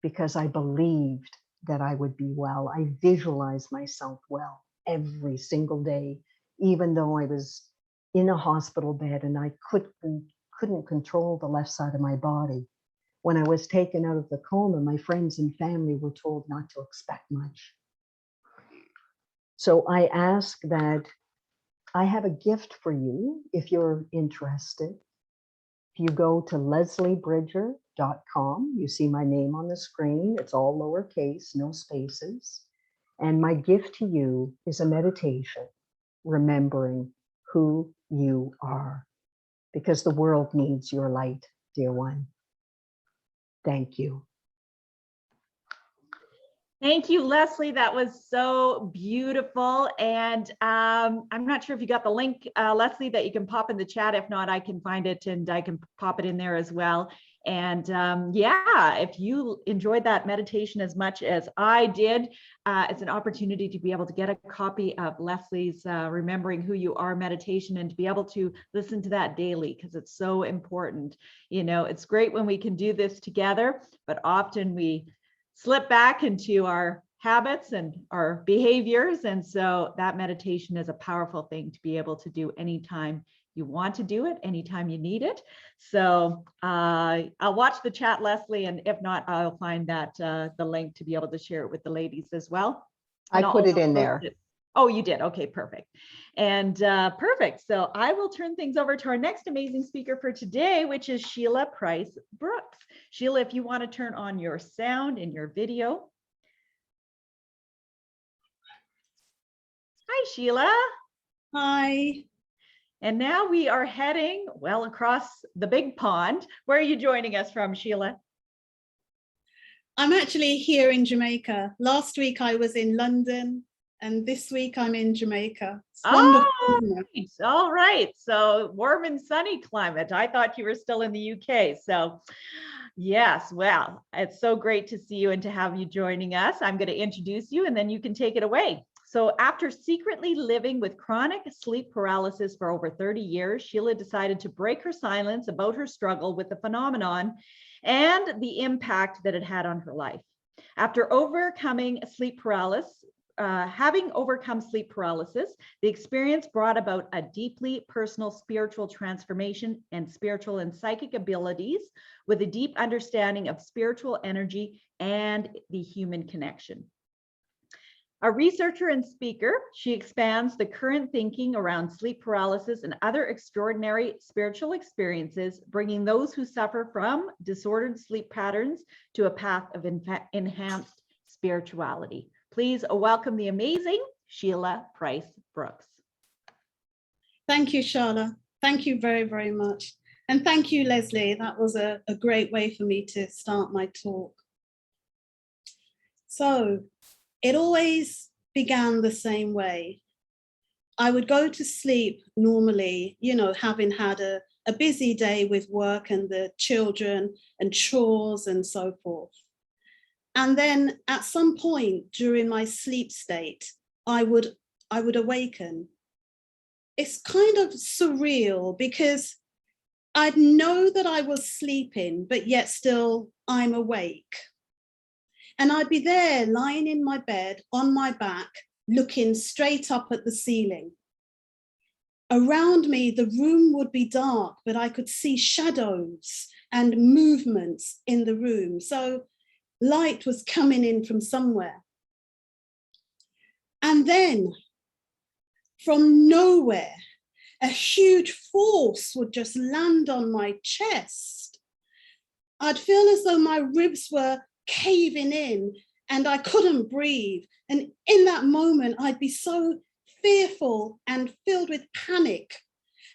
because I believed that I would be well. I visualized myself well every single day, even though I was in a hospital bed and I couldn't control the left side of my body. When I was taken out of the coma, my friends and family were told not to expect much. So I ask that I have a gift for you if you're interested. If you go to lesliebridger.com, you see my name on the screen. It's all lowercase, no spaces. And my gift to you is a meditation, remembering who you are, because the world needs your light, dear one. Thank you. Thank you, Leslie. That was so beautiful. And I'm not sure if you got the link, Leslie, that you can pop in the chat. If not, I can find it and I can pop it in there as well. And yeah, if you enjoyed that meditation as much as I did, it's an opportunity to be able to get a copy of Leslie's Remembering Who You Are meditation and to be able to listen to that daily, because it's so important. You know, it's great when we can do this together, but often we slip back into our habits and our behaviors. And so that meditation is a powerful thing to be able to do anytime you want to do it, anytime you need it. So I'll watch the chat, Leslie, and if not, I'll find that the link to be able to share it with the ladies as well. I put it in there. Oh, you did. Okay, perfect. And perfect. So I will turn things over to our next amazing speaker for today, which is Sheila Price Brooks. Sheila, if you want to turn on your sound in your video. Hi, Sheila. Hi. And now we are heading, well, across the big pond. Where are you joining us from, Sheila? I'm actually here in Jamaica. Last week I was in London, and this week I'm in Jamaica. It's wonderful. Right. All right. So warm and sunny climate. I thought you were still in the UK. So yes, well, it's so great to see you and to have you joining us. I'm going to introduce you and then you can take it away. So after secretly living with chronic sleep paralysis for over 30 years, Sheila decided to break her silence about her struggle with the phenomenon and the impact that it had on her life. After overcoming sleep paralysis, having overcome sleep paralysis, the experience brought about a deeply personal spiritual transformation and spiritual and psychic abilities with a deep understanding of spiritual energy and the human connection. A researcher and speaker, she expands the current thinking around sleep paralysis and other extraordinary spiritual experiences, bringing those who suffer from disordered sleep patterns to a path of enhanced spirituality. Please welcome the amazing Sheila Price Brooks. Thank you, Charla. Thank you very, very much. And thank you, Leslie. That was a great way for me to start my talk. So it always began the same way. I would go to sleep normally, you know, having had a busy day with work and the children and chores and so forth. And then at some point during my sleep state, I would awaken. It's kind of surreal because I'd know that I was sleeping, but yet still I'm awake. And I'd be there lying in my bed on my back, looking straight up at the ceiling. Around me, the room would be dark, but I could see shadows and movements in the room. So light was coming in from somewhere. And then from nowhere, a huge force would just land on my chest. I'd feel as though my ribs were caving in and I couldn't breathe. And in that moment, I'd be so fearful and filled with panic.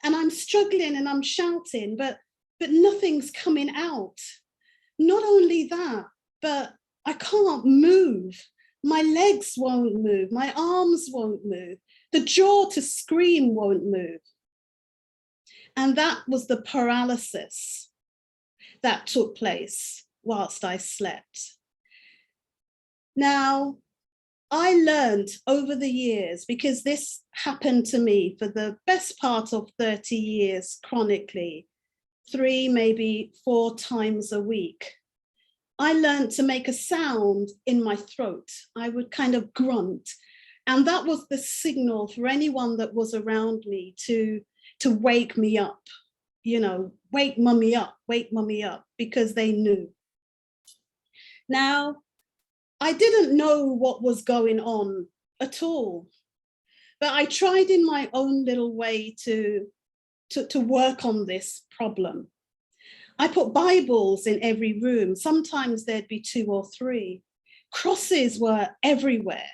And I'm struggling and I'm shouting, but nothing's coming out. Not only that, but I can't move. My legs won't move. My arms won't move. The jaw to scream won't move. And that was the paralysis that took place whilst I slept. Now, I learned over the years, because this happened to me for the best part of 30 years chronically, 3, maybe 4 times a week. I learned to make a sound in my throat. I would kind of grunt. And that was the signal for anyone that was around me to wake me up, you know, wake mummy up, because they knew. Now, I didn't know what was going on at all, but I tried in my own little way to work on this problem. I put Bibles in every room. Sometimes there'd be 2 or 3. Crosses were everywhere.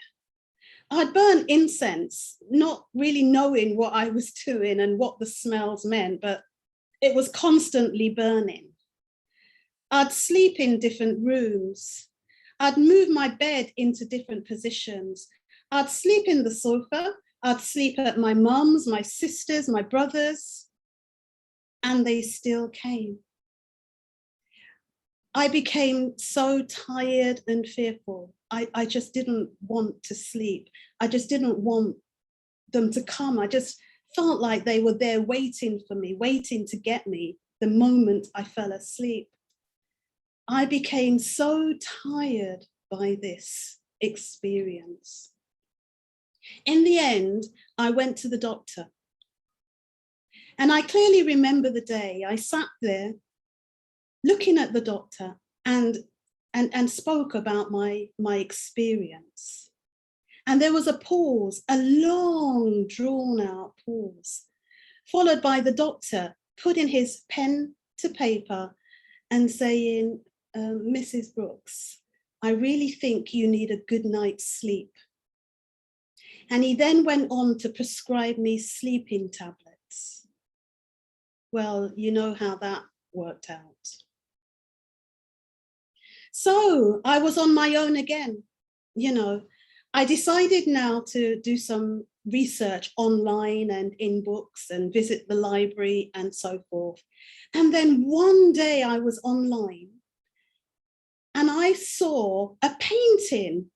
I'd burn incense, not really knowing what I was doing and what the smells meant, but it was constantly burning. I'd sleep in different rooms. I'd move my bed into different positions. I'd sleep in the sofa. I'd sleep at my mum's, my sister's, my brother's, and they still came. I became so tired and fearful. I just didn't want to sleep. I just didn't want them to come. I just felt like they were there waiting for me, waiting to get me the moment I fell asleep. I became so tired by this experience. In the end, I went to the doctor. And I clearly remember the day I sat there looking at the doctor and spoke about my experience. And there was a pause, a long drawn out pause, followed by the doctor putting his pen to paper and saying, Mrs. Brooks, I really think you need a good night's sleep. And he then went on to prescribe me sleeping tablets. Well, you know how that worked out. So I was on my own again. You know, I decided now to do some research online and in books and visit the library and so forth. And then one day I was online and I saw a painting.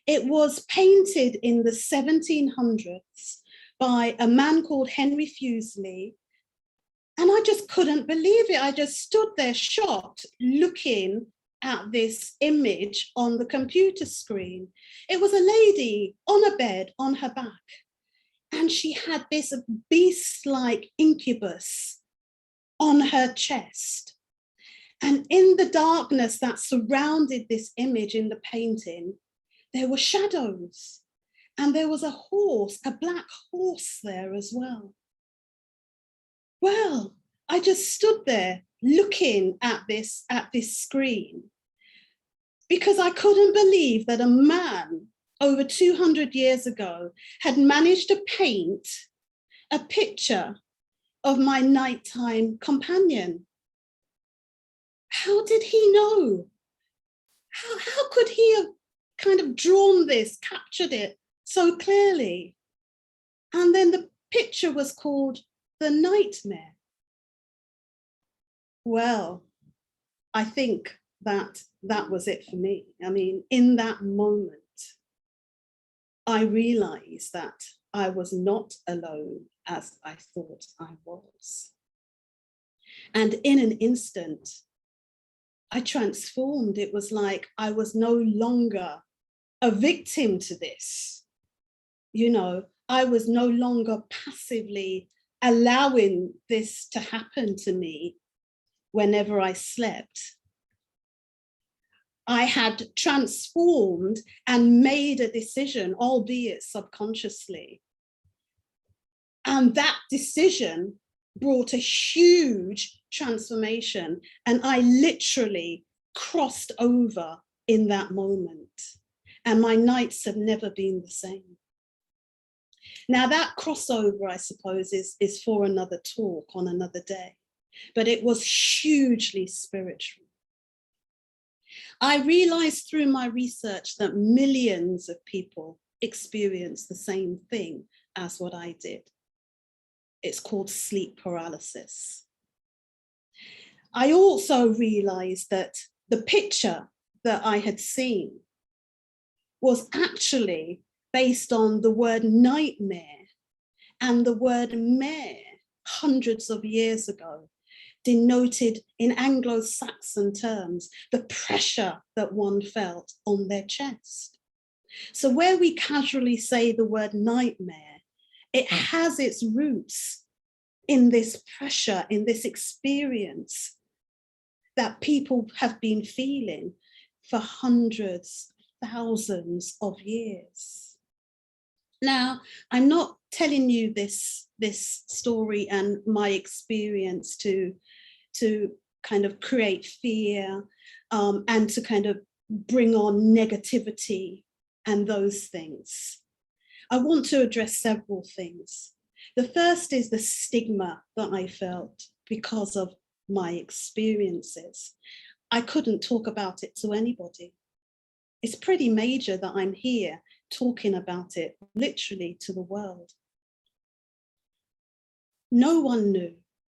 It was painted in the 1700s by a man called Henry Fuseli. And I just couldn't believe it. I just stood there shocked, looking at this image on the computer screen. It was a lady on a bed on her back, and she had this beast-like incubus on her chest. And in the darkness that surrounded this image in the painting, there were shadows, and there was a horse, a black horse there as well. Well, I just stood there looking at this screen because I couldn't believe that a man over 200 years ago had managed to paint a picture of my nighttime companion. How did he know? How could he have kind of drawn this, captured it so clearly? And then the picture was called The Nightmare. Well, I think that was it for me. I mean, in that moment, I realized that I was not alone as I thought I was. And in an instant, I transformed. It was like I was no longer a victim to this. You know, I was no longer passively allowing this to happen to me whenever I slept. I had transformed and made a decision, albeit subconsciously. And that decision brought a huge transformation. And I literally crossed over in that moment. And my nights have never been the same. Now that crossover, I suppose, is for another talk on another day, but it was hugely spiritual. I realized through my research that millions of people experience the same thing as what I did. It's called sleep paralysis. I also realized that the picture that I had seen was actually based on the word nightmare, and the word mare hundreds of years ago denoted in Anglo-Saxon terms the pressure that one felt on their chest. So where we casually say the word nightmare, it has its roots in this pressure, in this experience that people have been feeling for hundreds, thousands of years. Now, I'm not telling you this story and my experience to kind of create fear and to kind of bring on negativity and those things. I want to address several things. The first is the stigma that I felt because of my experiences. I couldn't talk about it to anybody. It's pretty major that I'm here talking about it literally to the world. No one knew,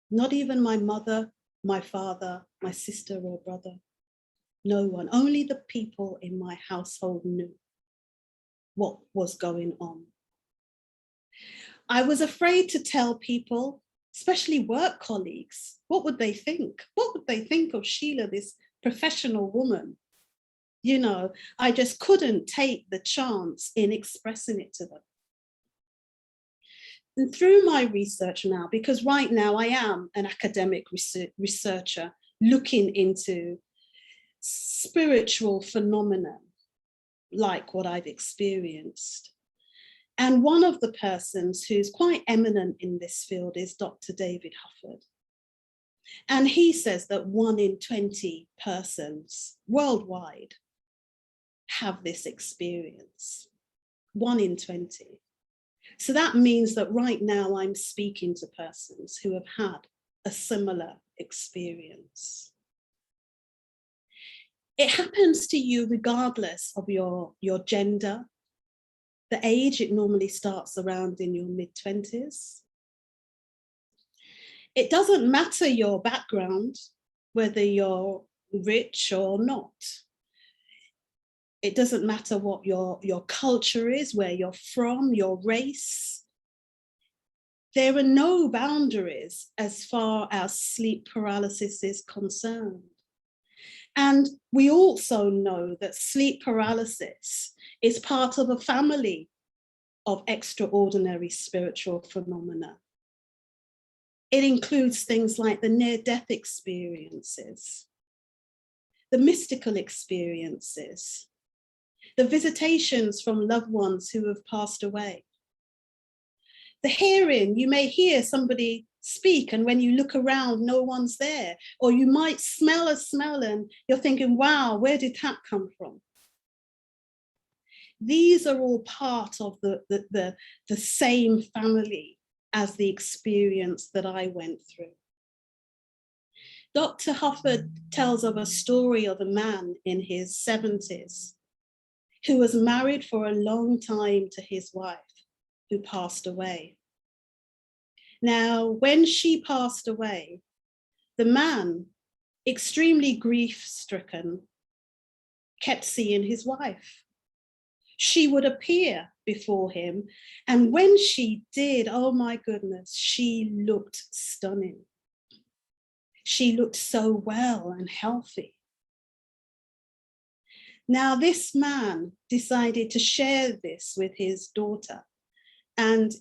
not even my mother, my father, my sister or brother. No one, only the people in my household knew what was going on. I was afraid to tell people, especially work colleagues. What would they think? What would they think of Sheila, this professional woman? You know, I just couldn't take the chance in expressing it to them. And through my research now, because right now I am an academic researcher looking into spiritual phenomena like what I've experienced. And one of the persons who's quite eminent in this field is Dr. David Hufford. And he says that 1 in 20 persons worldwide have this experience, 1 in 20. So that means that right now I'm speaking to persons who have had a similar experience. It happens to you regardless of your gender, the age. It normally starts around in your mid-20s. It doesn't matter your background, whether you're rich or not. It doesn't matter what your culture is, where you're from, your race. There are no boundaries as far as sleep paralysis is concerned. And we also know that sleep paralysis is part of a family of extraordinary spiritual phenomena. It includes things like the near-death experiences, the mystical experiences, the visitations from loved ones who have passed away. The hearing, you may hear somebody speak and when you look around, no one's there. Or you might smell a smell and you're thinking, wow, where did that come from? These are all part of the same family as the experience that I went through. Dr. Hufford tells of a story of a man in his 70s who was married for a long time to his wife, who passed away. Now, when she passed away, the man, extremely grief-stricken, kept seeing his wife. She would appear before him, and when she did, oh my goodness, she looked stunning. She looked so well and healthy. Now, this man decided to share this with his daughter, and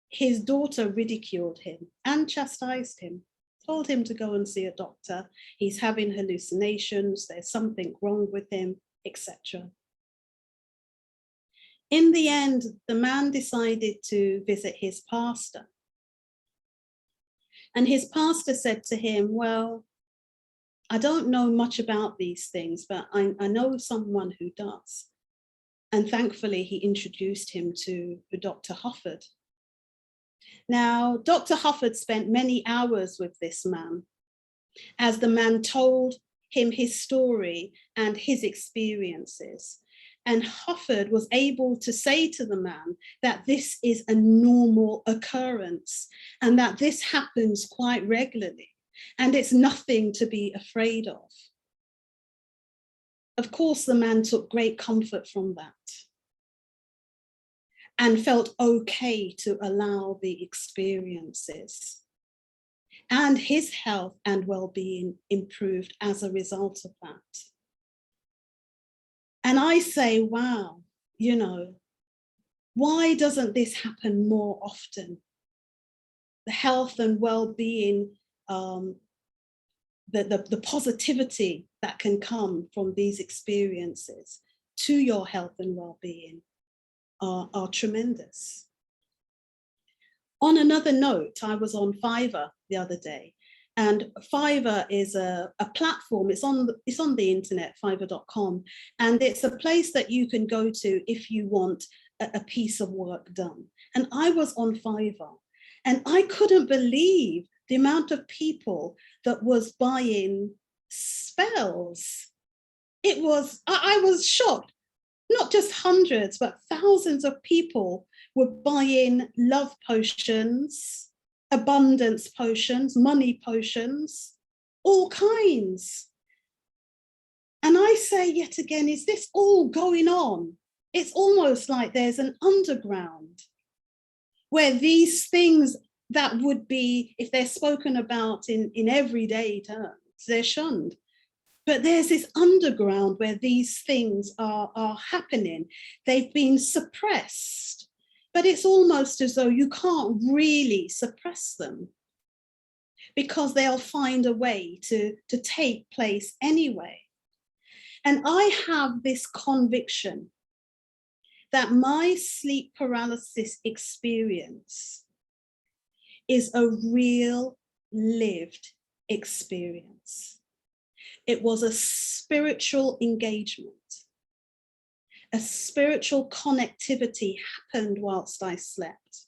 his daughter ridiculed him and chastised him, told him to go and see a doctor. He's having hallucinations, there's something wrong with him, etc. In the end, the man decided to visit his pastor. And his pastor said to him, well, I don't know much about these things, but I know someone who does. And thankfully, he introduced him to Dr. Hufford. Now, Dr. Hufford spent many hours with this man as the man told him his story and his experiences. And Hufford was able to say to the man that this is a normal occurrence and that this happens quite regularly and it's nothing to be afraid of. Of course, the man took great comfort from that and felt okay to allow the experiences. And his health and well-being improved as a result of that. And I say, wow, you know, why doesn't this happen more often? The health and well-being, the positivity that can come from these experiences to your health and well-being are tremendous. On another note, I was on Fiverr the other day, and Fiverr is a platform. It's on the internet, fiverr.com, and it's a place that you can go to if you want a piece of work done. And I was on Fiverr, and I couldn't believe the amount of people that was buying spells. I was shocked. Not just hundreds, but thousands of people were buying love potions, abundance potions, money potions, all kinds. And I say yet again, is this all going on? It's almost like there's an underground where these things that would be, if they're spoken about in everyday terms, they're shunned. But there's this underground where these things are happening. They've been suppressed, but it's almost as though you can't really suppress them because they'll find a way to take place anyway. And I have this conviction that my sleep paralysis experience is a real lived experience. It was a spiritual engagement. A spiritual connectivity happened whilst I slept.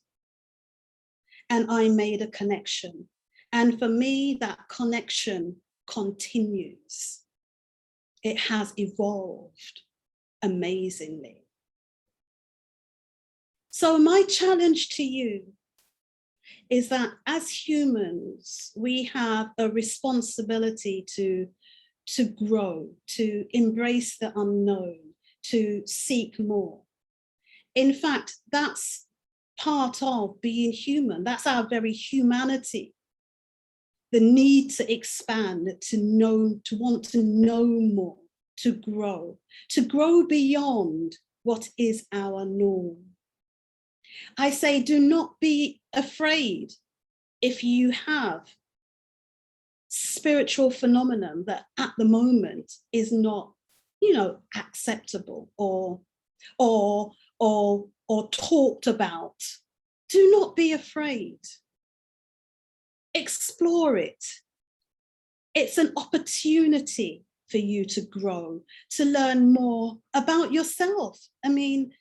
And I made a connection. And for me, that connection continues. It has evolved amazingly. So my challenge to you is that as humans, we have a responsibility to grow, to embrace the unknown, to seek more. In fact, that's part of being human. That's our very humanity. The need to expand, to know, to want to know more, to grow beyond what is our norm. I say, do not be afraid if you have spiritual phenomenon that at the moment is not, acceptable or talked about. Do not be afraid. Explore it. It's an opportunity for you to grow, to learn more about yourself. I mean,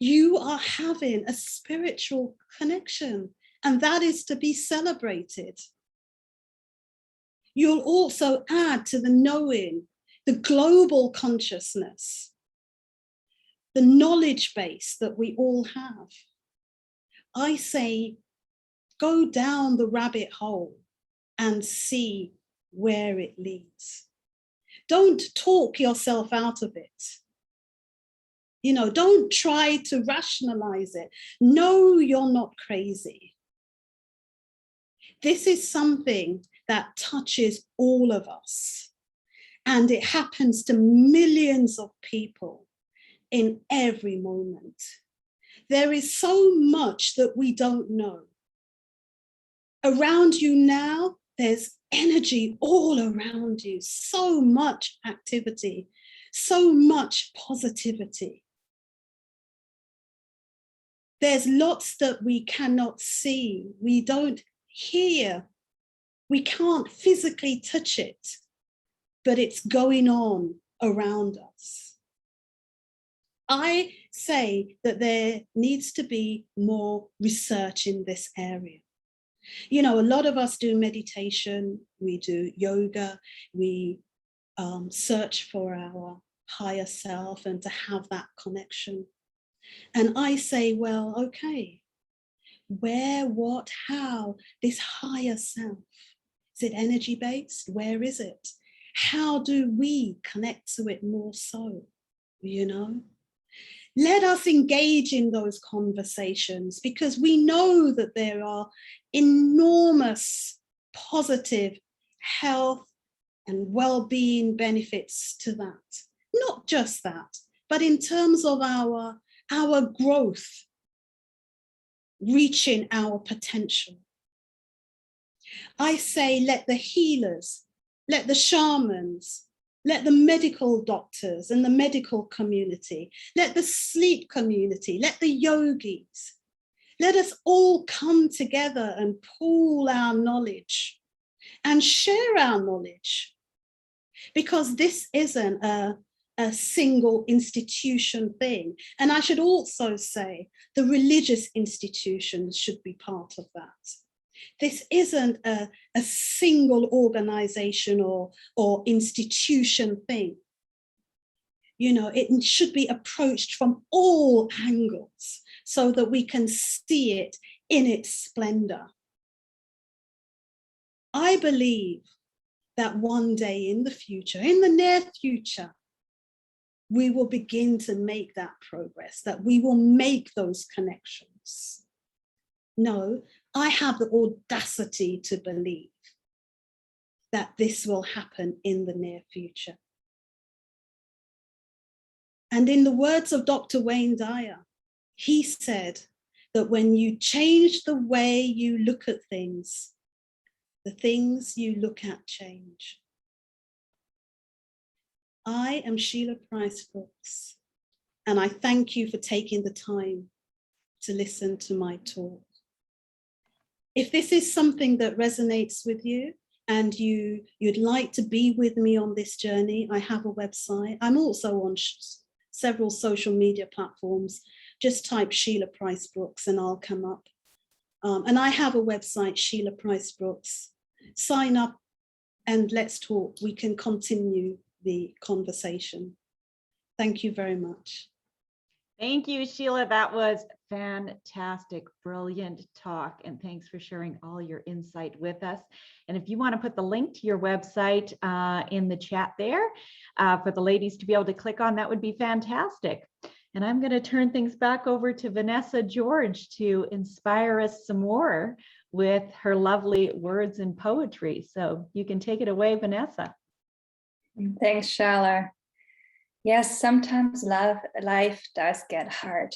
you are having a spiritual connection, and that is to be celebrated. You'll also add to the knowing, the global consciousness, the knowledge base that we all have. I say, go down the rabbit hole and see where it leads. Don't talk yourself out of it. Don't try to rationalize it. No, you're not crazy. This is something that touches all of us, and it happens to millions of people in every moment. There is so much that we don't know. Around you now, there's energy all around you, so much activity, so much positivity. There's lots that we cannot see, we don't hear, we can't physically touch it, but it's going on around us. I say that there needs to be more research in this area. A lot of us do meditation, we do yoga, we search for our higher self and to have that connection. And I say, well, okay, where, what, how, this higher self? Is it energy-based? Where is it? How do we connect to it more so, you know? Let us engage in those conversations, because we know that there are enormous positive health and well-being benefits to that. Not just that, but in terms of our growth, reaching our potential. I say, let the healers, let the shamans, let the medical doctors and the medical community, let the sleep community, let the yogis, let us all come together and pool our knowledge and share our knowledge, because this isn't a single institution thing. And I should also say the religious institutions should be part of that. This isn't a single organization or institution thing. You know, it should be approached from all angles so that we can see it in its splendor. I believe that one day in the future, in the near future, we will begin to make that progress, that we will make those connections. No, I have the audacity to believe that this will happen in the near future. And in the words of Dr. Wayne Dyer, he said that when you change the way you look at things, the things you look at change. I am Sheila Price Brooks, and I thank you for taking the time to listen to my talk. If this is something that resonates with you and you'd like to be with me on this journey, I have a website. I'm also on several social media platforms. Just type Sheila Price Brooks and I'll come up. And I have a website, Sheila Price Brooks. Sign up and let's talk. We can continue the conversation. Thank you very much. Thank you, Sheila. That was fantastic, brilliant talk. And thanks for sharing all your insight with us. And if you want to put the link to your website in the chat there for the ladies to be able to click on, that would be fantastic. And I'm going to turn things back over to Vanessa George to inspire us some more with her lovely words and poetry. So you can take it away, Vanessa. Thanks, Shala. Yes, sometimes life does get hard.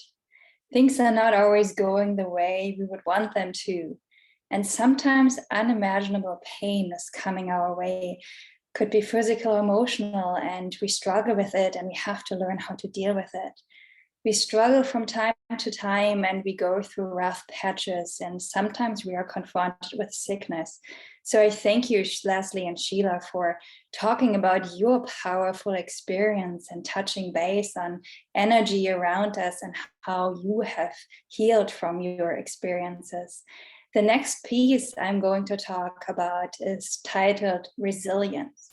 Things are not always going the way we would want them to. And sometimes unimaginable pain is coming our way. Could be physical or emotional, and we struggle with it and we have to learn how to deal with it. We struggle from time to time and we go through rough patches, and sometimes we are confronted with sickness. So I thank you, Leslie and Sheila, for talking about your powerful experience and touching base on energy around us and how you have healed from your experiences. The next piece I'm going to talk about is titled Resilience.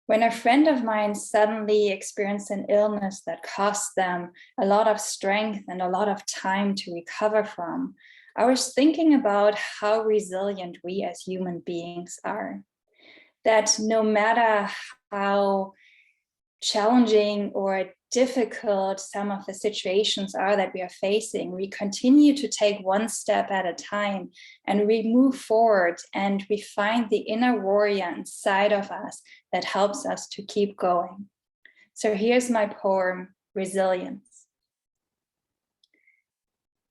When a friend of mine suddenly experienced an illness that cost them a lot of strength and a lot of time to recover from, I was thinking about how resilient we as human beings are. That no matter how challenging or difficult some of the situations are that we are facing, we continue to take one step at a time and we move forward and we find the inner warrior inside of us that helps us to keep going. So here's my poem, Resilience.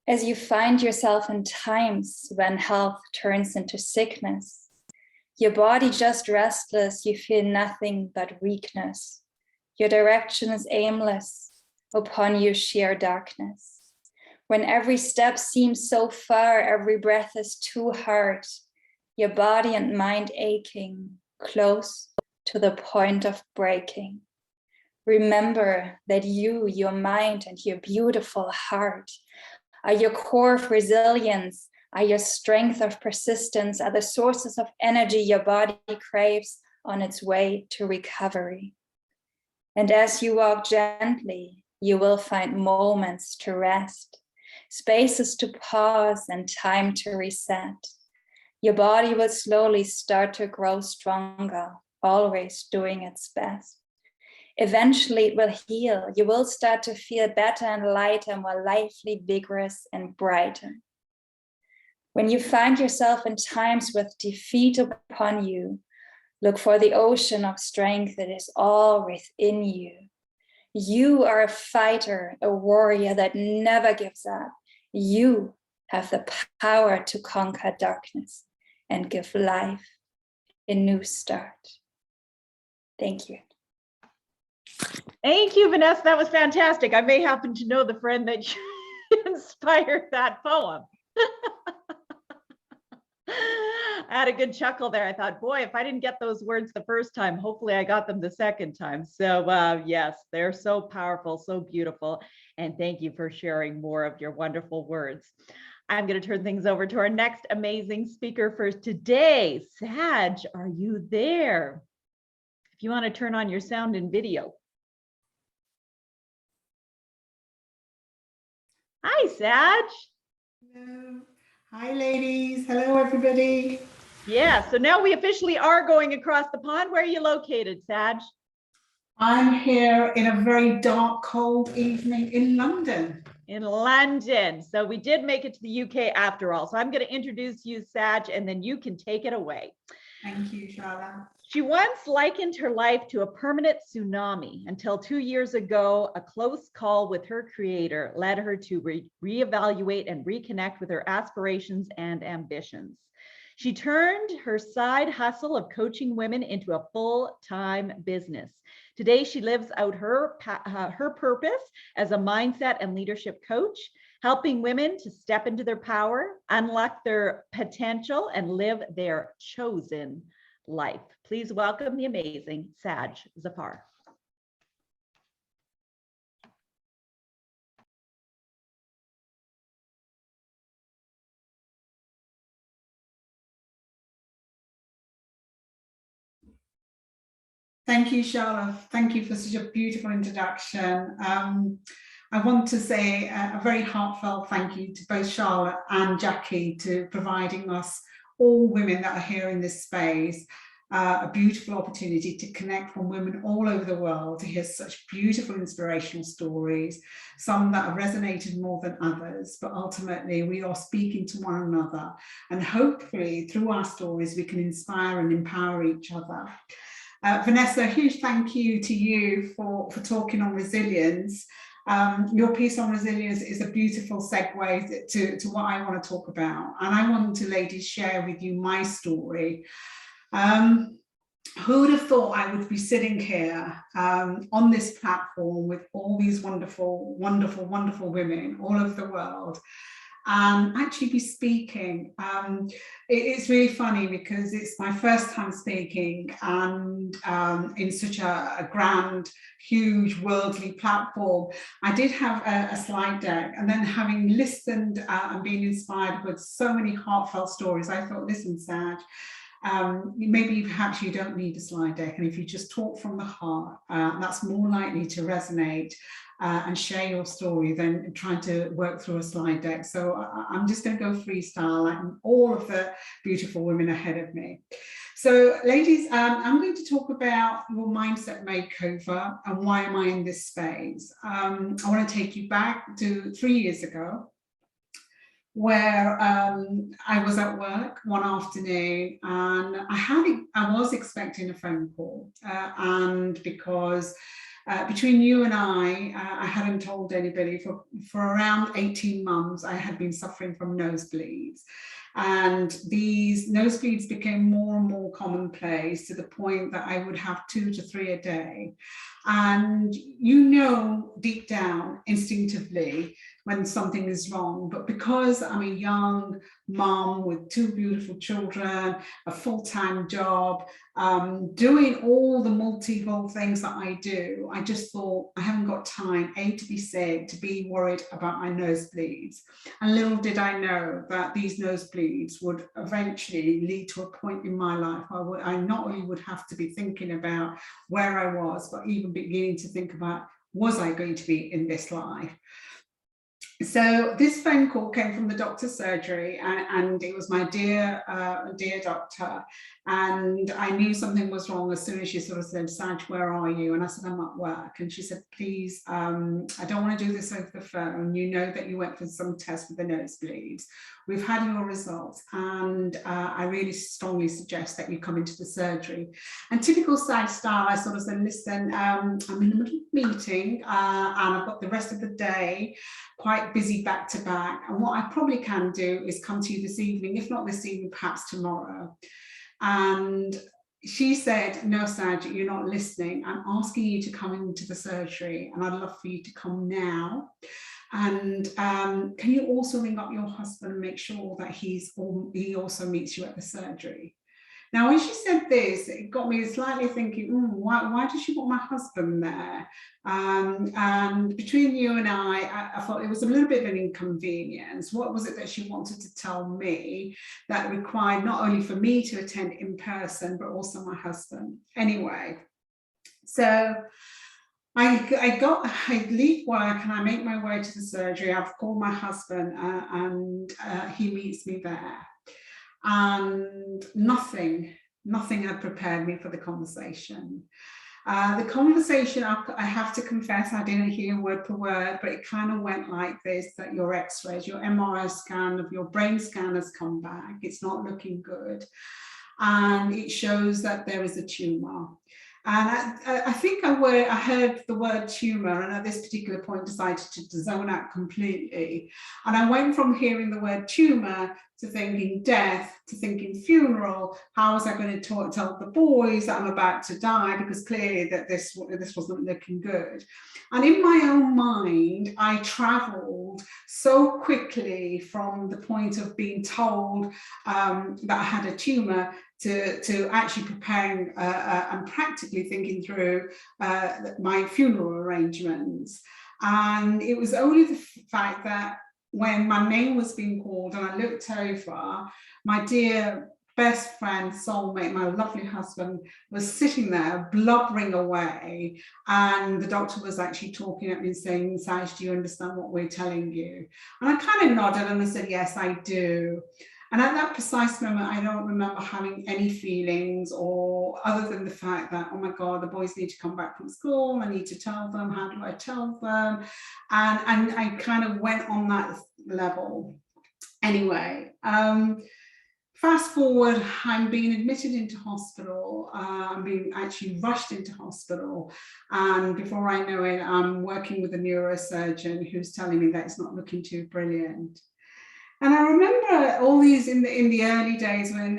As you find yourself in times when health turns into sickness, your body just restless, you feel nothing but weakness. Your direction is aimless, upon you sheer darkness. When every step seems so far, every breath is too hard, your body and mind aching, close to the point of breaking. Remember that you, your mind, and your beautiful heart are your core of resilience, are your strength of persistence, are the sources of energy your body craves on its way to recovery. And as you walk gently, you will find moments to rest, spaces to pause and time to reset. Your body will slowly start to grow stronger, always doing its best. Eventually it will heal. You will start to feel better and lighter, more lively, vigorous, and brighter. When you find yourself in times with defeat upon you, look for the ocean of strength that is all within you. You are a fighter, a warrior that never gives up. You have the power to conquer darkness and give life a new start. Thank you. Thank you, Vanessa. That was fantastic. I may happen to know the friend that inspired that poem. I had a good chuckle there. I thought, boy, if I didn't get those words the first time, hopefully I got them the second time. So yes, they're so powerful, so beautiful. And thank you for sharing more of your wonderful words. I'm going to turn things over to our next amazing speaker for today. Sag, are you there? If you want to turn on your sound and video. Hi, Sag. Hello. Hi, ladies. Hello, everybody. Yeah, so now we officially are going across the pond. Where are you located, Sag? I'm here in a very dark, cold evening in London. In London. So we did make it to the UK after all. So I'm going to introduce you, Sag, and then you can take it away. Thank you, Charlotte. She once likened her life to a permanent tsunami until 2 years ago, a close call with her creator led her to reevaluate and reconnect with her aspirations and ambitions. She turned her side hustle of coaching women into a full-time business. Today, she lives out her purpose as a mindset and leadership coach, helping women to step into their power, unlock their potential, and live their chosen life. Please welcome the amazing Sag Zafar. Thank you, Charlotte. Thank you for such a beautiful introduction. I want to say a very heartfelt thank you to both Charlotte and Jackie to providing us, all women that are here in this space, a beautiful opportunity to connect from women all over the world to hear such beautiful inspirational stories, some that have resonated more than others, but ultimately we are speaking to one another, and hopefully through our stories we can inspire and empower each other. Vanessa, a huge thank you to you for talking on resilience. Your piece on resilience is a beautiful segue to what I want to talk about. And I want to, ladies, share with you my story. Who would have thought I would be sitting here on this platform with all these wonderful, wonderful, wonderful women all over the world and actually be speaking. It's really funny because it's my first time speaking and in such a grand, huge, worldly platform. I did have a slide deck, and then having listened and been inspired with so many heartfelt stories, I thought, listen, Sag, maybe perhaps you don't need a slide deck, and if you just talk from the heart, that's more likely to resonate and share your story than trying to work through a slide deck. So I'm just going to go freestyle like all of the beautiful women ahead of me. So ladies, I'm going to talk about your mindset makeover and why am I in this space. I want to take you back to 3 years ago, where I was at work one afternoon and I was expecting a phone call, and because between you and I hadn't told anybody for around 18 months, I had been suffering from nosebleeds. And these nosebleeds became more and more commonplace to the point that I would have 2 to 3 a day. And you know, deep down, instinctively, when something is wrong. But because I'm a young mom with 2 beautiful children, a full-time job, doing all the multiple things that I do, I just thought I haven't got time, A, to be sick, to be worried about my nosebleeds. And little did I know that these nosebleeds would eventually lead to a point in my life where I not only would have to be thinking about where I was, but even beginning to think about, was I going to be in this life? So this phone call came from the doctor's surgery, and it was my dear doctor, and I knew something was wrong as soon as she sort of said, "Saj, where are you?" And I said, "I'm at work." And she said, "Please, I don't want to do this over the phone. You know that you went for some test for the nosebleeds. We've had your results, and I really strongly suggest that you come into the surgery." And typical Saj style, I sort of said, "Listen, I'm in the middle of a meeting, and I've got the rest of the day quite busy back to back. And what I probably can do is come to you this evening, if not this evening, perhaps tomorrow." And she said, "No, Saj, you're not listening. I'm asking you to come into the surgery, and I'd love for you to come now. And can you also ring up your husband and make sure that he also meets you at the surgery?" Now, when she said this, it got me slightly thinking, why does she want my husband there? And between you and I thought it was a little bit of an inconvenience. What was it that she wanted to tell me that required not only for me to attend in person, but also my husband? Anyway, so I leave work and I make my way to the surgery. I've called my husband and he meets me there. And nothing had prepared me for the conversation. The conversation, I have to confess, I didn't hear word per word, but it kind of went like this: that your x-rays, your MRI scan of your brain scan has come back. It's not looking good. And it shows that there is a tumor. And I think I heard the word tumor, and at this particular point decided to zone out completely. And I went from hearing the word tumor to thinking death, to thinking funeral. How was I going to tell the boys that I'm about to die? Because clearly that this wasn't looking good. And in my own mind, I traveled so quickly from the point of being told that I had a tumor to actually preparing and practically thinking through my funeral arrangements. And it was only the fact that when my name was being called and I looked over, my dear best friend, soulmate, my lovely husband was sitting there blubbering away, and the doctor was actually talking at me and saying, "Saj, do you understand what we're telling you?" And I kind of nodded and I said, "Yes, I do." And at that precise moment, I don't remember having any feelings, or other than the fact that, oh my God, the boys need to come back from school. I need to tell them. How do I tell them? And I kind of went on that level. Anyway, fast forward, I'm being admitted into hospital. I'm being actually rushed into hospital. And before I know it, I'm working with a neurosurgeon who's telling me that it's not looking too brilliant. And I remember all these in the early days when,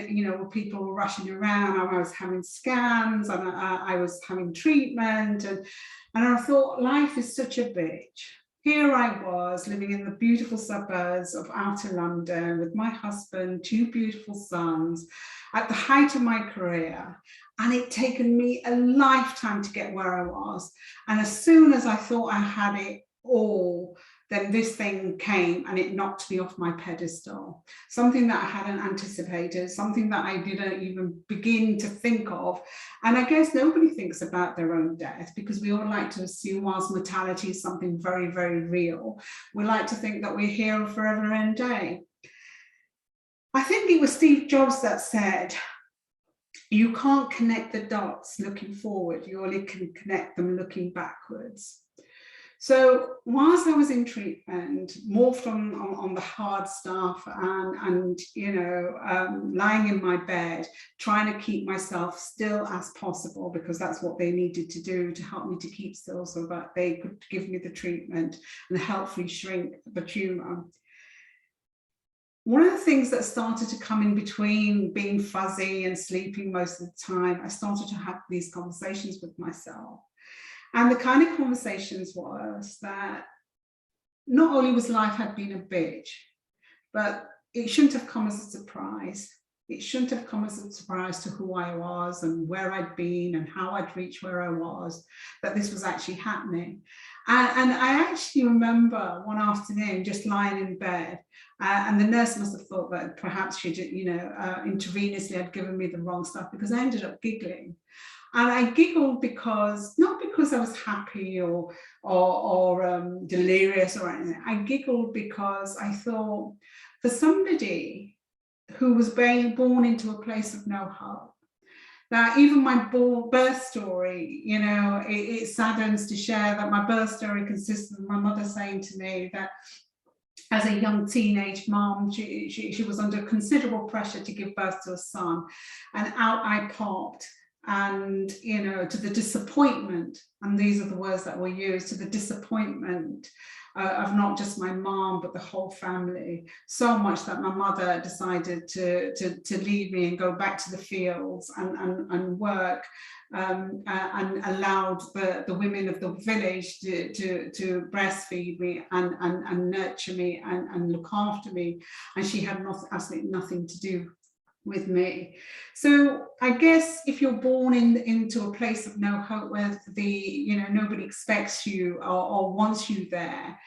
people were rushing around. I was having scans and I was having treatment, and I thought, life is such a bitch. Here I was living in the beautiful suburbs of outer London with my husband, 2 beautiful sons, at the height of my career. And it'd taken me a lifetime to get where I was. And as soon as I thought I had it all, then this thing came and it knocked me off my pedestal. Something that I hadn't anticipated, something that I didn't even begin to think of. And I guess nobody thinks about their own death, because we all like to assume, whilst mortality is something very, very real, we like to think that we're here forever and a day. I think it was Steve Jobs that said, "You can't connect the dots looking forward, you only can connect them looking backwards." So whilst I was in treatment, morphed on the hard stuff and lying in my bed, trying to keep myself still as possible, because that's what they needed to do to help me to keep still so that they could give me the treatment and help me shrink the tumor. One of the things that started to come in between being fuzzy and sleeping most of the time, I started to have these conversations with myself. And the kind of conversations was that not only was life had been a bitch, but it shouldn't have come as a surprise. It shouldn't have come as a surprise to who I was and where I'd been and how I'd reached where I was, that this was actually happening. And I actually remember one afternoon just lying in bed, and the nurse must have thought that perhaps she, intravenously had given me the wrong stuff, because I ended up giggling. And I giggled because, not because I was happy or delirious or anything. I giggled because I thought, for somebody who was being born into a place of no hope, that even my birth story, you know, it saddens to share that my birth story consists of my mother saying to me that as a young teenage mom, she was under considerable pressure to give birth to a son, and out I popped. And, you know, to the disappointment, and these are the words that were used, to the disappointment of not just my mom, but the whole family, so much that my mother decided to leave me and go back to the fields and work, and allowed the women of the village to breastfeed me and nurture me and look after me. And she had absolutely nothing to do with me. So I guess if you're born into a place of no hope, where nobody expects you or wants you there,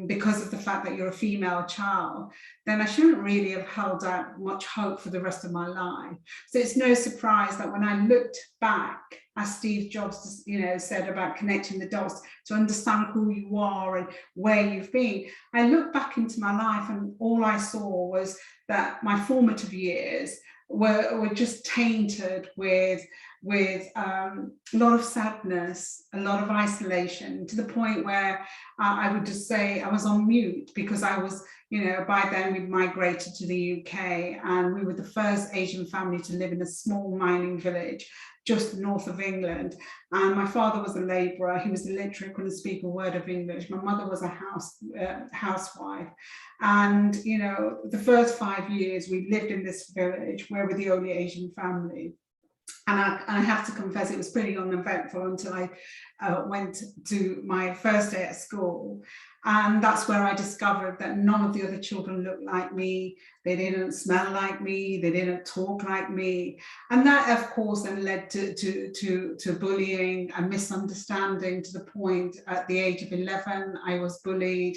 because of the fact that you're a female child, then I shouldn't really have held out much hope for the rest of my life. So it's no surprise that when I looked back, as Steve Jobs, said about connecting the dots to understand who you are and where you've been, I looked back into my life and all I saw was that my formative years were just tainted with a lot of sadness, a lot of isolation, to the point where I would just say I was on mute, because I was, by then we'd migrated to the UK, and we were the first Asian family to live in a small mining village just north of England. And my father was a labourer. He was illiterate, couldn't speak a word of English. My mother was a housewife. And, the first 5 years we lived in this village, where we're the only Asian family. And I have to confess, it was pretty uneventful until I went to my first day at school. And that's where I discovered that none of the other children looked like me. They didn't smell like me. They didn't talk like me. And that, of course, then led to bullying and misunderstanding, to the point at the age of 11, I was bullied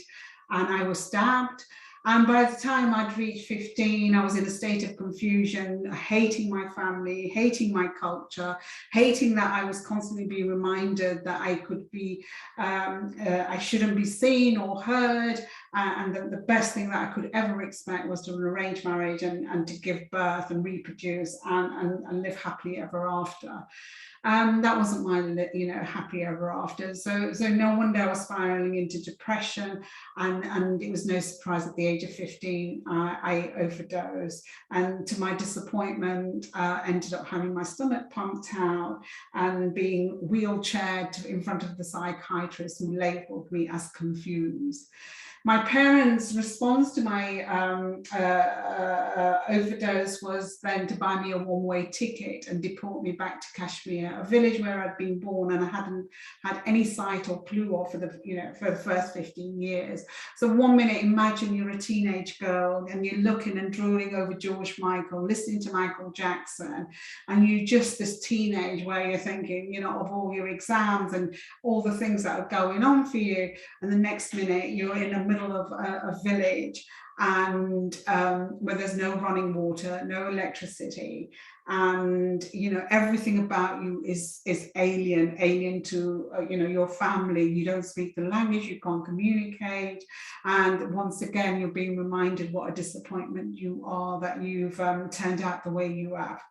and I was stabbed. And by the time I'd reached 15, I was in a state of confusion, hating my family, hating my culture, hating that I was constantly being reminded that I could be, I shouldn't be seen or heard, and that the best thing that I could ever expect was to arrange marriage and to give birth and reproduce and live happily ever after. That wasn't my, happy ever after. So no wonder I was spiraling into depression, and it was no surprise at the age of 15, I overdosed. And to my disappointment, ended up having my stomach pumped out and being wheelchaired in front of the psychiatrist, who labelled me as confused. My parents' response to my overdose was then to buy me a one-way ticket and deport me back to Kashmir, a village where I'd been born and I hadn't had any sight or clue of for the first 15 years. So one minute, imagine you're a teenage girl and you're looking and drooling over George Michael, listening to Michael Jackson, and you're just this teenage where you're thinking, of all your exams and all the things that are going on for you, and the next minute you're in the middle of a village, and where there's no running water, no electricity, and everything about you is alien to your family. You don't speak the language, you can't communicate, and once again you're being reminded what a disappointment you are, that you've turned out the way you have.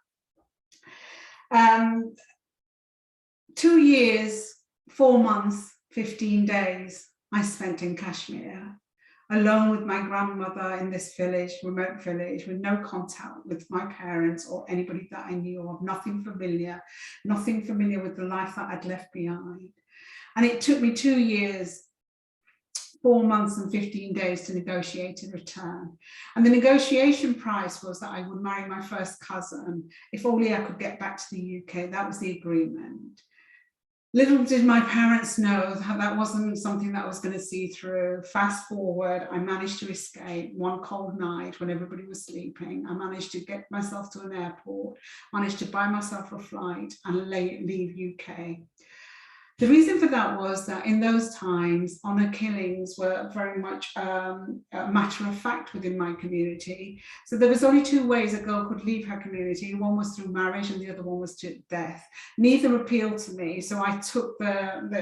2 years, 4 months, 15 days I spent in Kashmir, alone with my grandmother in this village, remote village, with no contact with my parents or anybody that I knew of, nothing familiar with the life that I'd left behind. And it took me 2 years, 4 months and 15 days to negotiate a return. And the negotiation price was that I would marry my first cousin if only I could get back to the UK. That was the agreement. Little did my parents know that wasn't something that I was going to see through. Fast forward, I managed to escape one cold night when everybody was sleeping. I managed to get myself to an airport, managed to buy myself a flight and leave UK. The reason for that was that in those times, honor killings were very much a matter of fact within my community. So there was only two ways a girl could leave her community. One was through marriage and the other one was to death. Neither appealed to me. So I took my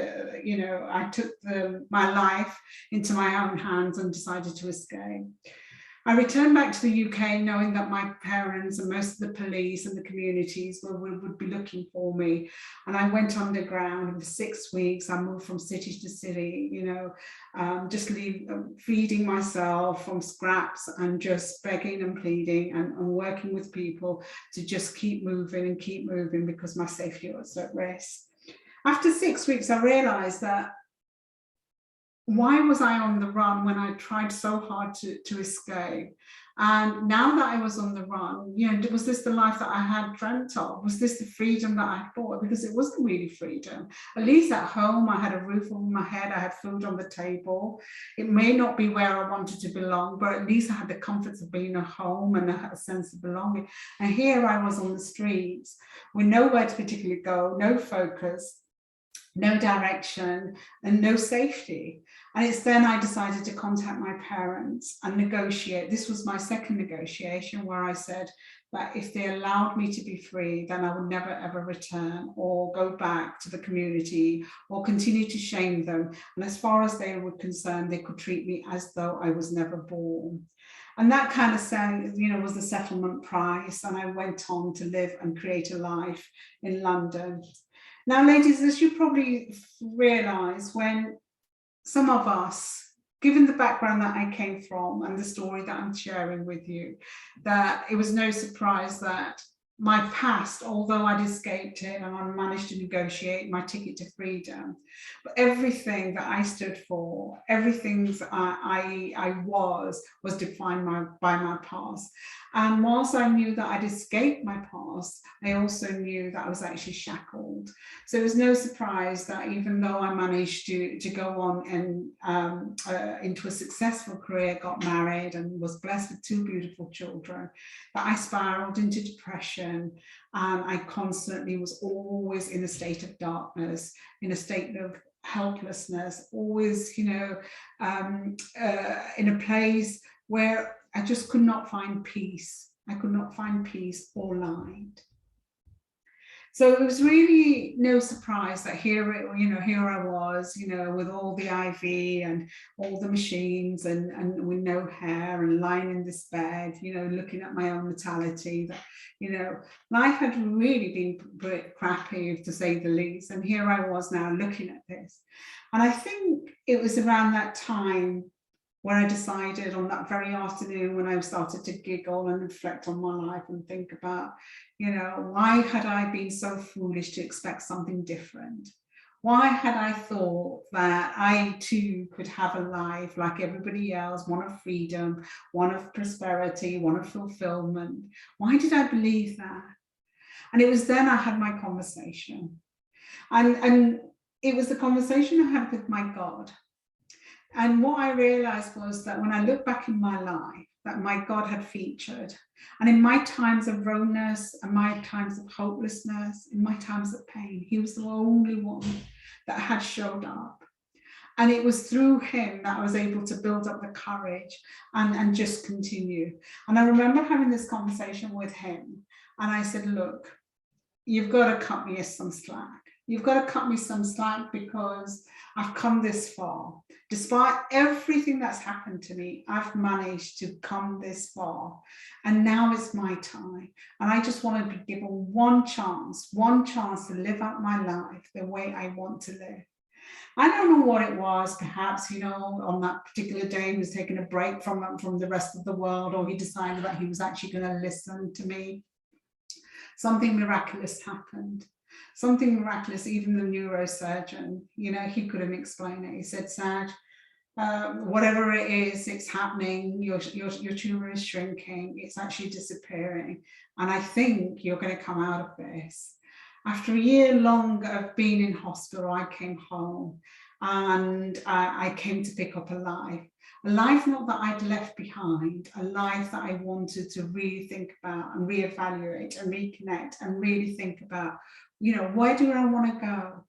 life into my own hands and decided to escape. I returned back to the UK knowing that my parents and most of the police and the communities would be looking for me. And I went underground, and for 6 weeks I moved from city to city, just feeding myself from scraps and just begging and pleading and working with people to just keep moving because my safety was at risk. After 6 weeks, I realized that why was I on the run when I tried so hard to escape? And now that I was on the run, was this the life that I had dreamt of? Was this the freedom that I thought? Because it wasn't really freedom. At least at home, I had a roof over my head, I had food on the table. It may not be where I wanted to belong, but at least I had the comforts of being at home and I had a sense of belonging. And here I was on the streets with nowhere to particularly go, no focus, no direction, and no safety. And it's then I decided to contact my parents and negotiate. This was my second negotiation, where I said that if they allowed me to be free, then I would never ever return or go back to the community or continue to shame them. And as far as they were concerned, they could treat me as though I was never born. And that kind of was the settlement price. And I went on to live and create a life in London. Now, ladies, as you probably realize, when some of us, given the background that I came from and the story that I'm sharing with you, that it was no surprise that my past, although I'd escaped it and I managed to negotiate my ticket to freedom, but everything that I stood for, everything that I was defined by my past. And whilst I knew that I'd escaped my past, I also knew that I was actually shackled. So it was no surprise that even though I managed to go on and into a successful career, got married and was blessed with 2 beautiful children, that I spiraled into depression. And I constantly was always in a state of darkness, in a state of helplessness, always, in a place where I just could not find peace. I could not find peace or light. So it was really no surprise that here I was, with all the IV and all the machines and with no hair and lying in this bed, looking at my own mortality, that, life had really been pretty crappy, to say the least. And here I was now looking at this. And I think it was around that time where I decided, on that very afternoon, when I started to giggle and reflect on my life and think about, why had I been so foolish to expect something different? Why had I thought that I too could have a life like everybody else, one of freedom, one of prosperity, one of fulfillment? Why did I believe that? And it was then I had my conversation. And it was the conversation I had with my God. And what I realized was that when I look back in my life, that my God had featured. And in my times of wrongness, and my times of hopelessness, in my times of pain, he was the only one that had showed up. And it was through him that I was able to build up the courage and just continue. And I remember having this conversation with him. And I said, look, you've got to cut me some slack. You've got to cut me some slack, because I've come this far. Despite everything that's happened to me, I've managed to come this far. And now is my time. And I just want to be given one chance to live out my life the way I want to live. I don't know what it was. Perhaps, on that particular day, he was taking a break from the rest of the world, or he decided that he was actually going to listen to me. Something miraculous happened. Something miraculous. Even the neurosurgeon, he couldn't explain it. He said, Saj, whatever it is, it's happening. Your tumor is shrinking. It's actually disappearing. And I think you're going to come out of this. After a year long of being in hospital, I came home and I came to pick up a life not that I'd left behind, a life that I wanted to really think about and reevaluate and reconnect and really think about, where do I want to go?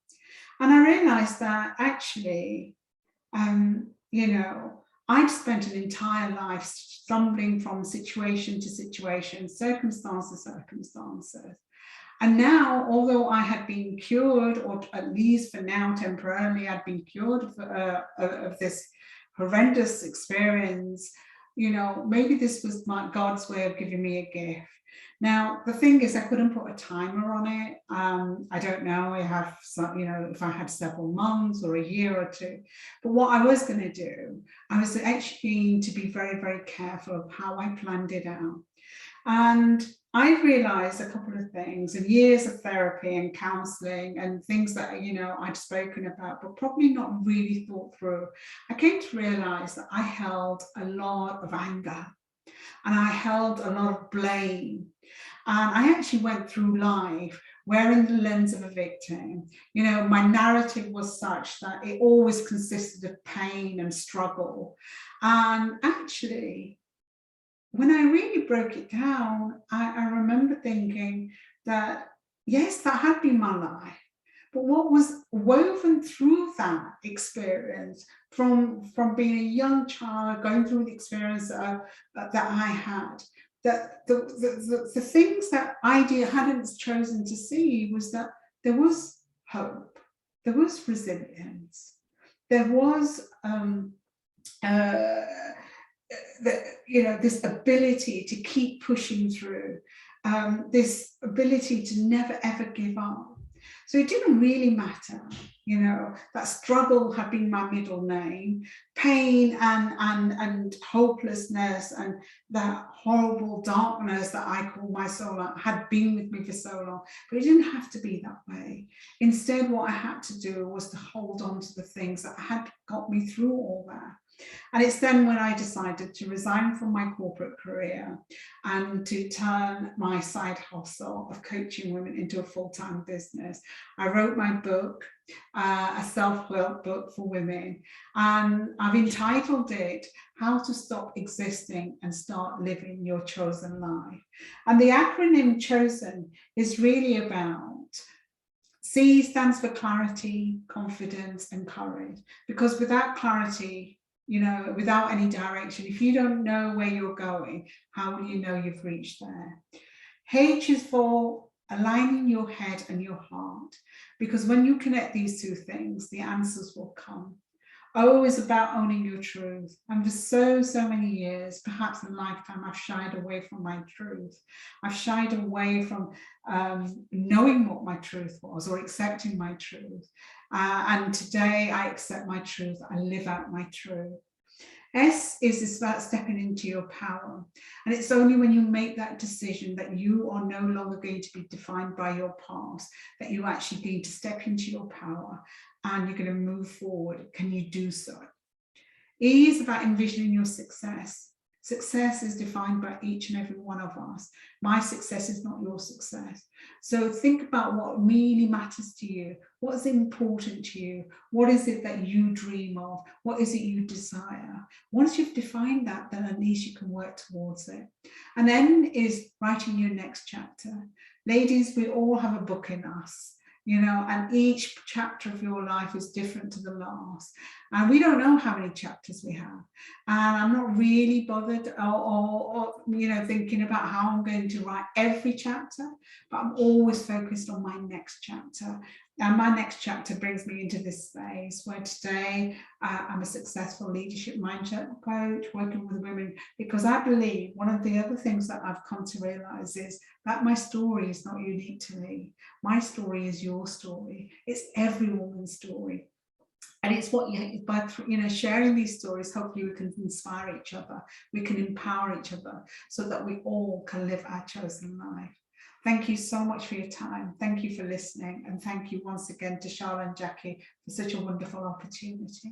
And I realized that actually, you know, I'd spent an entire life stumbling from situation to situation, circumstance to circumstances. And now, although I had been cured, or at least for now temporarily, I'd been cured of this horrendous experience, you know, maybe this was God's way of giving me a gift. Now, the thing is, I couldn't put a timer on it. I don't know, I have some, you know, if I had several months or a year or two. But what I was going to do, I was actually going to be very, very careful of how I planned it out. And I realized a couple of things, and years of therapy and counseling and things that, you know, I'd spoken about, but probably not really thought through. I came to realize that I held a lot of anger, and I held a lot of blame. And I actually went through life wearing the lens of a victim. You know, my narrative was such that it always consisted of pain and struggle. And actually, when I really broke it down, I remember thinking that, yes, that had been my life. But what was woven through that experience from being a young child, going through the experience that I had, that the things that I hadn't chosen to see was that there was hope, there was resilience, there was you know, this ability to keep pushing through, this ability to never ever give up. So it didn't really matter, you know, that struggle had been my middle name, pain and hopelessness and that horrible darkness that I call my soul had been with me for so long, but it didn't have to be that way. Instead, what I had to do was to hold on to the things that had got me through all that. And it's then when I decided to resign from my corporate career and to turn my side hustle of coaching women into a full-time business. I wrote my book, a self-help book for women, and I've entitled it, How to Stop Existing and Start Living Your Chosen Life. And the acronym CHOSEN is really about, C stands for clarity, confidence, and courage, because without clarity, you know, without any direction, if you don't know where you're going, how will you know you've reached there? H is for aligning your head and your heart, because when you connect these two things, the answers will come. O is about owning your truth. And for so many years, perhaps a lifetime, I've shied away from my truth. I've shied away from knowing what my truth was or accepting my truth. And today I accept my truth. I live out my truth. S is about stepping into your power. And it's only when you make that decision that you are no longer going to be defined by your past, that you actually need to step into your power and you're going to move forward. Can you do so? E is about envisioning your success. Success is defined by each and every one of us. My success is not your success. So think about what really matters to you. What is important to you? What is it that you dream of? What is it you desire? Once you've defined that, then at least you can work towards it. And then is writing your next chapter. Ladies, we all have a book in us. You know, and each chapter of your life is different to the last. And we don't know how many chapters we have. And I'm not really bothered or you know, thinking about how I'm going to write every chapter, but I'm always focused on my next chapter. And my next chapter brings me into this space where today I'm a successful leadership mindset coach working with women, because I believe one of the other things that I've come to realize is that my story is not unique to me. My story is your story. It's every woman's story. And it's what by sharing these stories, hopefully we can inspire each other, we can empower each other so that we all can live our chosen life. Thank you so much for your time. Thank you for listening. And thank you once again to Charlotte and Jackie for such a wonderful opportunity.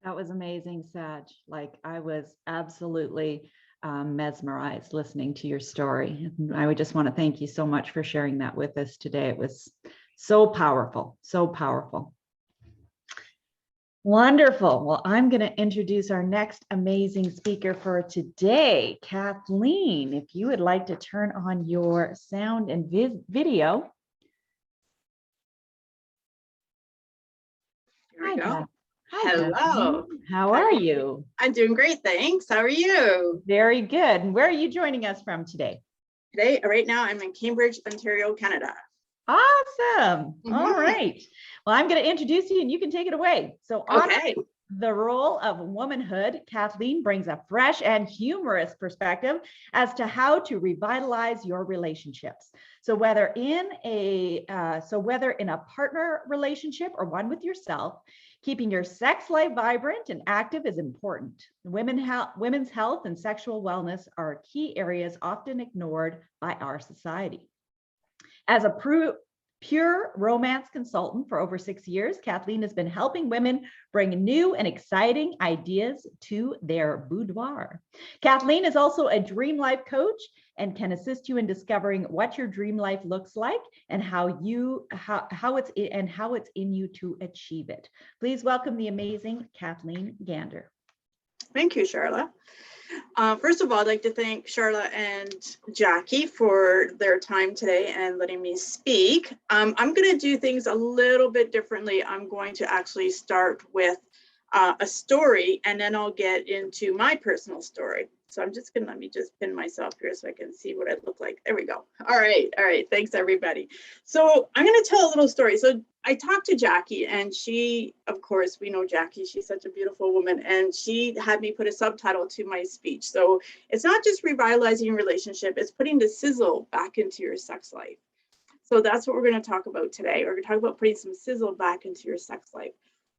That was amazing, Saj. Like, I was absolutely mesmerized listening to your story. I would just want to thank you so much for sharing that with us today. It was so powerful, so powerful. Wonderful. Well, I'm going to introduce our next amazing speaker for today, Kathleen. If you would like to turn on your sound and video. Here we Hi, go. Kath. Hi, Hello. Kathleen. How are you? I'm doing great, thanks. How are you? Very good. And where are you joining us from today? Today, right now, I'm in Cambridge, Ontario, Canada. Awesome. All Mhm. right. Well, I'm going to introduce you and you can take it away. So on Okay. the role of womanhood, Kathleen brings a fresh and humorous perspective as to how to revitalize your relationships. So whether in a partner relationship or one with yourself, keeping your sex life vibrant and active is important. Women's health and sexual wellness are key areas often ignored by our society. As a pure romance consultant for over 6 years, Kathleen has been helping women bring new and exciting ideas to their boudoir. Kathleen is also a dream life coach and can assist you in discovering what your dream life looks like and how it's in you to achieve it. Please welcome the amazing Kathleen Gander. Thank you, Charla. First of all, I'd like to thank Charla and Jackie for their time today and letting me speak. I'm going to do things a little bit differently. I'm going to actually start with a story, and then I'll get into my personal story. So I'm just going to let me just pin myself here so I can see what I look like. There we go. All right. Thanks, everybody. So I'm going to tell a little story. So I talked to Jackie, and she, of course, we know Jackie, she's such a beautiful woman, and she had me put a subtitle to my speech. So it's not just revitalizing your relationship, it's putting the sizzle back into your sex life. So that's what we're going to talk about today. We're going to talk about putting some sizzle back into your sex life.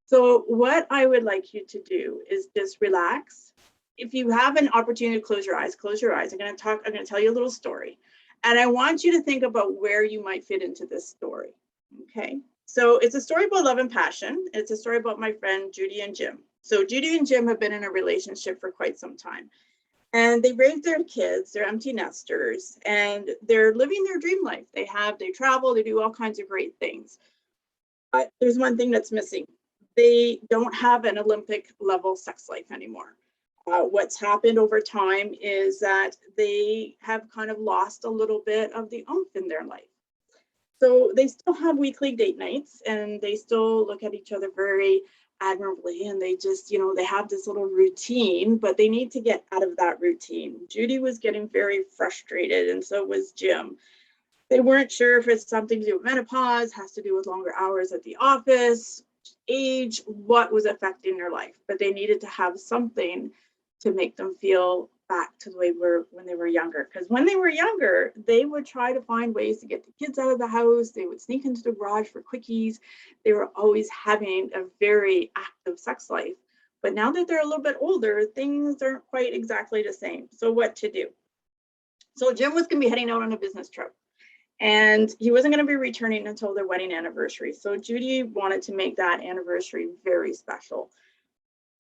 So what I would like you to do is just relax. If you have an opportunity to close your eyes, close your eyes. I'm going to tell you a little story. And I want you to think about where you might fit into this story. Okay. So it's a story about love and passion. It's a story about my friend Judy and Jim. So Judy and Jim have been in a relationship for quite some time. And they raised their kids, they're empty nesters, and they're living their dream life. They travel, they do all kinds of great things. But there's one thing that's missing. They don't have an Olympic level sex life anymore. What's happened over time is that they have kind of lost a little bit of the oomph in their life. So they still have weekly date nights, and they still look at each other very admirably, and they just, they have this little routine, but they need to get out of that routine. Judy was getting very frustrated, and so was Jim. They weren't sure if it's something to do with menopause, has to do with longer hours at the office, age, what was affecting their life, but they needed to have something to make them feel back to the way when they were younger. Because when they were younger, they would try to find ways to get the kids out of the house. They would sneak into the garage for quickies. They were always having a very active sex life. But now that they're a little bit older, things aren't quite exactly the same. So what to do? So Jim was going to be heading out on a business trip, and he wasn't going to be returning until their wedding anniversary. So Judy wanted to make that anniversary very special.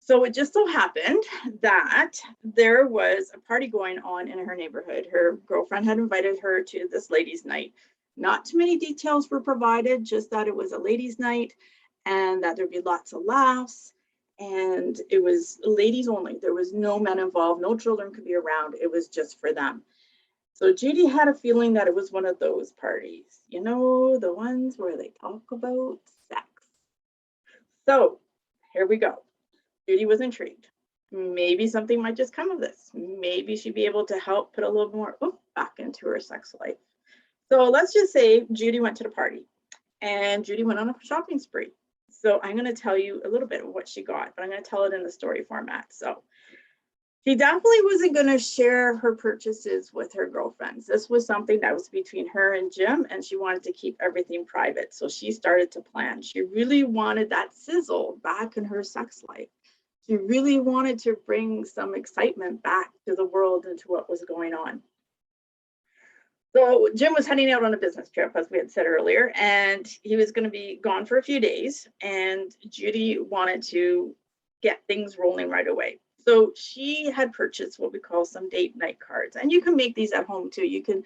So it just so happened that there was a party going on in her neighborhood. Her girlfriend had invited her to this ladies' night. Not too many details were provided, just that it was a ladies' night and that there'd be lots of laughs. And it was ladies only. There was no men involved. No children could be around. It was just for them. So Judy had a feeling that it was one of those parties, the ones where they talk about sex. So here we go. Judy was intrigued. Maybe something might just come of this. Maybe she'd be able to help put a little more oomph back into her sex life. So let's just say Judy went to the party, and Judy went on a shopping spree. So I'm going to tell you a little bit of what she got, but I'm going to tell it in the story format. So she definitely wasn't going to share her purchases with her girlfriends. This was something that was between her and Jim, and she wanted to keep everything private. So she started to plan. She really wanted that sizzle back in her sex life. She really wanted to bring some excitement back to the world and to what was going on. So Jim was heading out on a business trip, as we had said earlier, and he was going to be gone for a few days, and Judy wanted to get things rolling right away. So she had purchased what we call some date night cards, and you can make these at home too. You can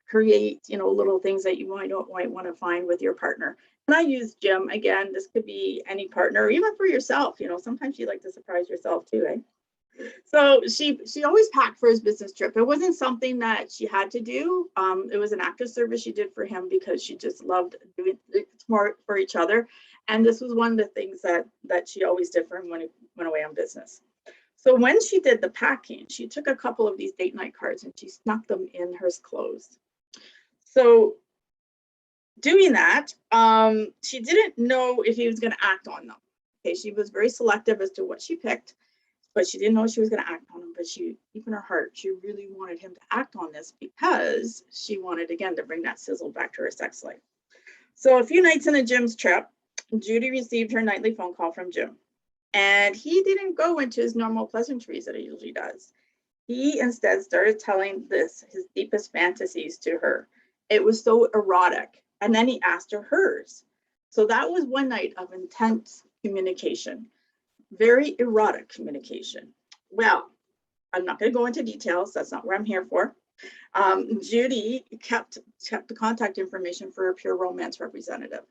create, little things that you might want to find with your partner. And I use Jim. Again, this could be any partner, even for yourself. Sometimes you like to surprise yourself too, eh? So she always packed for his business trip. It wasn't something that she had to do. It was an active service she did for him because she just loved doing it more for each other. And this was one of the things that she always did for him when he went away on business. So when she did the packing, she took a couple of these date night cards and she snuck them in her clothes. So doing that, she didn't know if he was going to act on them. Okay, she was very selective as to what she picked, but she didn't know she was going to act on them. But she, deep in her heart, she really wanted him to act on this because she wanted, again, to bring that sizzle back to her sex life. So a few nights into Jim's trip, Judy received her nightly phone call from Jim. And he didn't go into his normal pleasantries that he usually does. He instead started telling his deepest fantasies to her. It was so erotic. And then he asked her hers. So that was one night of intense communication, very erotic communication. Well, I'm not going to go into details. That's not what I'm here for. Judy kept the contact information for her pure romance representative.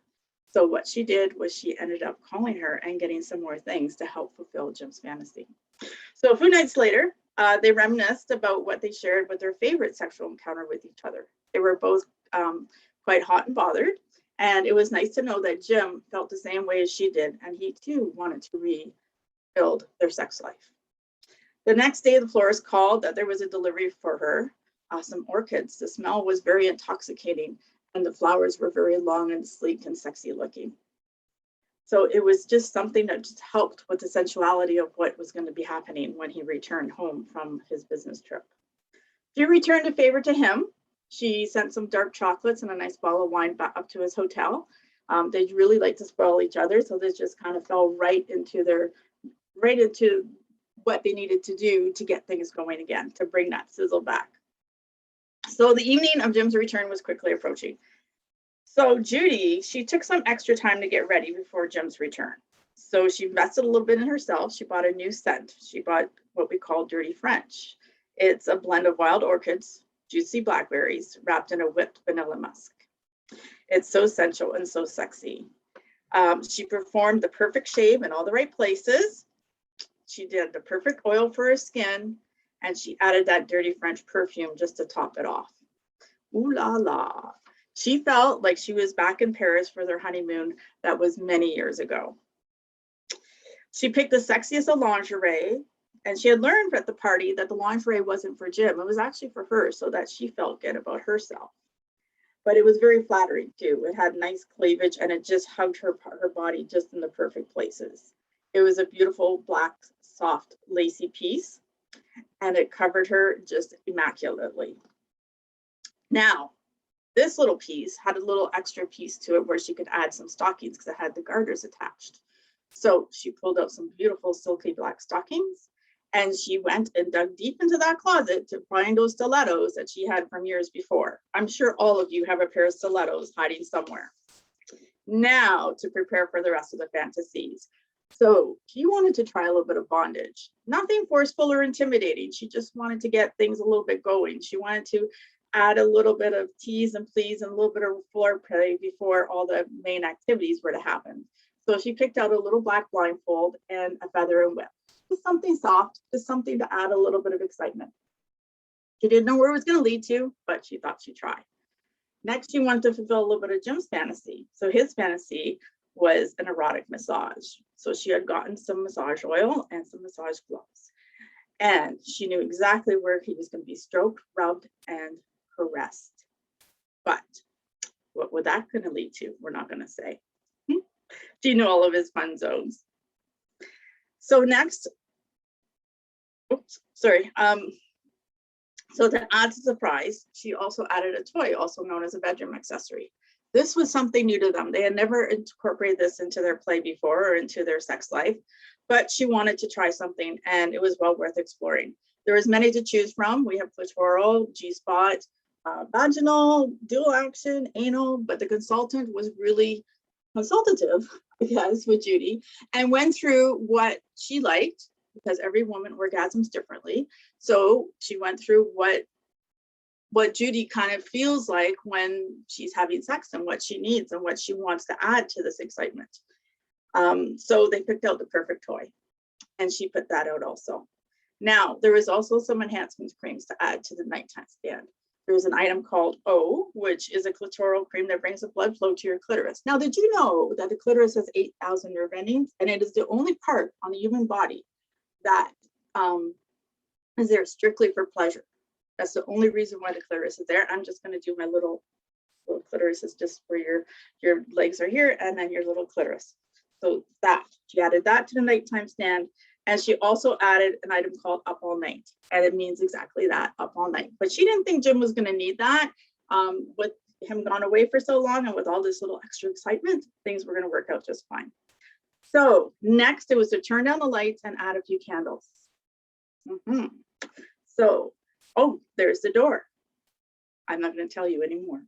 So what she did was she ended up calling her and getting some more things to help fulfill Jim's fantasy. So a few nights later, they reminisced about what they shared with their favorite sexual encounter with each other. They were both quite hot and bothered. And it was nice to know that Jim felt the same way as she did. And he too wanted to rebuild their sex life. The next day, the florist called that there was a delivery for her, some orchids. The smell was very intoxicating and the flowers were very long and sleek and sexy looking. So it was just something that just helped with the sensuality of what was going to be happening when he returned home from his business trip. She returned a favor to him. She sent some dark chocolates and a nice bottle of wine back up to his hotel. They really like to spoil each other, so this just kind of fell right into what they needed to do to get things going again, to bring that sizzle back. So the evening of Jim's return was quickly approaching. So Judy, she took some extra time to get ready before Jim's return. So she invested a little bit in herself. She bought a new scent. She bought what we call Dirty French. It's a blend of wild orchids, juicy blackberries, wrapped in a whipped vanilla musk. It's so sensual and so sexy. She performed the perfect shave in all the right places. She did the perfect oil for her skin, and she added that Dirty French perfume just to top it off. Ooh la la. She felt like she was back in Paris for their honeymoon that was many years ago. She picked the sexiest of lingerie, and she had learned at the party that the lingerie wasn't for Jim. It was actually for her, so that she felt good about herself. But it was very flattering too. It had nice cleavage and it just hugged her body just in the perfect places. It was a beautiful black, soft, lacy piece, and it covered her just immaculately. Now, this little piece had a little extra piece to it where she could add some stockings because it had the garters attached. So she pulled out some beautiful silky black stockings, and she went and dug deep into that closet to find those stilettos that she had from years before. I'm sure all of you have a pair of stilettos hiding somewhere. Now to prepare for the rest of the fantasies. So she wanted to try a little bit of bondage. Nothing forceful or intimidating. She just wanted to get things a little bit going. She wanted to add a little bit of tease and please and a little bit of foreplay before all the main activities were to happen. So she picked out a little black blindfold and a feather and whip. Just something soft, just something to add a little bit of excitement. She didn't know where it was going to lead to, but she thought she'd try. Next, she wanted to fulfill a little bit of Jim's fantasy. So his fantasy was an erotic massage. So she had gotten some massage oil and some massage gloves. And she knew exactly where he was going to be stroked, rubbed, and caressed. But what was that going to lead to? We're not going to say. She knew all of his fun zones. So next, so to add to the surprise, she also added a toy, also known as a bedroom accessory. This was something new to them. They had never incorporated this into their play before or into their sex life, but she wanted to try something and it was well worth exploring. There was many to choose from. We have clitoral, G-spot, vaginal, dual action, anal, but the consultant was really consultative, I guess, with Judy and went through what she liked because every woman orgasms differently. So she went through what Judy kind of feels like when she's having sex and what she needs and what she wants to add to this excitement. So they picked out the perfect toy and she put that out also. Now, there was also some enhancement creams to add to the nighttime stand. There's an item called O, which is a clitoral cream that brings the blood flow to your clitoris. Now, did you know that the clitoris has 8,000 nerve endings, and it is the only part on the human body that is there strictly for pleasure? That's the only reason why the clitoris is there. I'm just going to do my little clitoris is just where your legs are here, and then your little clitoris. So that she added that to the nighttime stand. And she also added an item called Up All Night, and it means exactly that, up all night. But she didn't think Jim was going to need that. With him gone away for so long and with all this little extra excitement, things were going to work out just fine. So next, it was to turn down the lights and add a few candles. So, oh, there's the door. I'm not going to tell you anymore.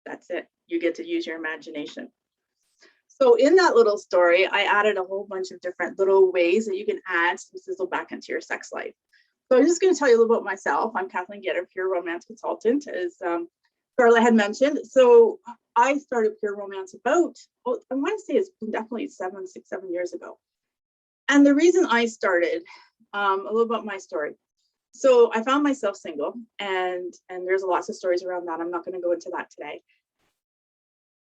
That's it. You get to use your imagination. So in that little story, I added a whole bunch of different little ways that you can add some sizzle back into your sex life. So I'm just going to tell you a little about myself. I'm Kathleen Getter, Pure Romance Consultant, as Carla had mentioned. So I started Pure Romance about, well, I want to say it's been definitely 7 years ago. And the reason I started, a little about my story. So I found myself single, and there's lots of stories around that. I'm not going to go into that today.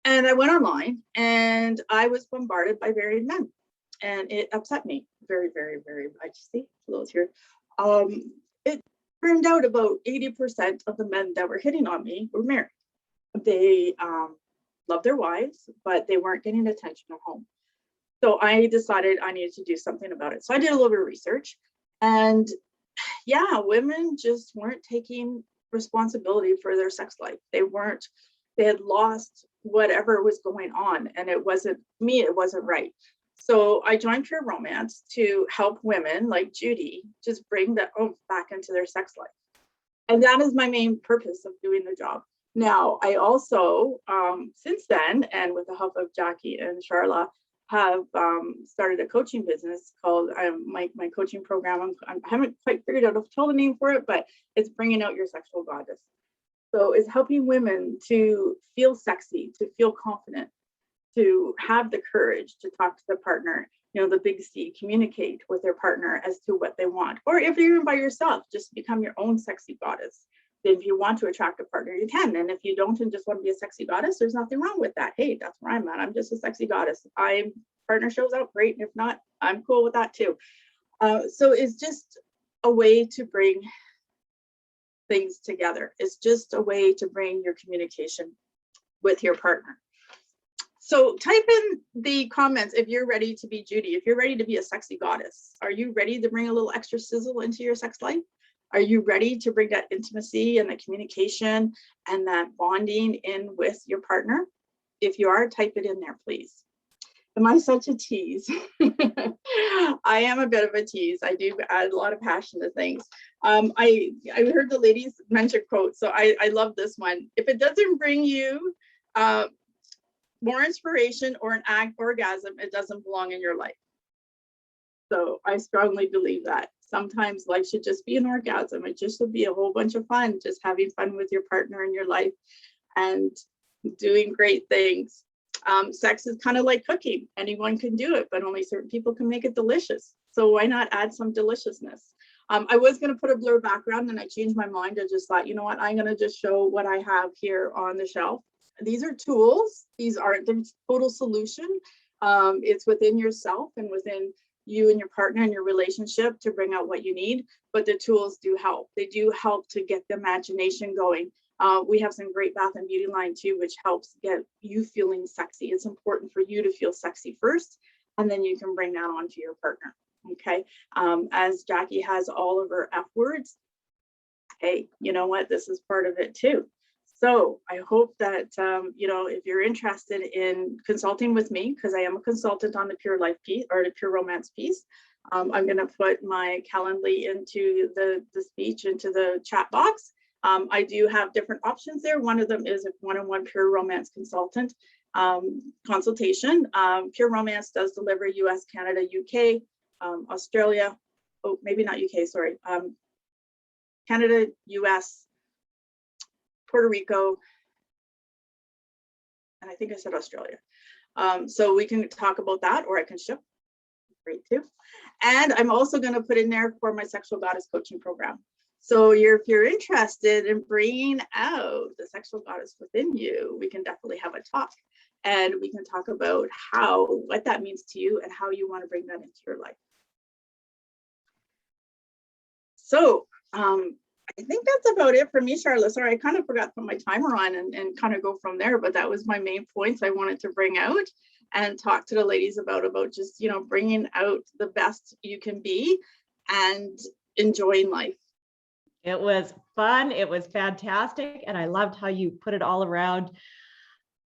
And I went online and I was bombarded by married men, and it upset me very, very, very much. See, little here. It turned out about 80% of the men that were hitting on me were married. They loved their wives, but they weren't getting attention at home. So I decided I needed to do something about it. So I did a little bit of research, and yeah, women just weren't taking responsibility for their sex life. They had lost whatever was going on, and it wasn't right. So I joined Pure Romance to help women like Judy just bring that oomph back into their sex life. And that is my main purpose of doing the job. Now, I also, since then, and with the help of Jackie and Charla, have started a coaching business called my coaching program. I haven't quite figured out the name for it, but it's Bringing Out Your Sexual Goddess. So it's helping women to feel sexy, to feel confident, to have the courage to talk to the partner, the big C, communicate with their partner as to what they want. Or if you're even by yourself, just become your own sexy goddess. If you want to attract a partner, you can. And if you don't and just want to be a sexy goddess, there's nothing wrong with that. Hey, that's where I'm at. I'm just a sexy goddess. Partner shows up, great. If not, I'm cool with that too. So it's just a way to bring things together. It's just a way to bring your communication with your partner. So type in the comments if you're ready to be Judy, if you're ready to be a sexy goddess. Are you ready to bring a little extra sizzle into your sex life? Are you ready to bring that intimacy and the communication and that bonding in with your partner? If you are, type it in there, please. Am I such a tease? I am a bit of a tease. I do add a lot of passion to things. I heard the ladies mention quote, so I love this one. If it doesn't bring you more inspiration or an orgasm, it doesn't belong in your life. So I strongly believe that. Sometimes life should just be an orgasm. It just should be a whole bunch of fun, just having fun with your partner in your life and doing great things. Sex is kind of like cooking. Anyone can do it, but only certain people can make it delicious. So why not add some deliciousness? I was going to put a blur background, and I changed my mind. I just thought, you know what, I'm going to just show what I have here on the shelf. These are tools. These aren't the total solution. It's within yourself and within you and your partner and your relationship to bring out what you need, but the tools do help. They do help to get the imagination going. We have some great bath and beauty line too, which helps get you feeling sexy. It's important for you to feel sexy first, and then you can bring that on to your partner. Okay. As Jackie has all of her F words, hey, you know what? This is part of it too. So I hope that, if you're interested in consulting with me, because I am a consultant on the Pure Life piece or the Pure Romance piece, I'm going to put my Calendly into the speech, into the chat box. I do have different options there. One of them is a one-on-one Pure Romance consultant consultation. Pure Romance does deliver US, Canada, UK, Australia. Oh, maybe not UK, sorry. Canada, US, Puerto Rico, and I think I said Australia. So we can talk about that, or I can ship. Great too. And I'm also going to put in there for my Sexual Goddess coaching program. So if you're interested in bringing out the sexual goddess within you, we can definitely have a talk, and we can talk about what that means to you and how you want to bring that into your life. So I think that's about it for me, Charlotte. Sorry, I kind of forgot to put my timer on and kind of go from there, but that was my main points I wanted to bring out and talk to the ladies about just, bringing out the best you can be and enjoying life. It was fun. It was fantastic. And I loved how you put it all around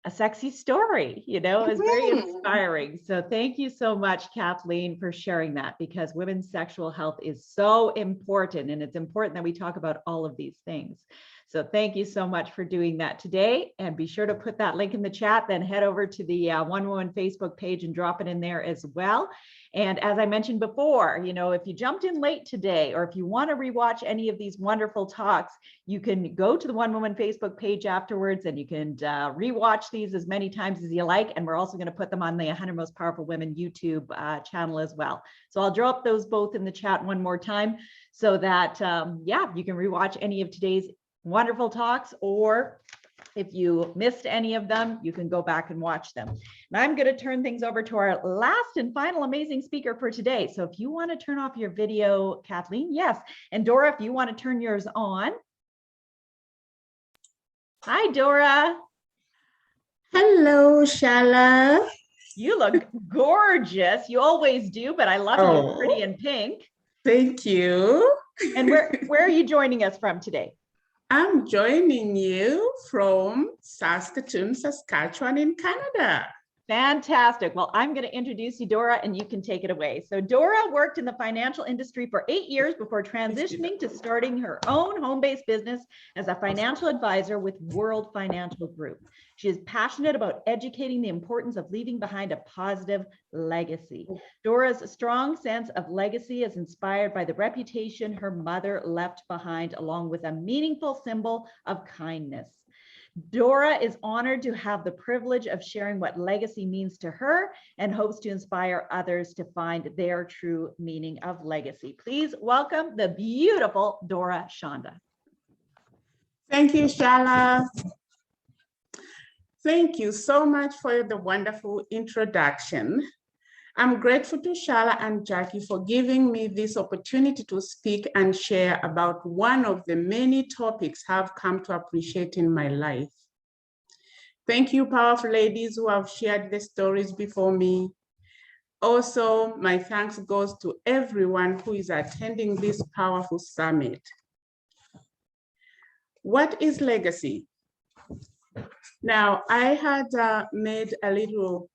a sexy story. It was very inspiring. So thank you so much, Kathleen, for sharing that, because women's sexual health is so important, and it's important that we talk about all of these things. So thank you so much for doing that today, and be sure to put that link in the chat, then head over to the One Woman Facebook page and drop it in there as well. And as I mentioned before, if you jumped in late today, or if you want to rewatch any of these wonderful talks, you can go to the One Woman Facebook page afterwards, and you can rewatch these as many times as you like. And we're also going to put them on the 100 Most Powerful Women YouTube channel as well. So I'll drop those both in the chat one more time, so that, you can rewatch any of today's wonderful talks, or if you missed any of them, you can go back and watch them. And I'm going to turn things over to our last and final amazing speaker for today. So if you want to turn off your video, Kathleen, yes. And Dora, if you want to turn yours on. Hi, Dora. Hello, Shala. You look gorgeous. You always do, but I love you. You're pretty in pink. Thank you. And where are you joining us from today? I'm joining you from Saskatoon, Saskatchewan in Canada. Fantastic. Well, I'm going to introduce you, Dora, and you can take it away. So Dora worked in the financial industry for 8 years before transitioning to starting her own home-based business as a financial advisor with World Financial Group. She is passionate about educating the importance of leaving behind a positive legacy. Dora's strong sense of legacy is inspired by the reputation her mother left behind, along with a meaningful symbol of kindness. Dora is honored to have the privilege of sharing what legacy means to her, and hopes to inspire others to find their true meaning of legacy. Please welcome the beautiful Dora Shonda. Thank you, Shala. Thank you so much for the wonderful introduction. I'm grateful to Shala and Jackie for giving me this opportunity to speak and share about one of the many topics I've come to appreciate in my life. Thank you, powerful ladies who have shared the stories before me. Also, my thanks goes to everyone who is attending this powerful summit. What is legacy? Now, I had made a little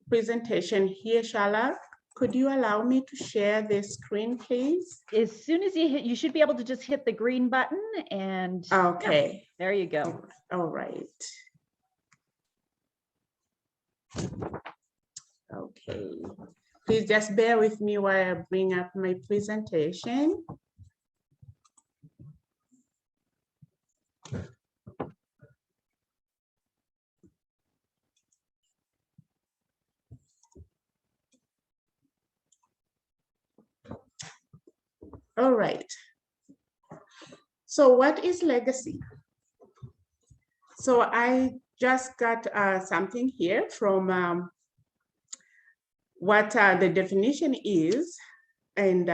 presentation here, Shala. Could you allow me to share the screen, please? As soon as you should be able to just hit the green button, and okay, yeah, there you go. All right. Okay, please just bear with me while I bring up my presentation. All right. So what is legacy? So I just got something here from what the definition is, and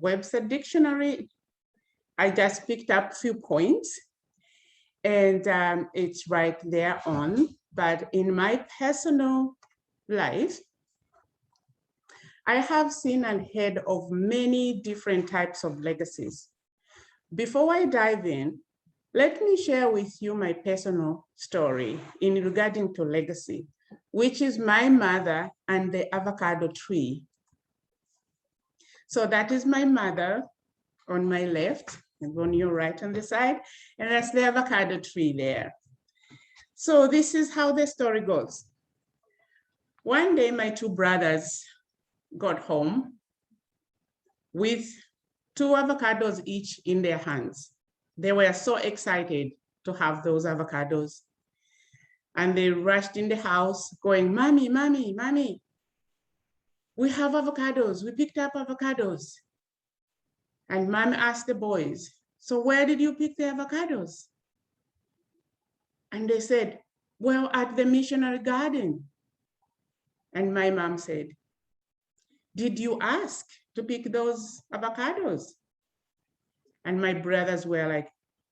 Webster Dictionary. I just picked up a few points, and it's right there on. But in my personal life, I have seen and heard of many different types of legacies. Before I dive in, let me share with you my personal story in regarding to legacy, which is my mother and the avocado tree. So that is my mother on my left, and on your right on the side, and that's the avocado tree there. So this is how the story goes. One day, my two brothers got home with 2 avocados each in their hands. They were so excited to have those avocados. And they rushed in the house going, "Mommy, mommy, mommy, we have avocados. We picked up avocados." And mom asked the boys, so where did you pick the avocados? And they said, well, at the missionary garden. And my mom said, did you ask to pick those avocados? And my brothers were like,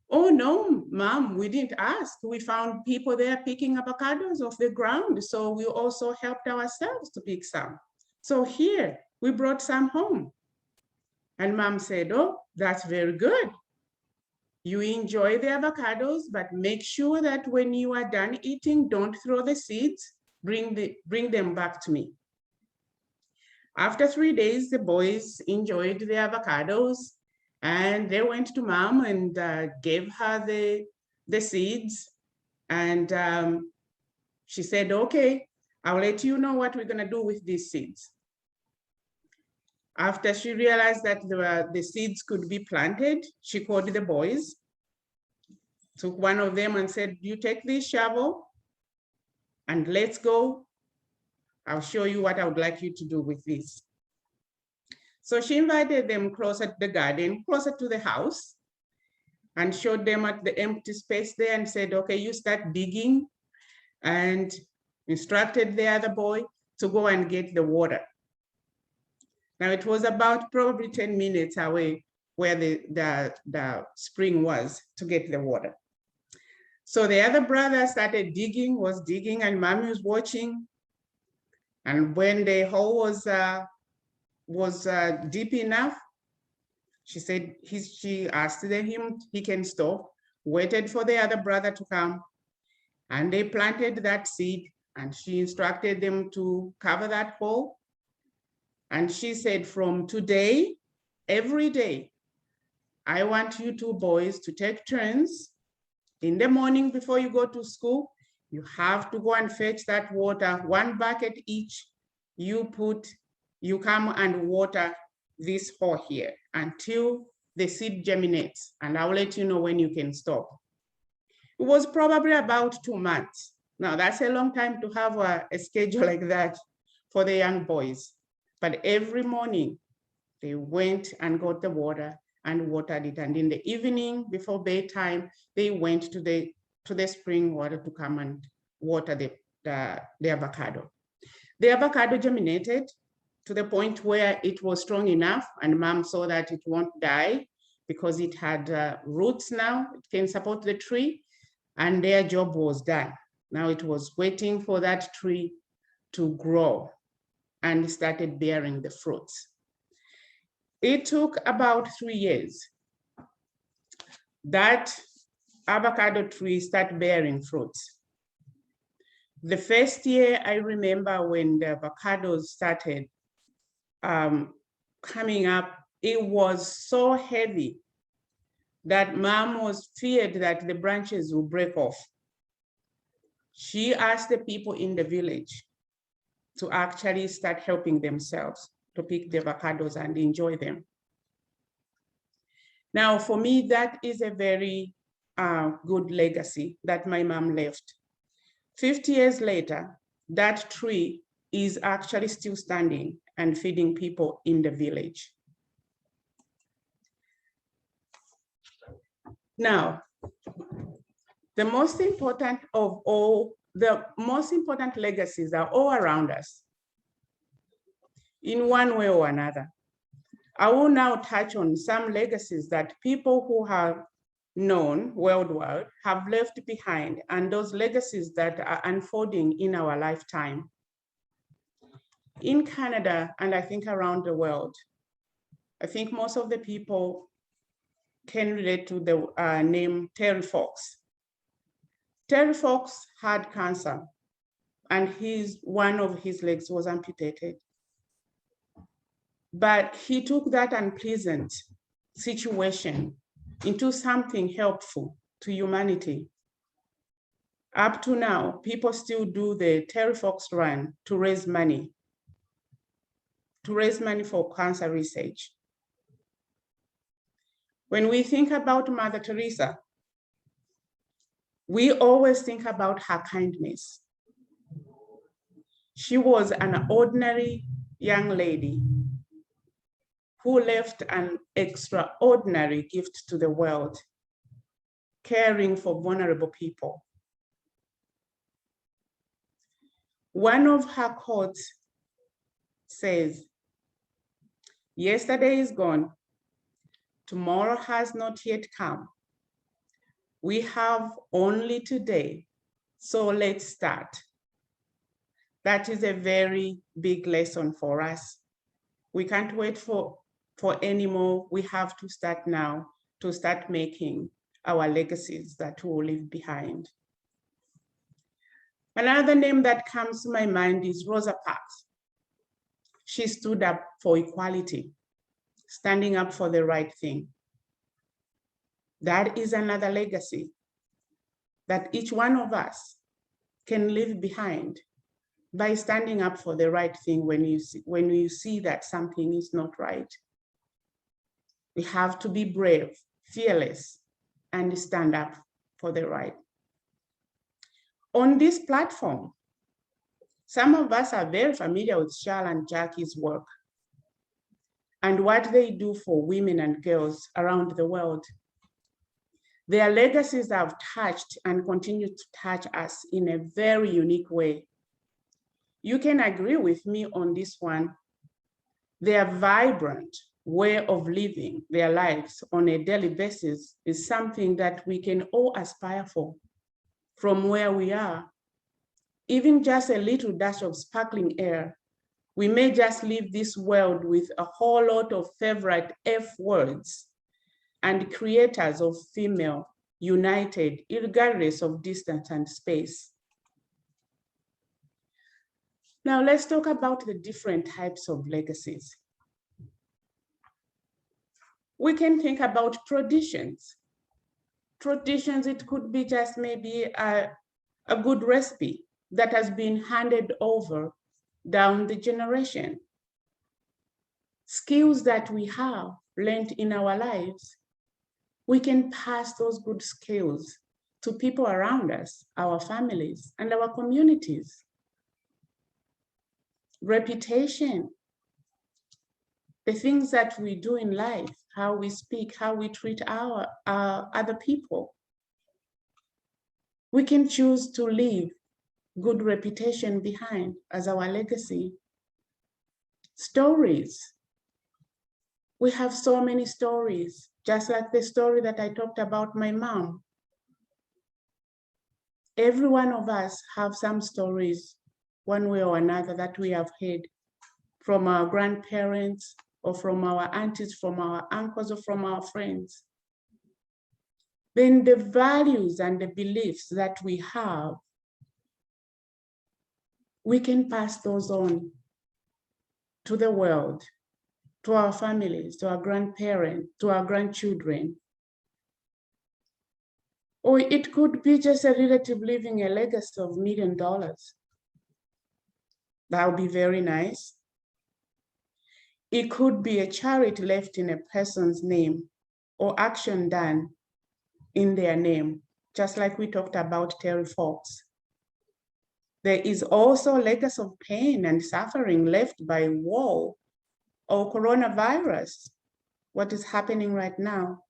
oh no, mom, we didn't ask. We found people there picking avocados off the ground. So we also helped ourselves to pick some. So here, we brought some home. And mom said, oh, that's very good. You enjoy the avocados, but make sure that when you are done eating, don't throw the seeds, bring them back to me. After 3 days, the boys enjoyed the avocados and they went to mom and gave her the seeds. And she said, okay, I'll let you know what we're gonna do with these seeds. After she realized that the seeds could be planted, she called the boys, took one of them and said, you take this shovel and let's go. I'll show you what I would like you to do with this. So she invited them closer to the garden, closer to the house, and showed them at the empty space there and said, okay, you start digging, and instructed the other boy to go and get the water. Now it was about probably 10 minutes away where the spring was to get the water. So the other brother started digging, was digging, and mommy was watching. And when the hole was deep enough, she said, she asked him he can stop, waited for the other brother to come, and they planted that seed, and she instructed them to cover that hole. And she said, from today, every day, I want you two boys to take turns. In the morning before you go to school, you have to go and fetch that water, 1 bucket each. You come and water this hole here until the seed germinates, and I'll let you know when you can stop. It was probably about 2 months. Now that's a long time to have a schedule like that for the young boys. But every morning they went and got the water and watered it. And in the evening before bedtime, they went to the spring water to come and water the avocado. The avocado germinated to the point where it was strong enough, and mom saw that it won't die because it had roots now, it can support the tree, and their job was done. Now it was waiting for that tree to grow and started bearing the fruits. It took about 3 years. That avocado tree started bearing fruits. The first year, I remember when the avocados started coming up, it was so heavy that mom was feared that the branches would break off. She asked the people in the village to actually start helping themselves to pick the avocados and enjoy them. Now, for me, that is a very good legacy that my mom left. 50 years later, that tree is actually still standing and feeding people in the village. Now, the most important of all, the most important legacies are all around us in one way or another. I will now touch on some legacies that people who have known worldwide have left behind, and those legacies that are unfolding in our lifetime. In Canada, and I think around the world, I think most of the people can relate to the name Terry Fox. Terry Fox had cancer, and one of his legs was amputated. But he took that unpleasant situation into something helpful to humanity. Up to now, people still do the Terry Fox Run to raise money for cancer research. When we think about Mother Teresa, we always think about her kindness. She was an ordinary young lady who left an extraordinary gift to the world, caring for vulnerable people. One of her quotes says, "Yesterday is gone, tomorrow has not yet come. We have only today, so let's start." That is a very big lesson for us. We can't wait for any more. We have to start now to start making our legacies that we will leave behind. Another name that comes to my mind is Rosa Parks. She stood up for equality, standing up for the right thing. That is another legacy that each one of us can leave behind by standing up for the right thing when you see that something is not right. We have to be brave, fearless, and stand up for the right. On this platform, some of us are very familiar with Charla and Jackie's work and what they do for women and girls around the world. Their legacies have touched and continue to touch us in a very unique way. You can agree with me on this one. Their vibrant way of living their lives on a daily basis is something that we can all aspire for from where we are. Even just a little dash of sparkling air, we may just leave this world with a whole lot of favorite F words and creators of female united, regardless of distance and space. Now let's talk about the different types of legacies. We can think about traditions. Traditions, it could be just maybe a good recipe that has been handed over down the generation. Skills that we have learned in our lives, we can pass those good skills to people around us, our families and our communities. Reputation, the things that we do in life, how we speak, how we treat our other people. We can choose to leave good reputation behind as our legacy. Stories. We have so many stories, just like the story that I talked about my mom. Every one of us have some stories, one way or another, that we have heard from our grandparents or from our aunties, from our uncles, or from our friends. Then the values and the beliefs that we have, we can pass those on to the world, to our families, to our grandparents, to our grandchildren. Or it could be just a relative leaving a legacy of $1 million. That would be very nice. It could be a charity left in a person's name or action done in their name, just like we talked about Terry Fox. There is also a legacy of pain and suffering left by war or coronavirus, what is happening right now.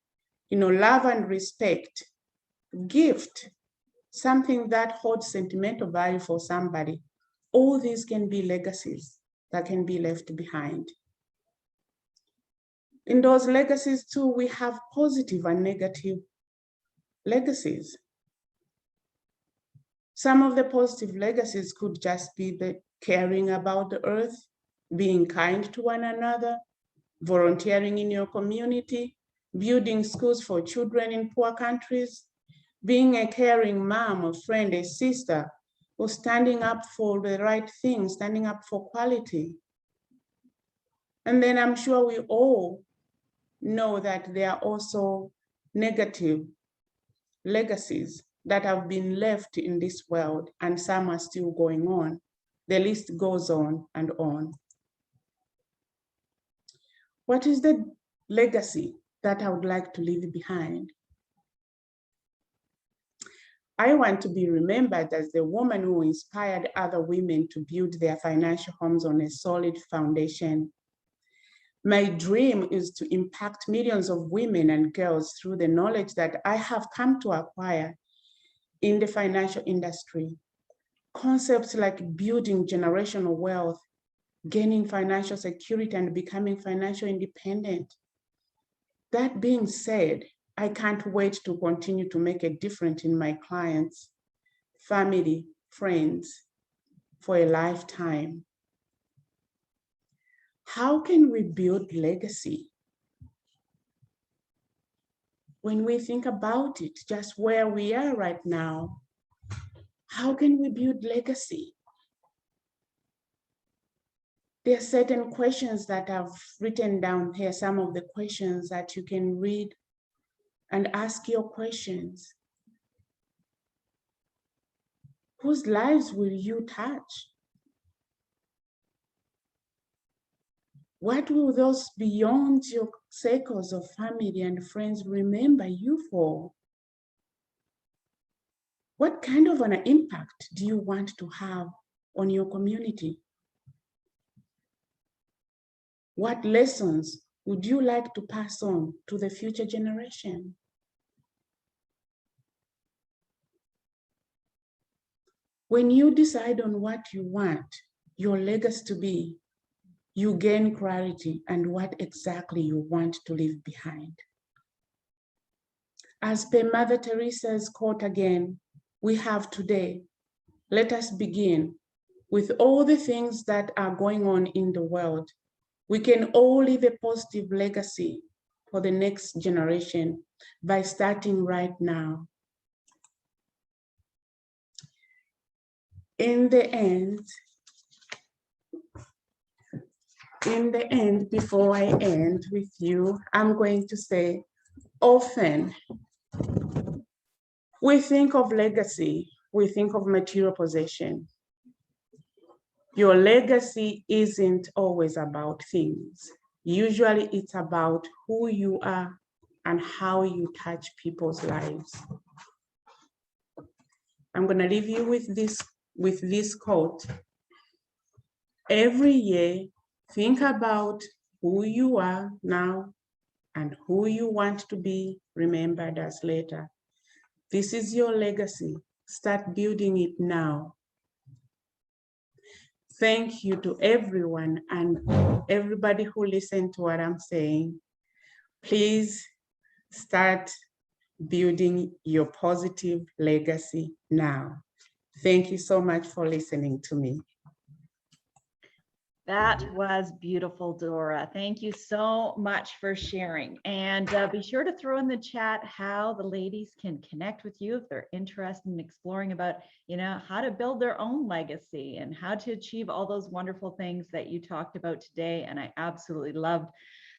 Love and respect, gift, something that holds sentimental value for somebody. All these can be legacies that can be left behind. In those legacies too, we have positive and negative legacies. Some of the positive legacies could just be the caring about the earth, being kind to one another, volunteering in your community, building schools for children in poor countries, being a caring mom, a friend, a sister, or standing up for the right thing, standing up for quality. And then I'm sure we all know that there are also negative legacies that have been left in this world, and some are still going on. The list goes on and on. What is the legacy that I would like to leave behind? I want to be remembered as the woman who inspired other women to build their financial homes on a solid foundation, My dream is to impact millions of women and girls through the knowledge that I have come to acquire in the financial industry. Concepts like building generational wealth, gaining financial security, and becoming financially independent. That being said, I can't wait to continue to make a difference in my clients, family, friends for a lifetime. How can we build legacy? When we think about it, just where we are right now, how can we build legacy? There are certain questions that I've written down here, some of the questions that you can read and ask your questions. Whose lives will you touch? What will those beyond your circles of family and friends remember you for? What kind of an impact do you want to have on your community? What lessons would you like to pass on to the future generation? When you decide on what you want your legacy to be, you gain clarity and what exactly you want to leave behind. As per Mother Teresa's quote again, we have today, let us begin with all the things that are going on in the world. We can all leave a positive legacy for the next generation by starting right now. In the end, before I end with you, I'm going to say, often we think of legacy, we think of material possession. Your legacy isn't always about things. Usually it's about who you are and how you touch people's lives. I'm going to leave you with this quote. Every year, think about who you are now and who you want to be remembered as later. This is your legacy. Start building it now. Thank you to everyone and everybody who listened to what I'm saying. Please start building your positive legacy now. Thank you so much for listening to me. That was beautiful, Dora. Thank you so much for sharing. And be sure to throw in the chat how the ladies can connect with you if they're interested in exploring about, how to build their own legacy and how to achieve all those wonderful things that you talked about today. And I absolutely loved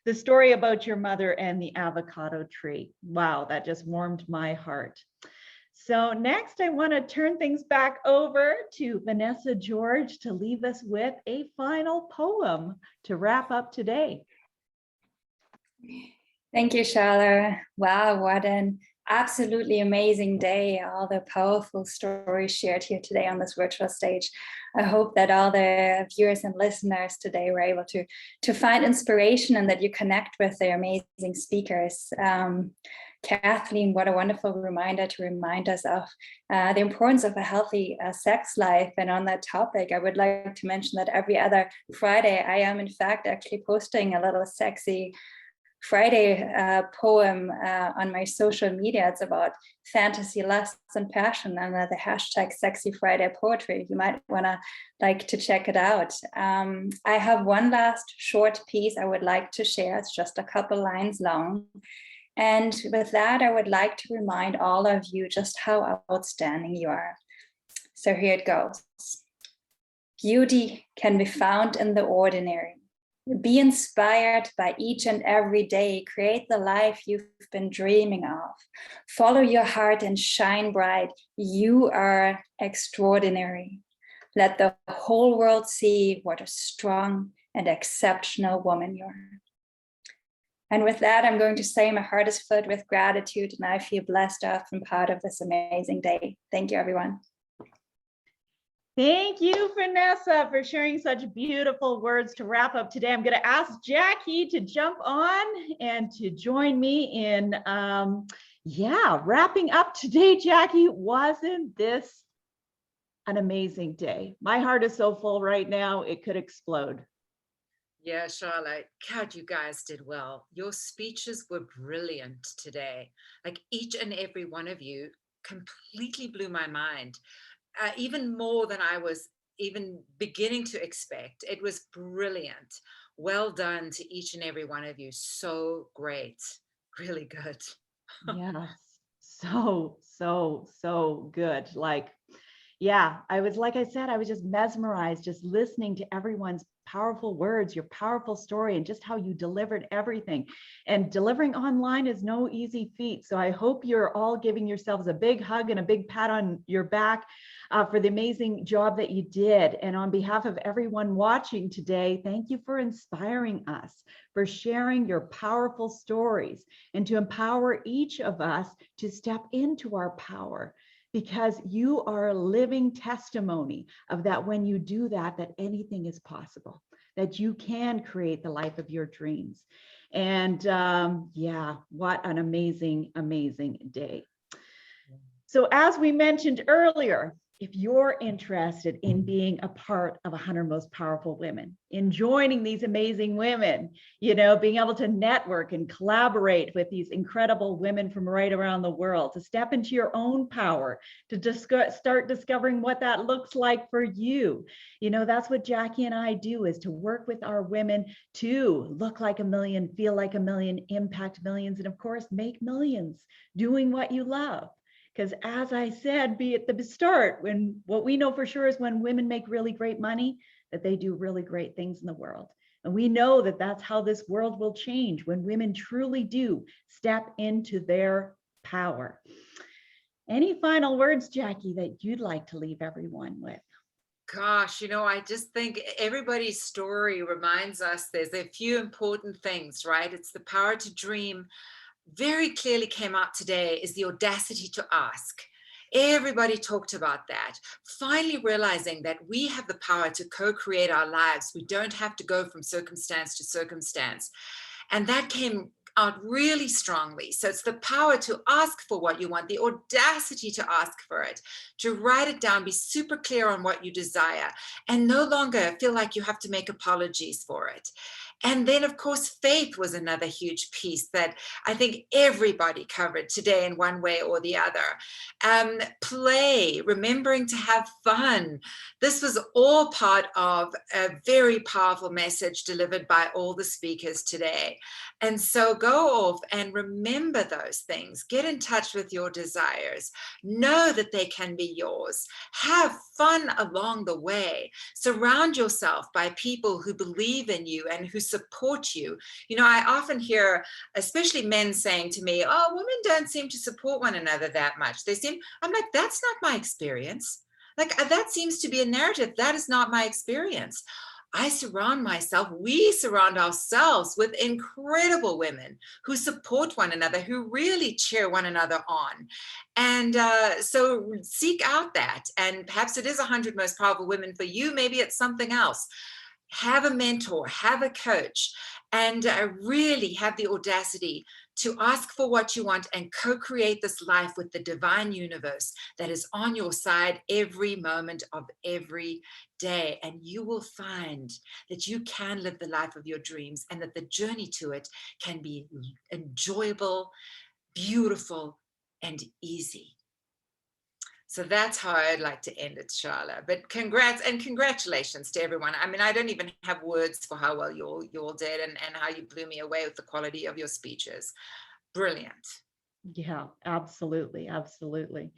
the story about your mother and the avocado tree. Wow, that just warmed my heart. So next, I want to turn things back over to Vanessa George to leave us with a final poem to wrap up today. Thank you, Charlotte. Wow, what an absolutely amazing day. All the powerful stories shared here today on this virtual stage. I hope that all the viewers and listeners today were able to find inspiration and that you connect with the amazing speakers. Kathleen, what a wonderful reminder to remind us of the importance of a healthy sex life. And on that topic, I would like to mention that every other Friday, I am in fact actually posting a little sexy Friday poem on my social media. It's about fantasy, lust, and passion under the hashtag Sexy Friday Poetry. You might want to like to check it out. I have one last short piece I would like to share. It's just a couple lines long. And with that, I would like to remind all of you just how outstanding you are. So here it goes. Beauty can be found in the ordinary. Be inspired by each and every day. Create the life you've been dreaming of. Follow your heart and shine bright. You are extraordinary. Let the whole world see what a strong and exceptional woman you are. And with that, I'm going to say my heart is filled with gratitude and I feel blessed to have been part of this amazing day. Thank you, everyone. Thank you, Vanessa, for sharing such beautiful words to wrap up today. I'm going to ask Jackie to jump on and to join me in, wrapping up today. Jackie, wasn't this an amazing day? My heart is so full right now, it could explode. Yeah, Charlotte, God, you guys did well. Your speeches were brilliant today. Like each and every one of you completely blew my mind. Even more than I was even beginning to expect. It was brilliant. Well done to each and every one of you. So great. Really good. Yes, so good. Like, yeah, I was, like I said, I was just mesmerized, just listening to everyone's powerful words, your powerful story, and just how you delivered everything. And delivering online is no easy feat. So I hope you're all giving yourselves a big hug and a big pat on your back for the amazing job that you did. And on behalf of everyone watching today, thank you for inspiring us, for sharing your powerful stories, and to empower each of us to step into our power. Because you are a living testimony of that when you do that, that anything is possible, that you can create the life of your dreams. And what an amazing, amazing day. So as we mentioned earlier, if you're interested in being a part of 100 Most Powerful Women, in joining these amazing women, being able to network and collaborate with these incredible women from right around the world, to step into your own power, to start discovering what that looks like for you. That's what Jackie and I do, is to work with our women to look like a million, feel like a million, impact millions, and of course, make millions doing what you love. Because as I said, be at the start, when what we know for sure is when women make really great money, that they do really great things in the world. And we know that that's how this world will change, when women truly do step into their power. Any final words, Jackie, that you'd like to leave everyone with? Gosh, I just think everybody's story reminds us there's a few important things, right? It's the power to dream. Very clearly came out today is the audacity to ask. Everybody talked about that. Finally realizing that we have the power to co-create our lives. We don't have to go from circumstance to circumstance. And that came out really strongly. So it's the power to ask for what you want, the audacity to ask for it, to write it down, be super clear on what you desire, and no longer feel like you have to make apologies for it. And then, of course, faith was another huge piece that I think everybody covered today in one way or the other. Play, remembering to have fun. This was all part of a very powerful message delivered by all the speakers today. And so go off and remember those things. Get in touch with your desires. Know that they can be yours. Have fun along the way. Surround yourself by people who believe in you and who support you. I often hear, especially men, saying to me, oh, women don't seem to support one another that much. I'm like, that's not my experience. Like, that seems to be a narrative. That is not my experience. We surround ourselves with incredible women who support one another, who really cheer one another on. And so seek out that. And perhaps it is 100 Most Powerful Women for you. Maybe it's something else. Have a mentor, have a coach, and really have the audacity to ask for what you want and co-create this life with the divine universe that is on your side every moment of every day. And you will find that you can live the life of your dreams, and that the journey to it can be enjoyable, beautiful, and easy. So that's how I'd like to end it, Charla. But congrats and congratulations to everyone. I mean, I don't even have words for how well you all did, and how you blew me away with the quality of your speeches. Brilliant. Yeah, absolutely. Absolutely.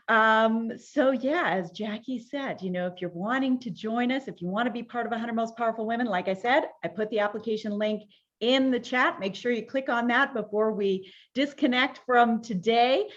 So yeah, as Jackie said, if you're wanting to join us, if you want to be part of 100 Most Powerful Women, like I said, I put the application link in the chat. Make sure you click on that before we disconnect from today,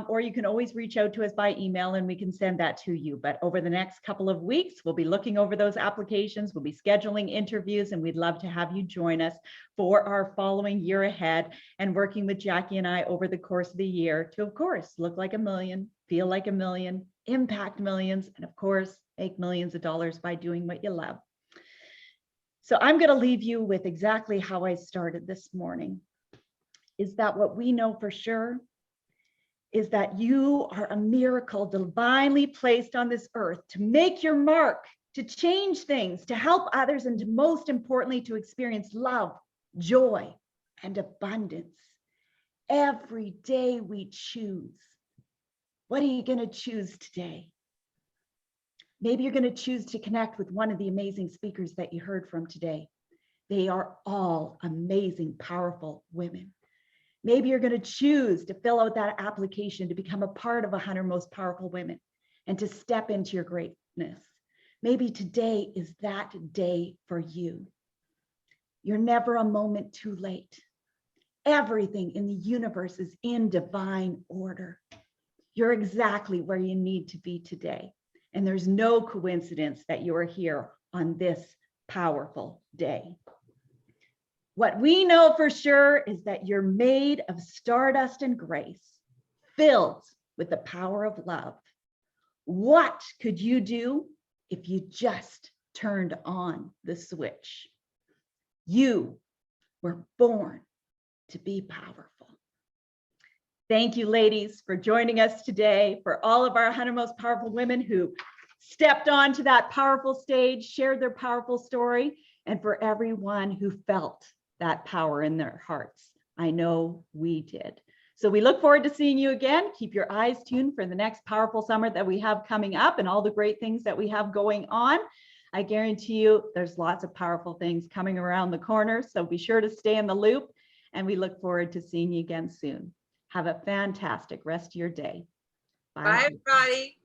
or you can always reach out to us by email and we can send that to you. But over the next couple of weeks, we'll be looking over those applications, we'll be scheduling interviews, and we'd love to have you join us for our following year ahead, and working with Jackie and I over the course of the year to, of course, look like a million, feel like a million, impact millions, and of course, make millions of dollars by doing what you love. So I'm going to leave you with exactly how I started this morning. Is that what we know for sure? Is that you are a miracle divinely placed on this earth to make your mark, to change things, to help others, and to most importantly, to experience love, joy, and abundance. Every day we choose. What are you going to choose today? Maybe you're going to choose to connect with one of the amazing speakers that you heard from today. They are all amazing, powerful women. Maybe you're going to choose to fill out that application to become a part of 100 Most Powerful Women and to step into your greatness. Maybe today is that day for you. You're never a moment too late. Everything in the universe is in divine order. You're exactly where you need to be today. And there's no coincidence that you're here on this powerful day. What we know for sure is that you're made of stardust and grace, filled with the power of love. What could you do if you just turned on the switch? You were born to be powerful. Thank you, ladies, for joining us today, for all of our 100 Most Powerful Women who stepped onto that powerful stage, shared their powerful story, and for everyone who felt that power in their hearts. I know we did. So we look forward to seeing you again. Keep your eyes tuned for the next powerful summer that we have coming up and all the great things that we have going on. I guarantee you there's lots of powerful things coming around the corner. So be sure to stay in the loop, and we look forward to seeing you again soon. Have a fantastic rest of your day. Bye, everybody.